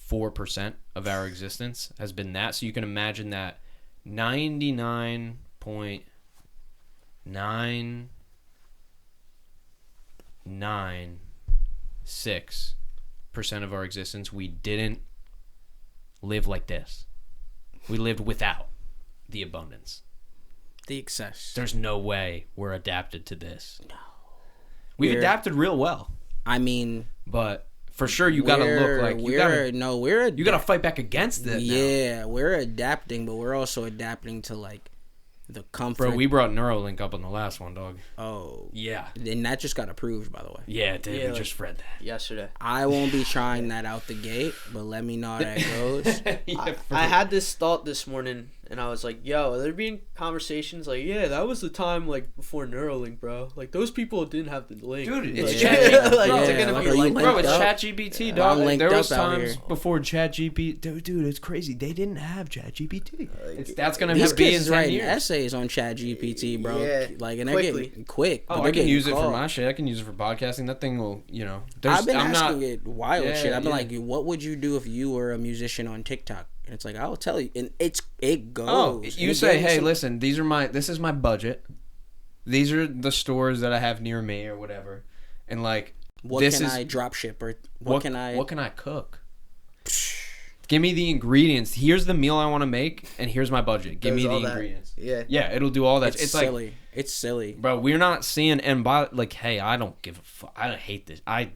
[SPEAKER 2] 4% of our existence has been that. So you can imagine that 99.996% of our existence, we didn't live like this. We lived without the abundance.
[SPEAKER 1] The excess.
[SPEAKER 2] There's no way we're adapted to this. No. We've adapted real well.
[SPEAKER 1] I mean,
[SPEAKER 2] but for sure you gotta look like you gotta fight back against it.
[SPEAKER 1] Yeah, we're adapting, but we're also adapting to like the comfort.
[SPEAKER 2] Bro, we brought Neuralink up on the last one, dog.
[SPEAKER 1] Oh.
[SPEAKER 2] Yeah.
[SPEAKER 1] And that just got approved, by the way.
[SPEAKER 2] Yeah, it did.
[SPEAKER 3] Yeah,
[SPEAKER 2] we just read that
[SPEAKER 3] yesterday.
[SPEAKER 1] I won't be trying that out the gate, but let me know how that goes.
[SPEAKER 3] I had this thought this morning, and I was like, yo, there being conversations like, yeah, that was the time like before Neuralink, bro. Like those people didn't have the link.
[SPEAKER 2] Dude, it's
[SPEAKER 3] like,
[SPEAKER 2] ChatGPT.
[SPEAKER 3] like,
[SPEAKER 2] Bro,
[SPEAKER 3] they're gonna be like,
[SPEAKER 2] bro, it's
[SPEAKER 1] up?
[SPEAKER 2] ChatGPT, dog.
[SPEAKER 1] I'm
[SPEAKER 2] There was
[SPEAKER 1] linked up out
[SPEAKER 2] times
[SPEAKER 1] here.
[SPEAKER 2] before ChatGPT. Dude, it's crazy. They didn't have ChatGPT. That's gonna
[SPEAKER 1] These
[SPEAKER 2] have be in
[SPEAKER 1] kids
[SPEAKER 2] 10
[SPEAKER 1] writing
[SPEAKER 2] years.
[SPEAKER 1] essays on ChatGPT, bro.
[SPEAKER 3] Yeah,
[SPEAKER 1] Like, and they're
[SPEAKER 3] quickly.
[SPEAKER 1] getting quick.
[SPEAKER 2] Oh, I can use it for my shit. I can use it for podcasting. That thing will,
[SPEAKER 1] I've been asking it wild
[SPEAKER 2] Yeah,
[SPEAKER 1] shit. I've been
[SPEAKER 2] yeah.
[SPEAKER 1] like, what would you do if you were a musician on TikTok? And it's like, I'll tell you. And it goes.
[SPEAKER 2] Oh,
[SPEAKER 1] And
[SPEAKER 2] you
[SPEAKER 1] it
[SPEAKER 2] say,
[SPEAKER 1] gave me
[SPEAKER 2] hey,
[SPEAKER 1] some-
[SPEAKER 2] listen, this is my budget. These are the stores that I have near me or whatever. And like,
[SPEAKER 1] What
[SPEAKER 2] this
[SPEAKER 1] can
[SPEAKER 2] is
[SPEAKER 1] I drop ship or what can I
[SPEAKER 2] cook? Give me the ingredients. Here's the meal I want to make, and here's my budget. Give me the ingredients.
[SPEAKER 3] Yeah.
[SPEAKER 2] Yeah, it'll do all that.
[SPEAKER 1] It's
[SPEAKER 2] like,
[SPEAKER 1] silly. It's silly.
[SPEAKER 2] bro, we're not seeing like, hey, I don't give a fuck. I hate this. I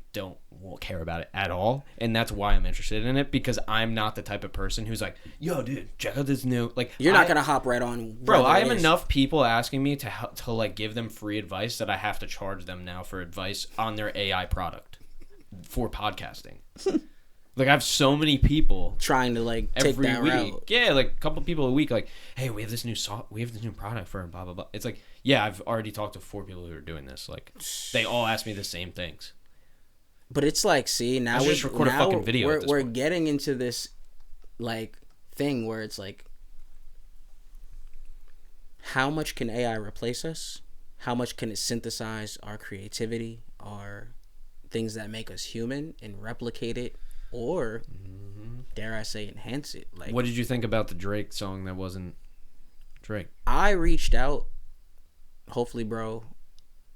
[SPEAKER 2] won't care about it at all, and that's why I'm interested in it, because I'm not the type of person who's like, yo, dude, check out this new. Like,
[SPEAKER 1] You're not gonna hop right on.
[SPEAKER 2] bro,
[SPEAKER 1] whether
[SPEAKER 2] I
[SPEAKER 1] it
[SPEAKER 2] have
[SPEAKER 1] is.
[SPEAKER 2] enough people asking me to like give them free advice that I have to charge them now for advice on their AI product for podcasting. Like, I have so many people
[SPEAKER 1] trying to like take
[SPEAKER 2] every
[SPEAKER 1] that
[SPEAKER 2] week.
[SPEAKER 1] route.
[SPEAKER 2] Yeah, like a couple people a week. Like, hey, we have this new product for blah blah blah. It's like, yeah, I've already talked to 4 people who are doing this. Like, they all ask me the same things.
[SPEAKER 1] But it's like, see, now
[SPEAKER 2] just record a fucking video at this
[SPEAKER 1] We're
[SPEAKER 2] point.
[SPEAKER 1] getting into this like thing where it's like, how much can AI replace us? How much can it synthesize our creativity, our things that make us human, and replicate it, or dare I say, enhance it? Like,
[SPEAKER 2] What did you think about the Drake song that wasn't Drake?
[SPEAKER 1] I reached out. Hopefully, bro,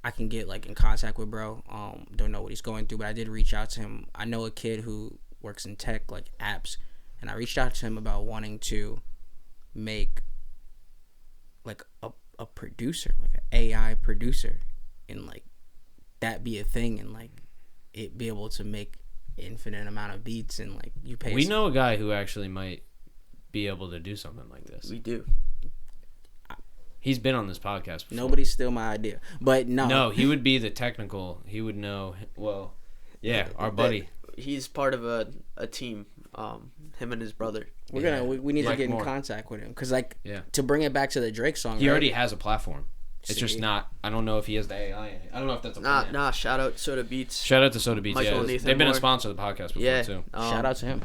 [SPEAKER 1] I can get like in contact with bro. Don't know what he's going through, but I did reach out to him. I know a kid who works in tech, like apps, and I reached out to him about wanting to make like a producer, like an AI producer, and like that be a thing, and like it be able to make infinite amount of beats, and like you pay.
[SPEAKER 2] We know a guy who actually might be able to do something like this.
[SPEAKER 3] We do.
[SPEAKER 2] He's been on this podcast before.
[SPEAKER 1] Nobody's steal my idea, but
[SPEAKER 2] No, he would be the technical. He would know. Well, yeah, our buddy.
[SPEAKER 3] He's part of a team. Him and his brother.
[SPEAKER 1] We're
[SPEAKER 2] Yeah.
[SPEAKER 1] gonna we need
[SPEAKER 2] Like
[SPEAKER 1] to get
[SPEAKER 2] more.
[SPEAKER 1] in contact with him, because like
[SPEAKER 2] Yeah.
[SPEAKER 1] to bring it back to the Drake song.
[SPEAKER 2] He
[SPEAKER 1] right?
[SPEAKER 2] already has a platform. It's just
[SPEAKER 1] See.
[SPEAKER 2] not. I don't know if he has the AI in it. I don't know if that's a plan.
[SPEAKER 3] Nah. Shout out Soda Beats.
[SPEAKER 2] Shout out to Soda Beats.
[SPEAKER 3] Michael
[SPEAKER 2] Yeah,
[SPEAKER 3] and Nathan
[SPEAKER 2] they've been
[SPEAKER 3] Moore.
[SPEAKER 2] a sponsor of the podcast before
[SPEAKER 3] Yeah.
[SPEAKER 2] too.
[SPEAKER 1] Shout out to him.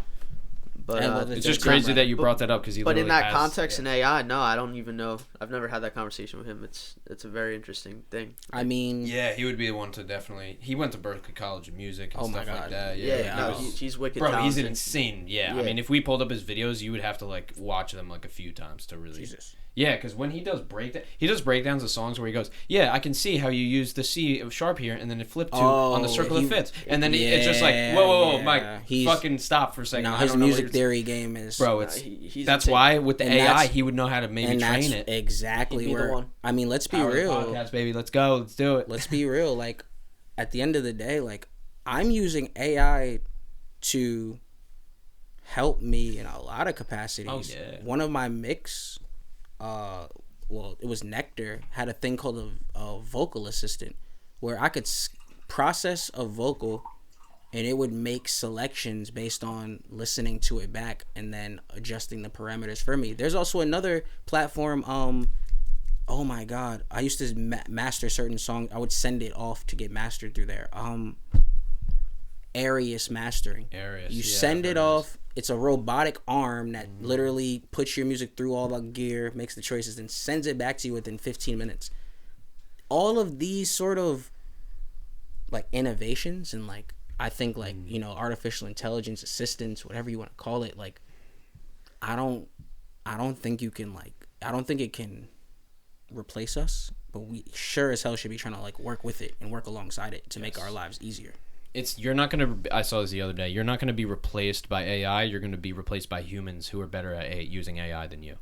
[SPEAKER 3] But
[SPEAKER 1] And whether
[SPEAKER 2] It's
[SPEAKER 1] it's
[SPEAKER 2] just
[SPEAKER 1] not
[SPEAKER 2] crazy
[SPEAKER 1] right.
[SPEAKER 2] that you brought that up, because he.
[SPEAKER 3] But in
[SPEAKER 2] literally
[SPEAKER 3] that
[SPEAKER 2] has-
[SPEAKER 3] context
[SPEAKER 2] yeah.
[SPEAKER 3] in AI, no, I don't even know. I've never had that conversation with him. It's a very interesting thing.
[SPEAKER 1] I mean,
[SPEAKER 2] Yeah, he would be the one to definitely. He went to Berkeley College of Music and
[SPEAKER 1] Oh my
[SPEAKER 2] stuff like
[SPEAKER 1] God.
[SPEAKER 2] that.
[SPEAKER 3] Yeah,
[SPEAKER 2] Yeah,
[SPEAKER 3] no,
[SPEAKER 2] he's-
[SPEAKER 3] he's wicked
[SPEAKER 2] bro,
[SPEAKER 3] talented.
[SPEAKER 2] he's insane. Yeah, I
[SPEAKER 3] Yeah.
[SPEAKER 2] mean, if we pulled up his videos, you would have to like watch them like a few times to really.
[SPEAKER 1] Jesus.
[SPEAKER 2] Yeah, because when he does breakdowns of songs where he goes, yeah, I can see how you use the C of sharp here, and then it flipped to on the circle that fits, and then it's just like, whoa,
[SPEAKER 1] yeah.
[SPEAKER 2] Mike,
[SPEAKER 1] He's-
[SPEAKER 2] fucking stop for a second.
[SPEAKER 1] No,
[SPEAKER 2] I
[SPEAKER 1] his
[SPEAKER 2] don't know what
[SPEAKER 1] music
[SPEAKER 2] you're-
[SPEAKER 1] theory game is.
[SPEAKER 2] bro, it's
[SPEAKER 3] he's
[SPEAKER 2] that's
[SPEAKER 3] insane.
[SPEAKER 2] why with the
[SPEAKER 1] And
[SPEAKER 2] AI
[SPEAKER 1] that's-
[SPEAKER 2] he would know how to maybe
[SPEAKER 1] and that's
[SPEAKER 2] train it.
[SPEAKER 1] exactly
[SPEAKER 3] He'd be the
[SPEAKER 1] where.
[SPEAKER 3] one.
[SPEAKER 1] I mean, let's be
[SPEAKER 2] Power of the
[SPEAKER 1] real.
[SPEAKER 2] podcast, baby, let's go, let's do it.
[SPEAKER 1] Let's be real. Like, at the end of the day, like, I'm using AI to help me in a lot of capacities.
[SPEAKER 2] Oh, yeah.
[SPEAKER 1] One of my mix, well, it was Nectar, had a thing called a vocal assistant, where I could process a vocal, and it would make selections based on listening to it back and then adjusting the parameters for me. There's also another platform. Oh my God, I used to master certain songs. I would send it off to get mastered through there. Arius mastering.
[SPEAKER 2] Arius,
[SPEAKER 1] You
[SPEAKER 2] yeah,
[SPEAKER 1] send
[SPEAKER 2] I've
[SPEAKER 1] it
[SPEAKER 2] heard of
[SPEAKER 1] off. It's a robotic arm that literally puts your music through all the gear, makes the choices, and sends it back to you within 15 minutes. All of these sort of like innovations and like I think like artificial intelligence assistants, whatever you want to call it, like I don't think you can I don't think it can replace us, but we sure as hell should be trying to like work with it and work alongside it to make our lives easier.
[SPEAKER 2] You're not gonna. I saw this the other day. You're not gonna be replaced by AI. You're gonna be replaced by humans who are better at using AI than you.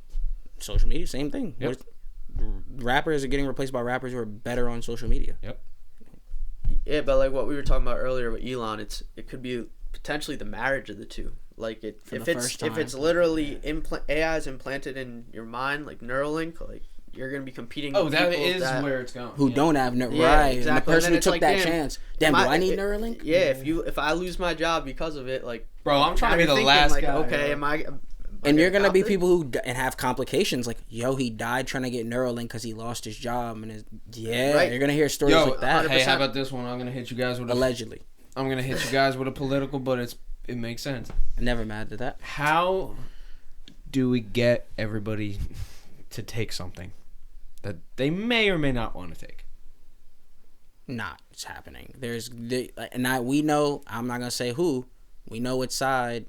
[SPEAKER 1] Social media, same thing.
[SPEAKER 2] Yep.
[SPEAKER 1] Rappers are getting replaced by rappers who are better on social media.
[SPEAKER 2] Yep.
[SPEAKER 3] Yeah, but like what we were talking about earlier with Elon, it could be potentially the marriage of the two. Like if it's literally AI is implanted in your mind, like Neuralink, like you're gonna be competing.
[SPEAKER 2] Oh, that is where it's going.
[SPEAKER 1] Who don't have right?
[SPEAKER 3] Exactly.
[SPEAKER 1] And the person who took
[SPEAKER 3] like,
[SPEAKER 1] that chance. Damn, do I need Neuralink?
[SPEAKER 3] Yeah, if I lose my job because of it, like
[SPEAKER 2] bro, I'm trying to be the
[SPEAKER 3] thinking,
[SPEAKER 2] last
[SPEAKER 3] like,
[SPEAKER 2] guy.
[SPEAKER 3] Okay, am I?
[SPEAKER 1] And you're gonna be people who and have complications like, yo, he died trying to get Neuralink because he lost his job and right. You're gonna hear stories like that.
[SPEAKER 3] 100%.
[SPEAKER 2] Hey, how about this one? I'm gonna hit you guys with
[SPEAKER 1] allegedly.
[SPEAKER 2] I'm gonna hit you guys with a political, but it makes sense.
[SPEAKER 1] Never mad at that.
[SPEAKER 2] How do we get everybody to take something that they may or may not want to take?
[SPEAKER 1] Not it's happening. We know. I'm not gonna say who. We know which side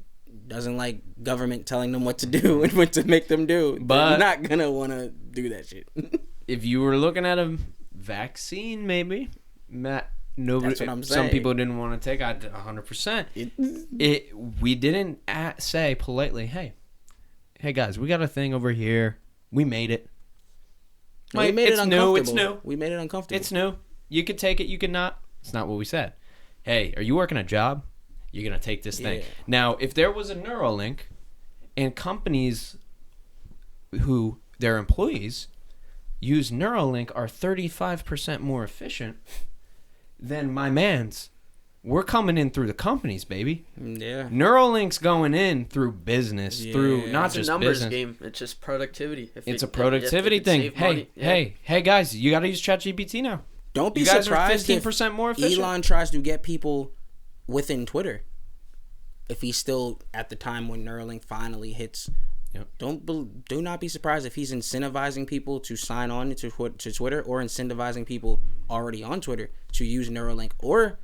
[SPEAKER 1] doesn't like government telling them what to do and what to make them do. But they're not gonna want to do that shit.
[SPEAKER 2] If you were looking at a vaccine, maybe nobody.
[SPEAKER 1] That's what I'm saying.
[SPEAKER 2] Some people didn't want to take. 100%. We didn't say politely, hey guys, we got a thing over here. We made it.
[SPEAKER 1] We made it uncomfortable.
[SPEAKER 2] It's new.
[SPEAKER 1] We made it uncomfortable.
[SPEAKER 2] It's new. You could take it. You could not. It's not what we said. Hey, are you working a job? You're going to take this thing. Now, if there was a Neuralink and companies who their employees use Neuralink are 35% more efficient, then my mans, we're coming in through the companies, baby.
[SPEAKER 1] Yeah.
[SPEAKER 2] Neuralink's going in through business, through not
[SPEAKER 3] it's
[SPEAKER 2] just
[SPEAKER 3] a numbers
[SPEAKER 2] business.
[SPEAKER 3] Game. It's just productivity.
[SPEAKER 2] It's a productivity thing. Hey, guys, you got to use ChatGPT now.
[SPEAKER 1] Don't be
[SPEAKER 2] you guys
[SPEAKER 1] surprised
[SPEAKER 2] are 15% more efficient.
[SPEAKER 1] Elon tries to get people within Twitter. If he's still at the time when Neuralink finally hits, do not be surprised if he's incentivizing people to sign on to Twitter or incentivizing people already on Twitter to use Neuralink or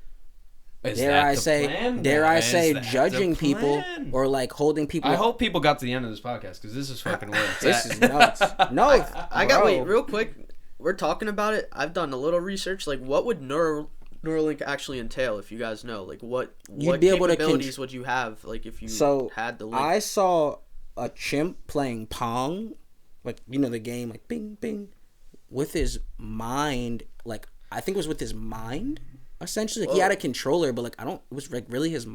[SPEAKER 1] dare I say judging people or like holding people.
[SPEAKER 2] I hope people got to the end of this podcast because this is fucking weird.
[SPEAKER 1] This is nuts. No,
[SPEAKER 3] I got wait real quick. We're talking about it. I've done a little research. Like, what would Neuralink actually entail? If you guys know, like, what capabilities would you have? Like, if you had the link?
[SPEAKER 1] I saw a chimp playing Pong, like the game, like Bing Bing, with his mind. Like I think it was with his mind. Essentially, like, he had a controller, but like it was like really his.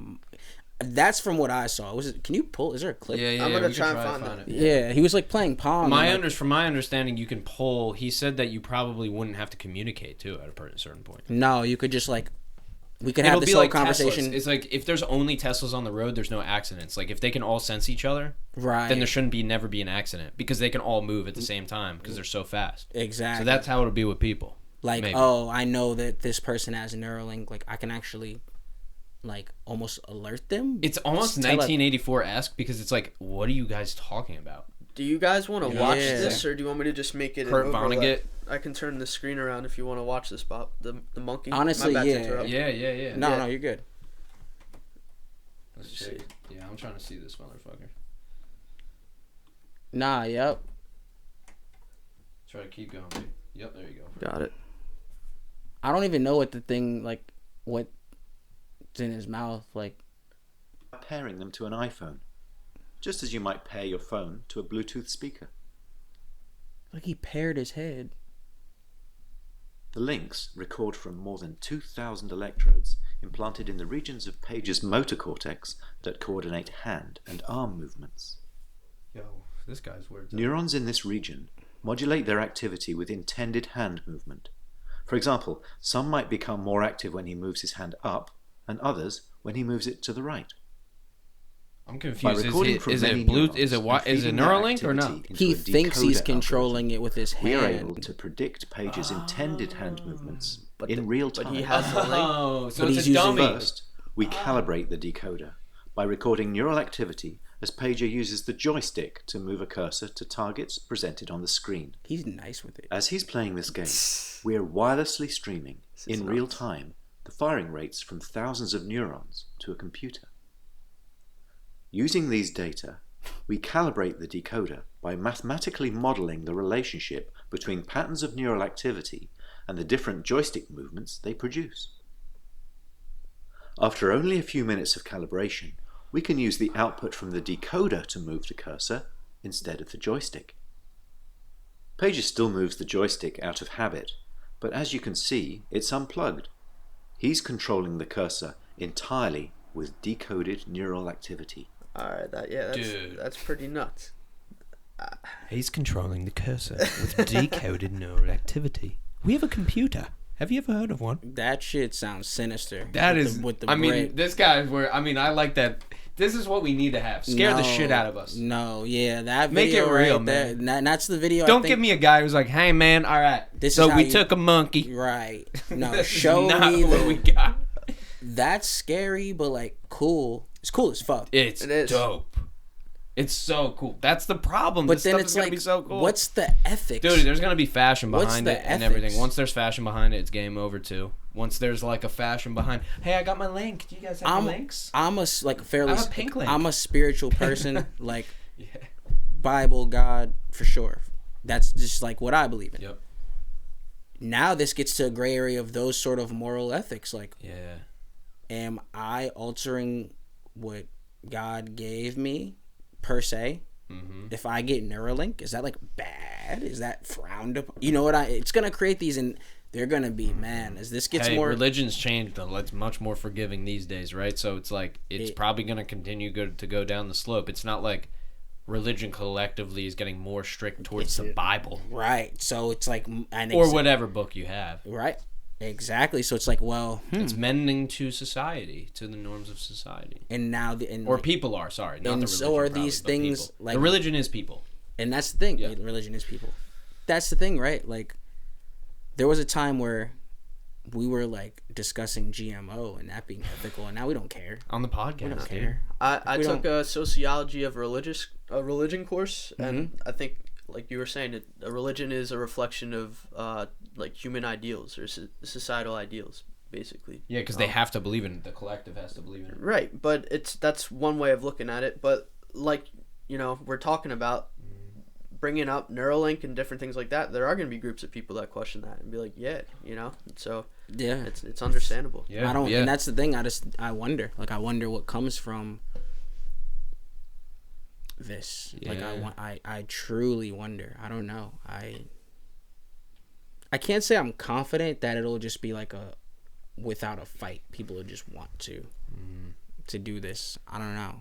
[SPEAKER 1] That's from what I saw. Can you pull? Is there a clip?
[SPEAKER 2] Yeah.
[SPEAKER 3] I'm gonna try and find it.
[SPEAKER 1] Yeah, he was like playing Pong.
[SPEAKER 2] From my understanding, you can pull. He said that you probably wouldn't have to communicate too at a certain point.
[SPEAKER 1] No, you could just like. We could have this whole conversation.
[SPEAKER 2] Teslas. It's like if there's only Teslas on the road, there's no accidents. Like if they can all sense each other,
[SPEAKER 1] right?
[SPEAKER 2] Then there shouldn't never be an accident because they can all move at the same time because they're so fast.
[SPEAKER 1] Exactly.
[SPEAKER 2] So that's how it'll be with people.
[SPEAKER 1] Like, maybe. Oh, I know that this person has a Neuralink. Like, I can actually, like, almost alert them.
[SPEAKER 2] It's almost 1984-esque because it's like, what are you guys talking about?
[SPEAKER 3] Do you guys want to watch this, or do you want me to just make it?
[SPEAKER 2] Kurt Vonnegut.
[SPEAKER 3] I can turn the screen around if you want to watch this, Bob. The monkey.
[SPEAKER 1] Honestly, yeah. No, you're good.
[SPEAKER 2] Let's see. Yeah, I'm trying to see this motherfucker.
[SPEAKER 1] Nah, yep.
[SPEAKER 2] Try to keep going, dude. Yep, there you go.
[SPEAKER 3] Got it.
[SPEAKER 1] I don't even know what the thing, like, what's in his mouth, like.
[SPEAKER 4] Pairing them to an iPhone, just as you might pair your phone to a Bluetooth speaker.
[SPEAKER 1] Like he paired his head.
[SPEAKER 4] The links record from more than 2,000 electrodes implanted in the regions of Page's motor cortex that coordinate hand and arm movements.
[SPEAKER 2] Yo, this guy's weird.
[SPEAKER 4] Neurons in this region modulate their activity with intended hand movement. For example, some might become more active when he moves his hand up, and others when he moves it to the right.
[SPEAKER 2] I'm confused. Is it Neuralink or not?
[SPEAKER 1] He thinks he's controlling it with his hand.
[SPEAKER 4] We are able to predict Page's intended hand movements in real time.
[SPEAKER 3] But he has the link.
[SPEAKER 2] So it's a dummy.
[SPEAKER 4] First, we calibrate the decoder by recording neural activity as Pager uses the joystick to move a cursor to targets presented on the screen.
[SPEAKER 1] He's nice with it.
[SPEAKER 4] As he's playing this game, we are wirelessly streaming in real time the firing rates from thousands of neurons to a computer. Using these data, we calibrate the decoder by mathematically modeling the relationship between patterns of neural activity and the different joystick movements they produce. After only a few minutes of calibration, we can use the output from the decoder to move the cursor instead of the joystick. Pages still moves the joystick out of habit, but as you can see, it's unplugged. He's controlling the cursor entirely with decoded neural activity.
[SPEAKER 3] Alright, that's pretty nuts.
[SPEAKER 2] He's controlling the cursor with decoded neural activity. We have a computer. Have you ever heard of one?
[SPEAKER 1] That shit sounds sinister.
[SPEAKER 2] That is.
[SPEAKER 1] I
[SPEAKER 2] mean, this guy is where. I mean, I like that. This is what we need to have. Scare the shit out of us.
[SPEAKER 1] No, yeah, that
[SPEAKER 2] make
[SPEAKER 1] video
[SPEAKER 2] it real,
[SPEAKER 1] right
[SPEAKER 2] man.
[SPEAKER 1] That's the video.
[SPEAKER 2] Don't give me a guy who's like, "Hey, man, all right, so we took a monkey."
[SPEAKER 1] Right. No, show
[SPEAKER 2] not
[SPEAKER 1] me
[SPEAKER 2] what we got.
[SPEAKER 1] That's scary, but like cool. It's cool as fuck.
[SPEAKER 2] It is dope. It's so cool. That's the problem.
[SPEAKER 1] But
[SPEAKER 2] this
[SPEAKER 1] then
[SPEAKER 2] stuff
[SPEAKER 1] it's
[SPEAKER 2] is gonna
[SPEAKER 1] like,
[SPEAKER 2] be so cool.
[SPEAKER 1] What's the ethics?
[SPEAKER 2] Dude, there's gonna be fashion behind it and everything.
[SPEAKER 1] ethics?
[SPEAKER 2] Once there's fashion behind it, it's game over too. Once there's like a fashion behind, hey, I got my link. Do you guys have links?
[SPEAKER 1] I'm a fairly.
[SPEAKER 2] I'm a pink link.
[SPEAKER 1] I'm a spiritual person. Like, yeah. Bible, God, for sure. That's just like what I believe in.
[SPEAKER 2] Yep.
[SPEAKER 1] Now this gets to a gray area of those sort of moral ethics. Like,
[SPEAKER 2] yeah,
[SPEAKER 1] am I altering what God gave me per se? Mm-hmm. If I get Neuralink, is that like bad? Is that frowned upon? You know what? It's gonna create these, and they're gonna be, man. As this gets more,
[SPEAKER 2] religion's changed though. It's much more forgiving these days, right? So it's like it's probably gonna continue to go down the slope. It's not like religion collectively is getting more strict towards the Bible,
[SPEAKER 1] right? So it's like,
[SPEAKER 2] or whatever book you have,
[SPEAKER 1] right? Exactly. So it's like, well,
[SPEAKER 2] it's mending to society, to the norms of society,
[SPEAKER 1] and now
[SPEAKER 2] people are sorry, not
[SPEAKER 1] and
[SPEAKER 2] the religion.
[SPEAKER 1] So are these things
[SPEAKER 2] people.
[SPEAKER 1] like
[SPEAKER 2] the religion is people,
[SPEAKER 1] and that's the thing.
[SPEAKER 2] Yeah.
[SPEAKER 1] Religion is people. That's the thing, right? Like, there was a time where we were like discussing GMO and that being ethical, and now we don't care
[SPEAKER 2] on the podcast.
[SPEAKER 1] We don't care.
[SPEAKER 3] I took a sociology of religion course, and I think, like you were saying, a religion is a reflection of like human ideals or societal ideals, basically.
[SPEAKER 2] Yeah, because they have to believe in it. The collective has to believe in it.
[SPEAKER 3] Right, but that's one way of looking at it. But like, you know, we're talking about bringing up Neuralink and different things like that. There are going to be groups of people that question that and be like, yeah, you know. So
[SPEAKER 1] yeah,
[SPEAKER 3] it's understandable.
[SPEAKER 2] Yeah,
[SPEAKER 1] and that's the thing. I wonder what comes from this. Yeah. Like I truly wonder. I don't know. I can't say I'm confident that it'll just be like without a fight. People will just want to do this. I don't know.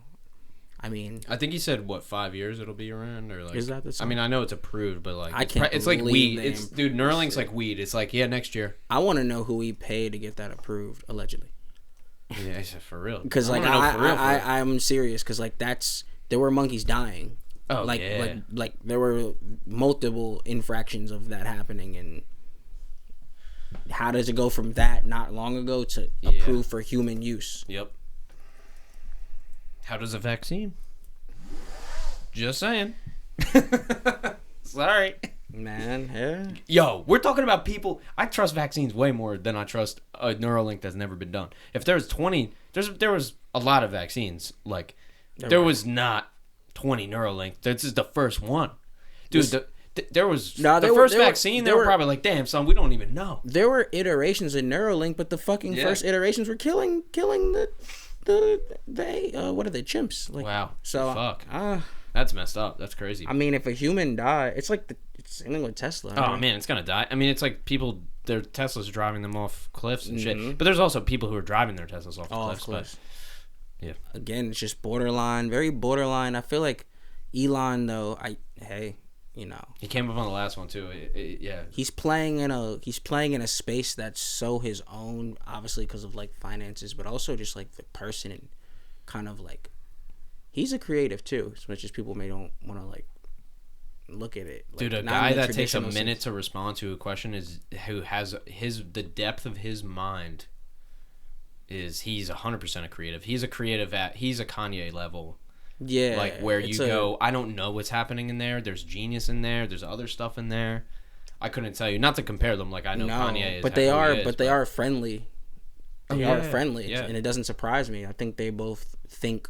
[SPEAKER 1] I mean,
[SPEAKER 2] I think he said 5 years it'll be around, or like.
[SPEAKER 1] Is that the song?
[SPEAKER 2] I mean, I know it's approved, but like
[SPEAKER 1] it's
[SPEAKER 2] like weed. Neuralink's like weed. It's like next year.
[SPEAKER 1] I want to know who he paid to get that approved, allegedly.
[SPEAKER 2] Yeah, for real.
[SPEAKER 1] Because like I'm serious. Because like there were monkeys dying.
[SPEAKER 2] Oh,
[SPEAKER 1] like there were multiple infractions of that happening, and how does it go from that not long ago to approved for human use?
[SPEAKER 2] Yep. How does a vaccine? Just saying. Sorry.
[SPEAKER 1] Man, yeah.
[SPEAKER 2] Yo, we're talking about people. I trust vaccines way more than I trust a Neuralink that's never been done. If there's 20, there was a lot of vaccines. Like, there was not 20 Neuralink. This is the first one. Dude, there was the first vaccine. They were probably like, damn, son, we don't even know.
[SPEAKER 1] There were iterations of Neuralink, but the fucking first iterations were killing the what are they, chimps? Like,
[SPEAKER 2] wow.
[SPEAKER 1] So
[SPEAKER 2] fuck. That's messed up. That's crazy.
[SPEAKER 1] I mean, if a human die, it's like it's something with Tesla.
[SPEAKER 2] Oh man, it's gonna die. I mean, it's like people, their Teslas driving them off cliffs and shit. But there's also people who are driving their Teslas off cliffs. But yeah. Again,
[SPEAKER 1] it's just borderline, very borderline. I feel like Elon though. You know,
[SPEAKER 2] he came up on the last one too. Yeah,
[SPEAKER 1] he's playing in a space that's so his own, obviously because of like finances, but also just like the person and kind of like he's a creative too, as much as people may don't want to like look at it. Like,
[SPEAKER 2] dude, a guy that takes a minute to respond to a question who has the depth of his mind. He's 100% a creative. He's a creative he's a Kanye level.
[SPEAKER 1] Yeah,
[SPEAKER 2] like where you go, I don't know what's happening in there. There's genius in there. There's other stuff in there. I couldn't tell you. Not to compare them. Like I know Kanye is,
[SPEAKER 1] but they are friendly. They are friendly, and it doesn't surprise me. I think they both think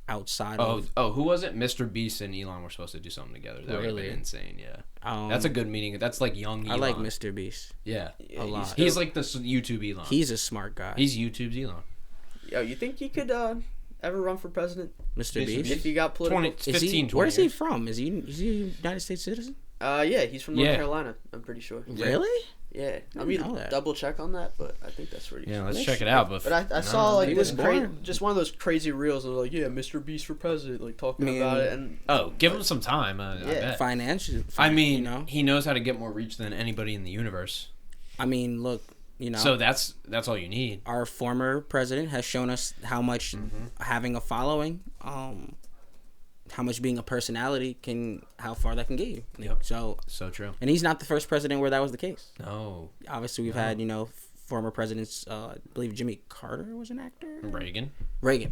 [SPEAKER 1] outside of...
[SPEAKER 2] Oh, who was it? Mr. Beast and Elon were supposed to do something together. That would have been insane, yeah. That's a good meeting. That's like young Elon.
[SPEAKER 1] I like Mr. Beast.
[SPEAKER 2] Yeah.
[SPEAKER 1] A lot.
[SPEAKER 2] He's like the YouTube Elon.
[SPEAKER 1] He's a smart guy.
[SPEAKER 2] He's YouTube's Elon.
[SPEAKER 3] Yo, you think he could ever run for president?
[SPEAKER 1] Mr. Beast?
[SPEAKER 3] If he got political?
[SPEAKER 2] 20
[SPEAKER 1] Where's he from? Is he a United States citizen?
[SPEAKER 3] Yeah, he's from North Carolina, I'm pretty sure.
[SPEAKER 1] Really?
[SPEAKER 3] Yeah, I mean, double check on that, but I think that's pretty.
[SPEAKER 2] Yeah, let's check it out. But
[SPEAKER 3] I saw like this just one of those crazy reels of like, Mr. Beast for president, like talking about it, and
[SPEAKER 2] give him some time. I bet.
[SPEAKER 1] Financially,
[SPEAKER 2] I mean, he knows how to get more reach than anybody in the universe.
[SPEAKER 1] I mean, look,
[SPEAKER 2] So that's all you need.
[SPEAKER 1] Our former president has shown us how much having a following, how much being a personality how far that can get you.
[SPEAKER 2] Yep.
[SPEAKER 1] So
[SPEAKER 2] true.
[SPEAKER 1] And he's not the first president where that was the case.
[SPEAKER 2] No.
[SPEAKER 1] Obviously, we've had, former presidents. I believe Jimmy Carter was an actor.
[SPEAKER 2] Reagan.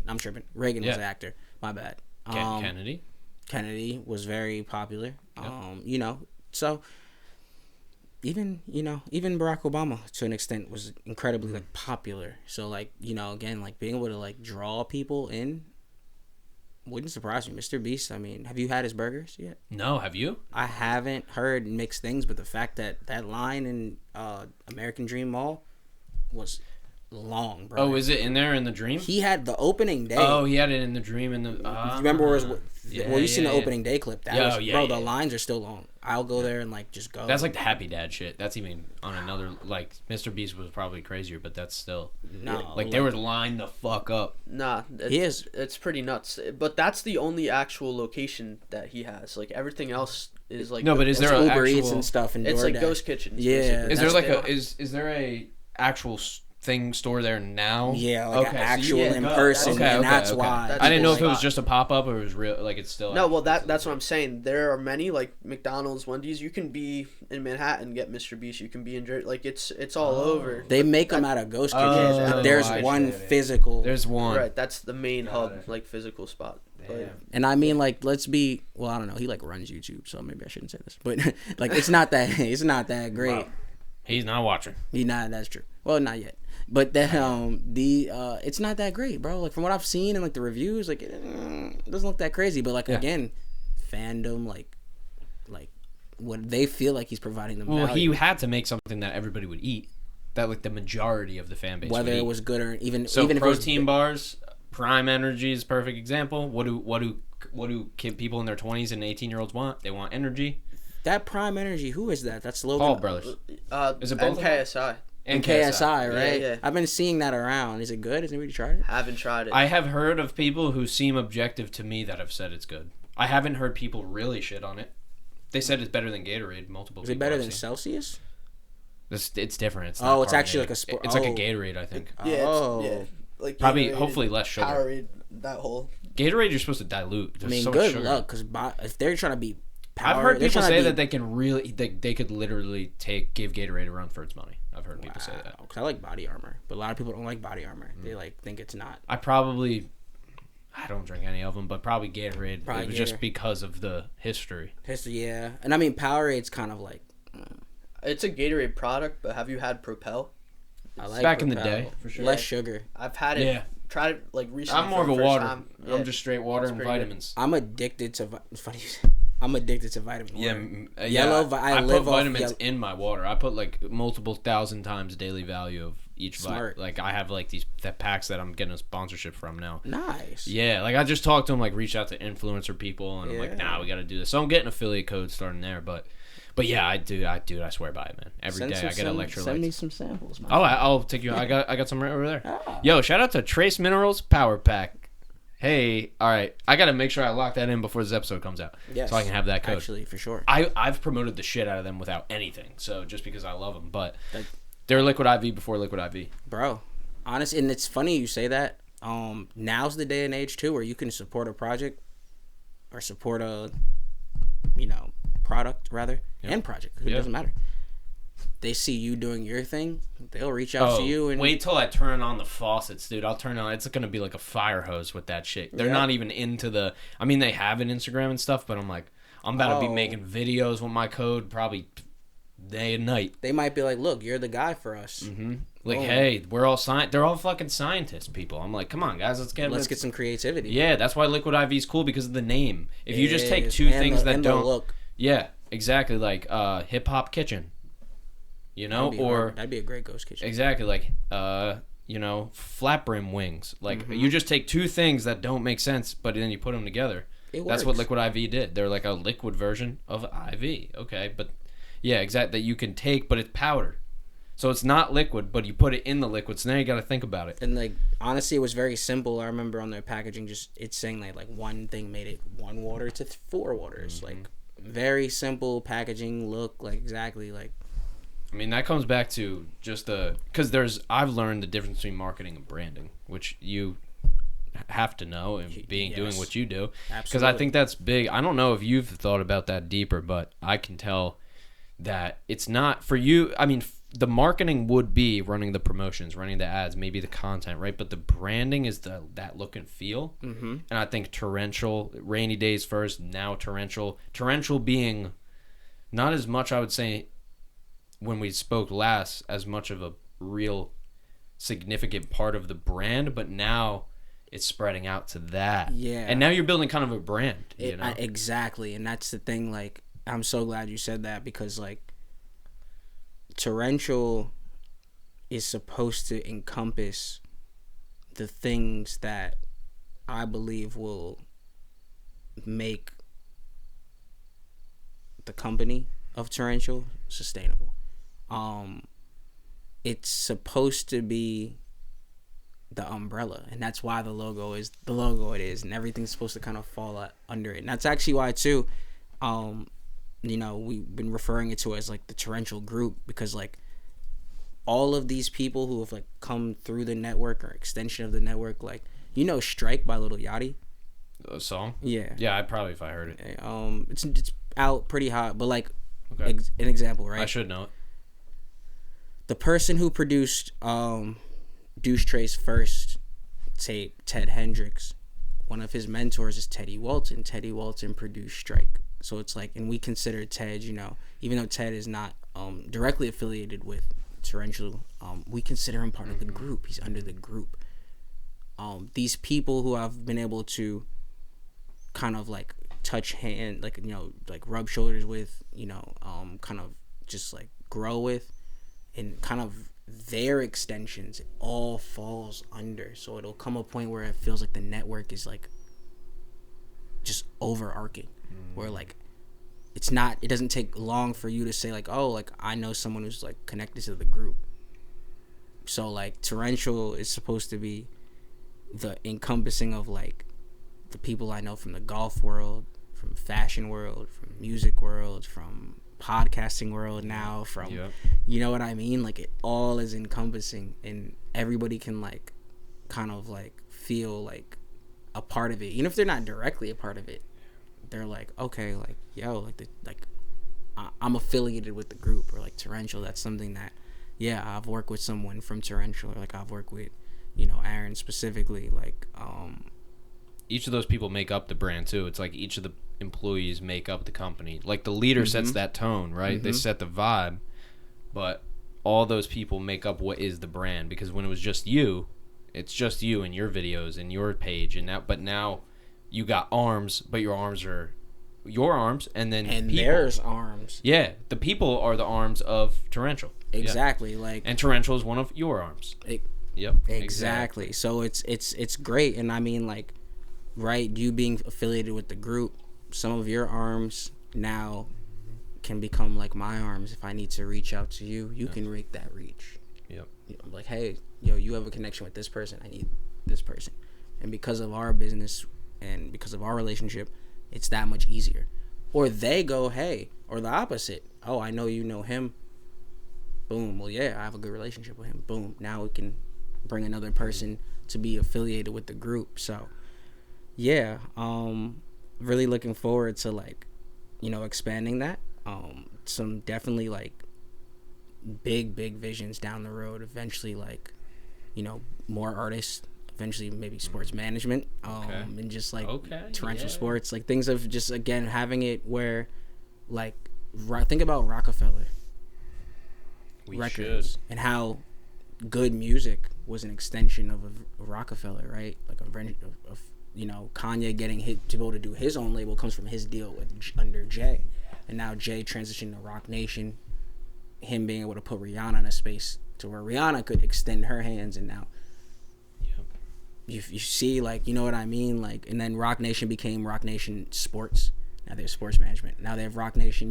[SPEAKER 1] I'm tripping. Reagan was an actor. My bad.
[SPEAKER 2] Kennedy.
[SPEAKER 1] Kennedy was very popular. Yep. So even Barack Obama to an extent was incredibly like popular. So like, again, like being able to like draw people in wouldn't surprise me. Mr. Beast, I mean, have you had his burgers yet?
[SPEAKER 2] No, have you?
[SPEAKER 1] I haven't heard mixed things, but the fact that line in American Dream Mall was long, bro.
[SPEAKER 2] Oh, is it in there in the dream?
[SPEAKER 1] He had the opening day.
[SPEAKER 2] Oh, he had it in the dream in the.
[SPEAKER 1] Remember where it was? You seen the opening day clip? The lines are still long. I'll go there and like just go.
[SPEAKER 2] That's like the Happy Dad shit. That's even on another like Mr. Beast was probably crazier, but that's still they were lined the fuck up.
[SPEAKER 3] Nah, it's pretty nuts. But that's the only actual location that he has. Like everything else is like
[SPEAKER 2] but is there an
[SPEAKER 1] Uber
[SPEAKER 2] actual
[SPEAKER 1] Eats and stuff? And
[SPEAKER 3] it's
[SPEAKER 1] DoorDash.
[SPEAKER 3] like ghost kitchens.
[SPEAKER 1] Yeah.
[SPEAKER 2] Is there like is there a actual store there now?
[SPEAKER 1] Yeah, like an actual in person, and that's why.
[SPEAKER 2] I didn't know if it was just a pop up or it was real. Like it's still.
[SPEAKER 3] No, well that's what I'm saying. There are many like McDonald's, Wendy's. You can be in Manhattan, get Mr. Beast. You can be in Jersey. Like it's all over.
[SPEAKER 1] They make them out of ghost kitchens. But there's one physical.
[SPEAKER 2] There's one.
[SPEAKER 3] Right, that's the main hub, like physical spot.
[SPEAKER 1] And I mean, like, let's be. Well, I don't know. He like runs YouTube, so maybe I shouldn't say this. But like, it's not that great.
[SPEAKER 2] Wow. He's not watching.
[SPEAKER 1] That's true. Well, not yet. But that it's not that great, bro. Like from what I've seen and like the reviews, like it doesn't look that crazy. But like again, fandom, like what they feel like he's providing them.
[SPEAKER 2] Well,
[SPEAKER 1] value.
[SPEAKER 2] he had to make something that everybody would eat. That like the majority of the fan base.
[SPEAKER 1] Whether
[SPEAKER 2] would
[SPEAKER 1] it
[SPEAKER 2] eat.
[SPEAKER 1] was good or even
[SPEAKER 2] so
[SPEAKER 1] even
[SPEAKER 2] protein
[SPEAKER 1] if it was,
[SPEAKER 2] bars, Prime Energy is a perfect example. What do people in their 20s and 18-year-olds want? They want energy.
[SPEAKER 1] That Prime Energy, who is that? That's Logan.
[SPEAKER 2] Paul Brothers.
[SPEAKER 3] Is it both? KSI.
[SPEAKER 1] And KSI, right?
[SPEAKER 3] Yeah.
[SPEAKER 1] I've been seeing that around. Is it good? Has anybody tried it?
[SPEAKER 3] Haven't tried it.
[SPEAKER 2] I have heard of people who seem objective to me that have said it's good. I haven't heard people really shit on it. They said it's better than Gatorade. Multiple.
[SPEAKER 1] Is it better than Celsius?
[SPEAKER 2] It's different. It's
[SPEAKER 1] it's actually like a sport.
[SPEAKER 2] It's like a Gatorade, I think.
[SPEAKER 3] Yeah. Like
[SPEAKER 2] probably,
[SPEAKER 3] Gatorade,
[SPEAKER 2] hopefully less sugar.
[SPEAKER 3] Powerade, that whole.
[SPEAKER 2] Gatorade, you're supposed to dilute. There's so
[SPEAKER 1] good
[SPEAKER 2] much sugar.
[SPEAKER 1] luck, because if they're trying to be.
[SPEAKER 2] I've heard people say that they can really, they could literally give Gatorade a run for its money. I've heard people say that.
[SPEAKER 1] Because I like Body Armor, but a lot of people don't like Body Armor. They think it's not.
[SPEAKER 2] I don't drink any of them, but probably Gatorade. It was just because of the history.
[SPEAKER 1] Yeah, and I mean Powerade's kind of like.
[SPEAKER 3] It's a Gatorade product, but have you had Propel?
[SPEAKER 1] I like
[SPEAKER 2] back
[SPEAKER 1] Propel.
[SPEAKER 2] in the day, for sure.
[SPEAKER 1] Less sugar.
[SPEAKER 3] I've had it.
[SPEAKER 2] Yeah.
[SPEAKER 3] Tried it like recently.
[SPEAKER 2] I'm more of a water.
[SPEAKER 3] Yeah.
[SPEAKER 2] I'm just straight water and vitamins.
[SPEAKER 1] I'm addicted to. It's funny you say. I'm addicted to vitamin water.
[SPEAKER 2] Yellow. I put vitamins in my water. I put like multiple 1,000 times daily value of each vitamin. Like I have like these packs that I'm getting a sponsorship from now.
[SPEAKER 1] Nice.
[SPEAKER 2] Yeah, like I just talked to them, like reached out to influencer people, and I'm like, nah, we got to do this. So I'm getting affiliate codes starting there, but yeah, I swear by it, man. Every day I get electrolytes.
[SPEAKER 1] Send me some samples, man.
[SPEAKER 2] Oh, I'll take you. I got some right over there. Yo, shout out to Trace Minerals Power Pack. Hey, all right. I got to make sure I lock that in before this episode comes out.
[SPEAKER 1] Yes,
[SPEAKER 2] so I can have that code.
[SPEAKER 1] Actually, for sure.
[SPEAKER 2] I've promoted the shit out of them without anything. So just because I love them. But they're Liquid IV before Liquid IV.
[SPEAKER 1] Bro, honestly, and it's funny you say that. Now's the day and age, too, where you can support a project or support a, product, rather, and project. It doesn't matter. They see you doing your thing, they'll reach out to you. And
[SPEAKER 2] wait till I turn on the faucets, dude. I'll turn on. It's gonna be like a fire hose with that shit. They're not even into the. I mean, they have an Instagram and stuff, but I'm like, I'm about to be making videos with my code probably day and night.
[SPEAKER 1] They might be like, "Look, you're the guy for us.
[SPEAKER 2] Like, hey, we're all they're all fucking scientists, people. I'm like, come on, guys, let's get
[SPEAKER 1] some creativity.
[SPEAKER 2] Yeah, that's why Liquid IV is cool, because of the name. If you just take two things that don't look. Yeah, exactly, like Hip Hop Kitchen. You know,
[SPEAKER 1] that'd be a great ghost kitchen.
[SPEAKER 2] Exactly, like flat brim wings. Like you just take two things that don't make sense, but then you put them together. That's what Liquid IV did. They're like a liquid version of IV. Okay, but yeah, exactly, that you can take, but it's powder. So it's not liquid, but you put it in the liquid. So now you got to think about it.
[SPEAKER 1] And like, honestly, it was very simple. I remember on their packaging, just it's saying like one thing made it 1 water to 4 waters. Like, very simple packaging, look like exactly like.
[SPEAKER 2] I mean, that comes back to just because I've learned the difference between marketing and branding, which you have to know, and doing what you do. Because I think that's big. I don't know if you've thought about that deeper, but I can tell that it's not for you. I mean, the marketing would be running the promotions, running the ads, maybe the content, right? But the branding is that look and feel. And I think Torrential, Rhaney Daze first, now Torrential being not as much, I would say, when we spoke last, as much of a real significant part of the brand, but now it's spreading out to that. Yeah. And now you're building kind of a brand, you know?
[SPEAKER 1] Exactly. And that's the thing, like, I'm so glad you said that, because like Torrential is supposed to encompass the things that I believe will make the company of Torrential sustainable. It's supposed to be the umbrella, and that's why the logo is the logo it is, and everything's supposed to kind of fall under it. And that's actually why too, we've been referring it to as like the Torrential group, because like all of these people who have like come through the network or extension of the network, like, Strike by Lil Yachty.
[SPEAKER 2] A song?
[SPEAKER 1] Yeah.
[SPEAKER 2] Yeah, I'd probably if I heard it.
[SPEAKER 1] It's out pretty hot, but like, an example, right?
[SPEAKER 2] I should know it.
[SPEAKER 1] The person who produced Deuce Trey's first tape, Ted Hendricks, one of his mentors is Teddy Walton. Teddy Walton produced Strike. So it's like, and we consider Ted, even though Ted is not directly affiliated with Torrential, we consider him part of the group. He's under the group. These people who I've been able to kind of like touch hand, like, like rub shoulders with, kind of just like grow with, and kind of their extensions, it all falls under. So it'll come a point where it feels like the network is like just overarching, where like it doesn't take long for you to say like, oh, like I know someone who's like connected to the group. So like Torrential is supposed to be the encompassing of like the people I know from the golf world, from fashion world, from music world, from podcasting world now, from you know what I mean, like it all is encompassing, and everybody can like kind of like feel like a part of it, even if they're not directly a part of it. They're like, okay, like yo, like I'm affiliated with the group, or like Torrential. That's something that I've worked with someone from Torrential, or like I've worked with Aaron specifically, like
[SPEAKER 2] each of those people make up the brand too. It's like each of the employees make up the company. Like the leader sets that tone, right? They set the vibe, but all those people make up what is the brand. Because when it was just you, it's just you and your videos and your page, and that. But now you got arms, but your arms are your arms, and then people.
[SPEAKER 1] There's arms.
[SPEAKER 2] Yeah, the people are the arms of Torrential.
[SPEAKER 1] Exactly,
[SPEAKER 2] and Torrential is one of your arms.
[SPEAKER 1] Exactly. So it's great, and I mean like, right, you being affiliated with the group, some of your arms now can become like my arms. If I need to reach out to you, you can make that reach. Like, hey, you have a connection with this person, I need this person. And because of our business and because of our relationship, it's that much easier. Or they go, hey, or the opposite. Oh, I know you know him. Boom. Well, yeah, I have a good relationship with him. Boom. Now we can bring another person to be affiliated with the group. So yeah, really looking forward to like, expanding that. Some definitely like big visions down the road. Eventually, like, more artists. Eventually, maybe sports management. And just like Torrential sports, like things of just again having it where, like, think about Rockefeller Records and how good music was an extension of Rockefeller, right? Like of Kanye getting hit to be able to do his own label comes from his deal under Jay, and now Jay transitioned to Roc Nation, him being able to put Rihanna in a space to where Rihanna could extend her hands, and now you see, like, you know what I mean, like, and then Roc Nation became Roc Nation Sports. Now they have sports management. Now they have Roc Nation,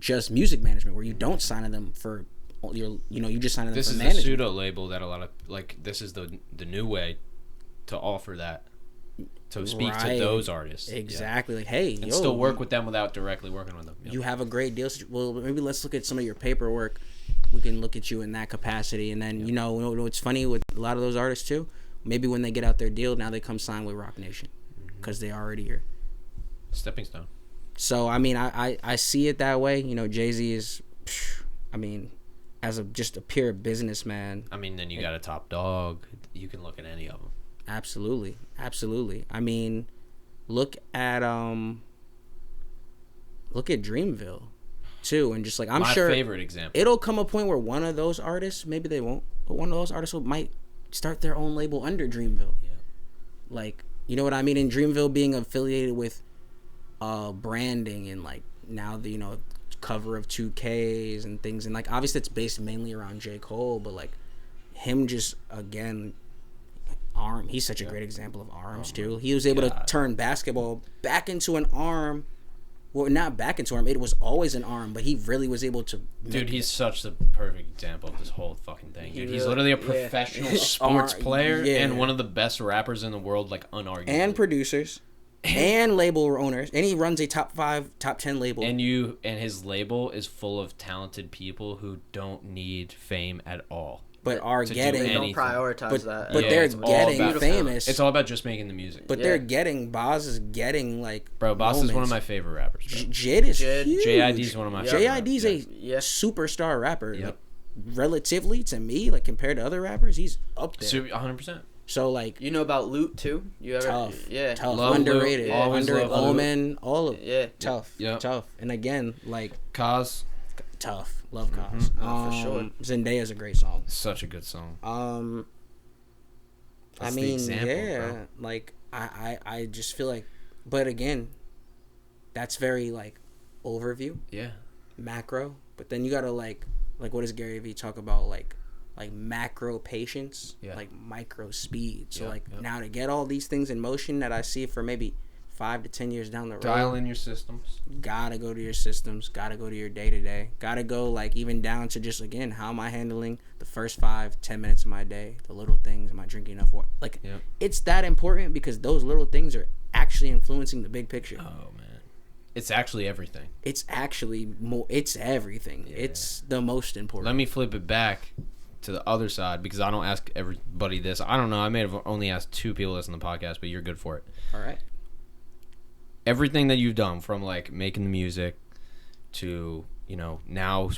[SPEAKER 1] just music management, where you don't sign them for your, you just sign them
[SPEAKER 2] this
[SPEAKER 1] for
[SPEAKER 2] management. This is the pseudo label that a lot of, like, this is the new way to offer that, to speak to those artists.
[SPEAKER 1] Exactly. Like, hey,
[SPEAKER 2] and still work with them without directly working with them.
[SPEAKER 1] You have a great deal. Well, maybe let's look at some of your paperwork. We can look at you in that capacity, and then what's funny with a lot of those artists too. Maybe when they get out their deal, now they come sign with Roc Nation because they already are
[SPEAKER 2] stepping stone.
[SPEAKER 1] So I mean, I see it that way. Jay-Z is, I mean, as just a pure businessman.
[SPEAKER 2] I mean, then you got a Top Dog. You can look at any of them.
[SPEAKER 1] Absolutely. I mean, look at Dreamville too, and just like I'm sure
[SPEAKER 2] my favorite example.
[SPEAKER 1] It'll come a point where one of those artists, maybe they won't, but one of those artists might start their own label under Dreamville. Yeah. Like, you know what I mean? And Dreamville being affiliated with branding and like now the cover of 2Ks and things, and like obviously it's based mainly around J. Cole, but like him just again. He's such a great example of arms too. He was able to turn basketball back into an arm. Well, not back into arm. It was always an arm, but he really was able to.
[SPEAKER 2] Dude, he's such the perfect example of this whole fucking thing. Dude, he's literally a professional sports player and one of the best rappers in the world, like unarguably.
[SPEAKER 1] And producers, and label owners, and he runs a top 5, top 10 label.
[SPEAKER 2] And his label is full of talented people who don't need fame at all.
[SPEAKER 1] But are getting
[SPEAKER 3] don't prioritize that.
[SPEAKER 1] But they're getting famous.
[SPEAKER 2] It's all about just making the music.
[SPEAKER 1] But they're getting Boz is getting like
[SPEAKER 2] Boz moments. Is one of my favorite rappers.
[SPEAKER 1] Jid is huge.
[SPEAKER 2] JID is one of my favorite.
[SPEAKER 1] JID is a superstar rapper. Yep. Like, relatively to me, like compared to other rappers, he's up there.
[SPEAKER 2] 100%.
[SPEAKER 1] So like
[SPEAKER 3] about Loot too? You ever
[SPEAKER 1] tough.
[SPEAKER 2] Love
[SPEAKER 1] underrated.
[SPEAKER 2] Luke.
[SPEAKER 1] Underrated. Omen, all of it.
[SPEAKER 3] Tough.
[SPEAKER 1] Tough. And again, like
[SPEAKER 2] Cause.
[SPEAKER 1] Tough. Love Cause.
[SPEAKER 3] For sure.
[SPEAKER 1] Zendaya's a great song.
[SPEAKER 2] Such a good song.
[SPEAKER 1] I mean, bro. Like I just feel like, but again, that's very like overview.
[SPEAKER 2] Yeah.
[SPEAKER 1] Macro, but then you gotta like what does Gary Vee talk about like macro patience, like micro speed. So now to get all these things in motion that I see for maybe 5 to 10 years down the road.
[SPEAKER 2] Dial in your systems.
[SPEAKER 1] Gotta go to your systems. Gotta go to your day-to-day. Gotta go, like, even down to just, again, how am I handling the first 5-10 minutes of my day? The little things. Am I drinking enough water? Like, it's that important because those little things are actually influencing the big picture.
[SPEAKER 2] Oh, man. It's actually everything.
[SPEAKER 1] It's actually more. It's everything. Yeah. It's the most important.
[SPEAKER 2] Let me flip it back to the other side because I don't ask everybody this. I don't know. I may have only asked 2 people this on the podcast, but you're good for it.
[SPEAKER 1] All right.
[SPEAKER 2] Everything that you've done, from like making the music to now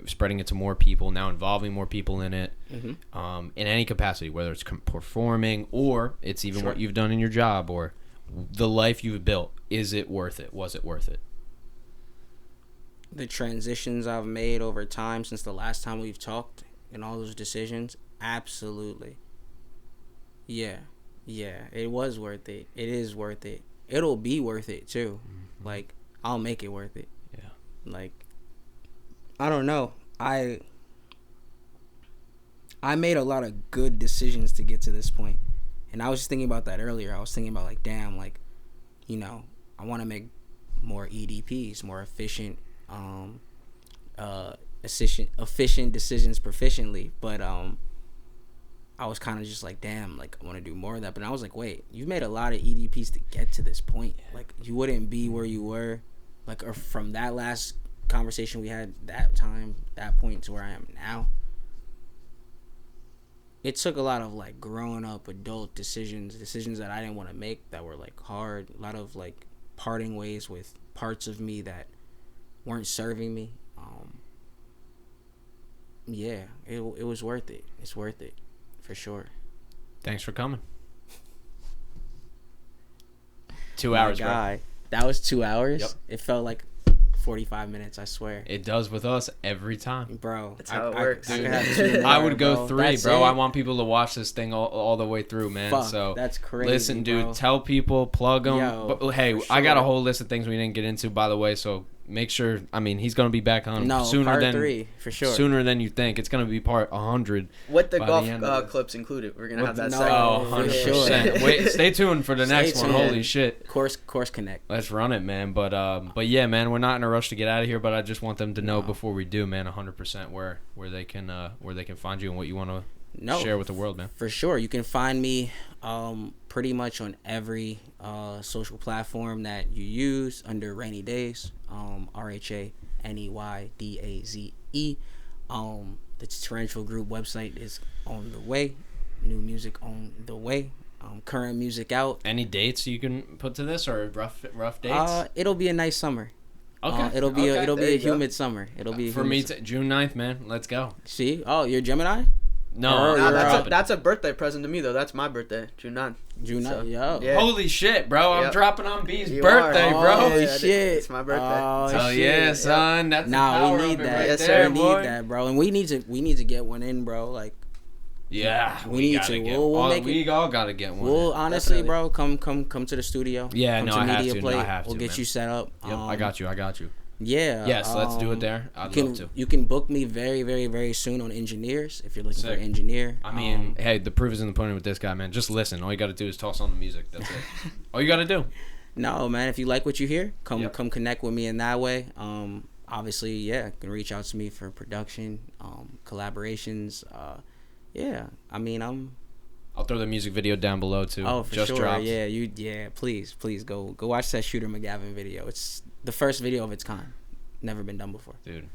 [SPEAKER 2] spreading it to more people, now involving more people in it, in any capacity, whether it's performing or it's even what you've done in your job or the life you've built. Is it worth it? Was it worth it?
[SPEAKER 1] The transitions I've made over time since the last time we've talked and all those decisions, absolutely. Yeah, it was worth it. It is worth it. It'll be worth it too. Like, I'll make it worth it.
[SPEAKER 2] Yeah.
[SPEAKER 1] Like, I don't know. I made a lot of good decisions to get to this point. And I was just thinking about that earlier. I was thinking about like, damn, like, I want to make more EDPs, more efficient decisions proficiently. But I was kind of just like, damn, like, I want to do more of that. But I was like, wait, you've made a lot of EDPs to get to this point. Like, you wouldn't be where you were, like, or from that last conversation we had that point to where I am now. It took a lot of, like, grown up adult decisions that I didn't want to make that were, like, hard. A lot of, like, parting ways with parts of me that weren't serving me. Yeah, it was worth it. It's worth it. For sure.
[SPEAKER 2] Thanks for coming. 2 hours,
[SPEAKER 1] bro. That was 2 hours.
[SPEAKER 2] Yep.
[SPEAKER 1] It felt like 45 minutes, I swear.
[SPEAKER 2] It does with us every time.
[SPEAKER 1] Bro.
[SPEAKER 3] That's how it works.
[SPEAKER 1] I could have 2 more,
[SPEAKER 2] I would go
[SPEAKER 1] bro.
[SPEAKER 2] 3,
[SPEAKER 1] That's
[SPEAKER 2] bro.
[SPEAKER 1] it.
[SPEAKER 2] I want people to watch this thing all the way through, man.
[SPEAKER 1] Fuck,
[SPEAKER 2] so
[SPEAKER 1] that's crazy,
[SPEAKER 2] listen, dude.
[SPEAKER 1] bro.
[SPEAKER 2] Tell people, plug them.
[SPEAKER 1] Yo,
[SPEAKER 2] but hey,
[SPEAKER 1] for
[SPEAKER 2] I got a
[SPEAKER 1] sure.
[SPEAKER 2] whole list of things we didn't get into, by the way. So make sure. I mean, he's gonna be back on sooner
[SPEAKER 1] part
[SPEAKER 2] than
[SPEAKER 1] 3 for sure.
[SPEAKER 2] sooner than you think. It's gonna be part 100.
[SPEAKER 3] With the
[SPEAKER 2] by
[SPEAKER 3] golf
[SPEAKER 2] the end of it.
[SPEAKER 3] clips included. We're gonna have that
[SPEAKER 1] no,
[SPEAKER 3] segment.
[SPEAKER 2] Oh,
[SPEAKER 1] for
[SPEAKER 2] 100%.
[SPEAKER 1] sure.
[SPEAKER 2] Wait, stay tuned for the
[SPEAKER 1] Stay
[SPEAKER 2] next one.
[SPEAKER 1] tuned.
[SPEAKER 2] Holy shit.
[SPEAKER 1] Course Connect.
[SPEAKER 2] Let's run it, man. But yeah, man, we're not in a rush to get out of here. But I just want them to know before we do, man, 100% where they can find you and what you want to share with the world, man.
[SPEAKER 1] For sure. You can find me pretty much on every social platform that you use under Rhaney Daze, RHANEYDAZE. The Torrential Group website is on the way. New music on the way. Current music out.
[SPEAKER 2] Any dates you can put to this, or rough dates?
[SPEAKER 1] It'll be a nice summer.
[SPEAKER 2] Okay.
[SPEAKER 1] It'll be
[SPEAKER 3] There
[SPEAKER 1] a
[SPEAKER 3] you go.
[SPEAKER 1] humid summer. It'll be
[SPEAKER 2] For me, June 9th, man. Let's go.
[SPEAKER 1] See? Oh, you're Gemini?
[SPEAKER 2] No,
[SPEAKER 1] Oh,
[SPEAKER 3] Nah,
[SPEAKER 1] you're
[SPEAKER 3] that's a birthday present to me though. That's my birthday, June 9th.
[SPEAKER 1] June 9th.
[SPEAKER 3] So,
[SPEAKER 1] Yo.
[SPEAKER 3] yeah.
[SPEAKER 2] Holy shit, bro! I'm
[SPEAKER 3] Yep.
[SPEAKER 2] dropping on B's
[SPEAKER 3] You
[SPEAKER 2] birthday,
[SPEAKER 3] are.
[SPEAKER 2] bro.
[SPEAKER 1] Oh,
[SPEAKER 3] Yeah,
[SPEAKER 1] shit.
[SPEAKER 3] it's my birthday.
[SPEAKER 1] Oh,
[SPEAKER 2] Hell
[SPEAKER 1] shit.
[SPEAKER 2] yeah, son. That's the
[SPEAKER 1] Nah,
[SPEAKER 2] power
[SPEAKER 1] we need
[SPEAKER 2] of it
[SPEAKER 1] that.
[SPEAKER 2] right
[SPEAKER 3] Yes,
[SPEAKER 2] there,
[SPEAKER 3] sir.
[SPEAKER 1] We
[SPEAKER 2] boy.
[SPEAKER 1] need that, bro. And we need to get one in, bro. Like,
[SPEAKER 2] Yeah,
[SPEAKER 1] We need
[SPEAKER 2] gotta
[SPEAKER 1] to.
[SPEAKER 2] get.
[SPEAKER 1] We'll make
[SPEAKER 2] we all gotta get one.
[SPEAKER 1] well, honestly,
[SPEAKER 3] Definitely.
[SPEAKER 1] bro, come to the studio.
[SPEAKER 2] Yeah,
[SPEAKER 1] come
[SPEAKER 2] no,
[SPEAKER 1] to
[SPEAKER 2] I have
[SPEAKER 1] Media
[SPEAKER 2] to.
[SPEAKER 1] Play.
[SPEAKER 2] No, I have
[SPEAKER 1] We'll
[SPEAKER 2] to,
[SPEAKER 1] get
[SPEAKER 2] man.
[SPEAKER 1] you set up.
[SPEAKER 2] Yep, I got you.
[SPEAKER 1] Yeah.
[SPEAKER 2] Yes, let's do it there. I'd
[SPEAKER 1] you
[SPEAKER 2] love
[SPEAKER 1] can,
[SPEAKER 2] to.
[SPEAKER 1] You can book me very, very, very soon on engineers if you're looking for
[SPEAKER 2] Sick.
[SPEAKER 1] an engineer.
[SPEAKER 2] I mean, hey, the proof is in the pudding with this guy, man. Just listen. All you got to do is toss on the music. That's it. All you got to do.
[SPEAKER 1] no, man. If you like what you hear, come
[SPEAKER 2] Yep.
[SPEAKER 1] connect with me in that way. Obviously, yeah, you can reach out to me for production, collaborations. Yeah, I mean,
[SPEAKER 2] I'll throw the music video down below too.
[SPEAKER 1] Oh, for
[SPEAKER 2] Just
[SPEAKER 1] sure.
[SPEAKER 2] dropped.
[SPEAKER 1] Yeah. Please go watch that Shooter McGavin video. It's the first video of its kind. Never been done before.
[SPEAKER 2] Dude.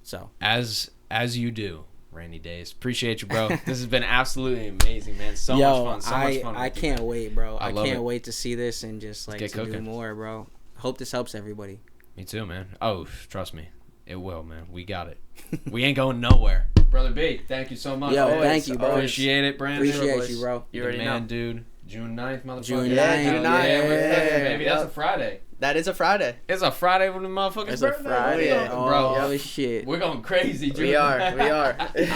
[SPEAKER 1] So
[SPEAKER 2] As you do, Rhaney Daze. Appreciate you, bro. This has been absolutely amazing, man. So
[SPEAKER 1] yo,
[SPEAKER 2] much fun.
[SPEAKER 1] I
[SPEAKER 2] with you,
[SPEAKER 1] can't
[SPEAKER 2] man.
[SPEAKER 1] wait, bro.
[SPEAKER 2] I
[SPEAKER 1] I
[SPEAKER 2] love
[SPEAKER 1] can't
[SPEAKER 2] it.
[SPEAKER 1] wait to see this and just like
[SPEAKER 2] get
[SPEAKER 1] to do
[SPEAKER 2] cooking.
[SPEAKER 1] more, bro. Hope this helps everybody.
[SPEAKER 2] Me too, man. Oh, trust me. It will, man. We got it. We ain't going nowhere. Brother B, thank you so much.
[SPEAKER 1] Yo,
[SPEAKER 2] man.
[SPEAKER 1] thank you, bro.
[SPEAKER 2] Appreciate it, Brandon.
[SPEAKER 1] Appreciate you, bro.
[SPEAKER 3] You
[SPEAKER 2] The
[SPEAKER 3] already
[SPEAKER 2] man,
[SPEAKER 3] know.
[SPEAKER 2] dude. June 9th, motherfucker.
[SPEAKER 1] June
[SPEAKER 3] Yeah,
[SPEAKER 1] 9th.
[SPEAKER 3] June 9th.
[SPEAKER 2] Yeah,
[SPEAKER 3] Yeah,
[SPEAKER 2] baby. That's
[SPEAKER 3] yeah.
[SPEAKER 2] a Friday.
[SPEAKER 3] That is a Friday.
[SPEAKER 2] It's a Friday with the motherfucker's
[SPEAKER 1] It's a
[SPEAKER 2] birthday.
[SPEAKER 1] Friday.
[SPEAKER 3] Yeah.
[SPEAKER 1] Oh,
[SPEAKER 2] Bro,
[SPEAKER 1] shit.
[SPEAKER 2] we're going crazy, June.
[SPEAKER 3] We are.
[SPEAKER 1] I'm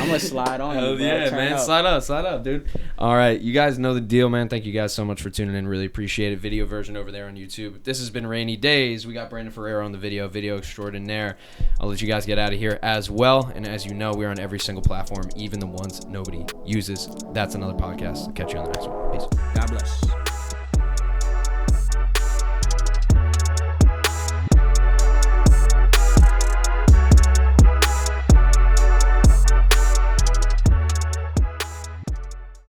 [SPEAKER 1] gonna slide on
[SPEAKER 2] Hell
[SPEAKER 1] you, bro.
[SPEAKER 2] yeah,
[SPEAKER 1] Turn
[SPEAKER 2] man.
[SPEAKER 1] up.
[SPEAKER 2] Slide up, dude. All right, you guys know the deal, man. Thank you guys so much for tuning in. Really appreciate it. Video version over there on YouTube. This has been Rhaney Daze. We got Brandon Ferreira on the video extraordinaire. I'll let you guys get out of here as well. And as you know, we're on every single platform, even the ones nobody uses. That's another podcast. Catch you on the next one. Peace.
[SPEAKER 1] God bless.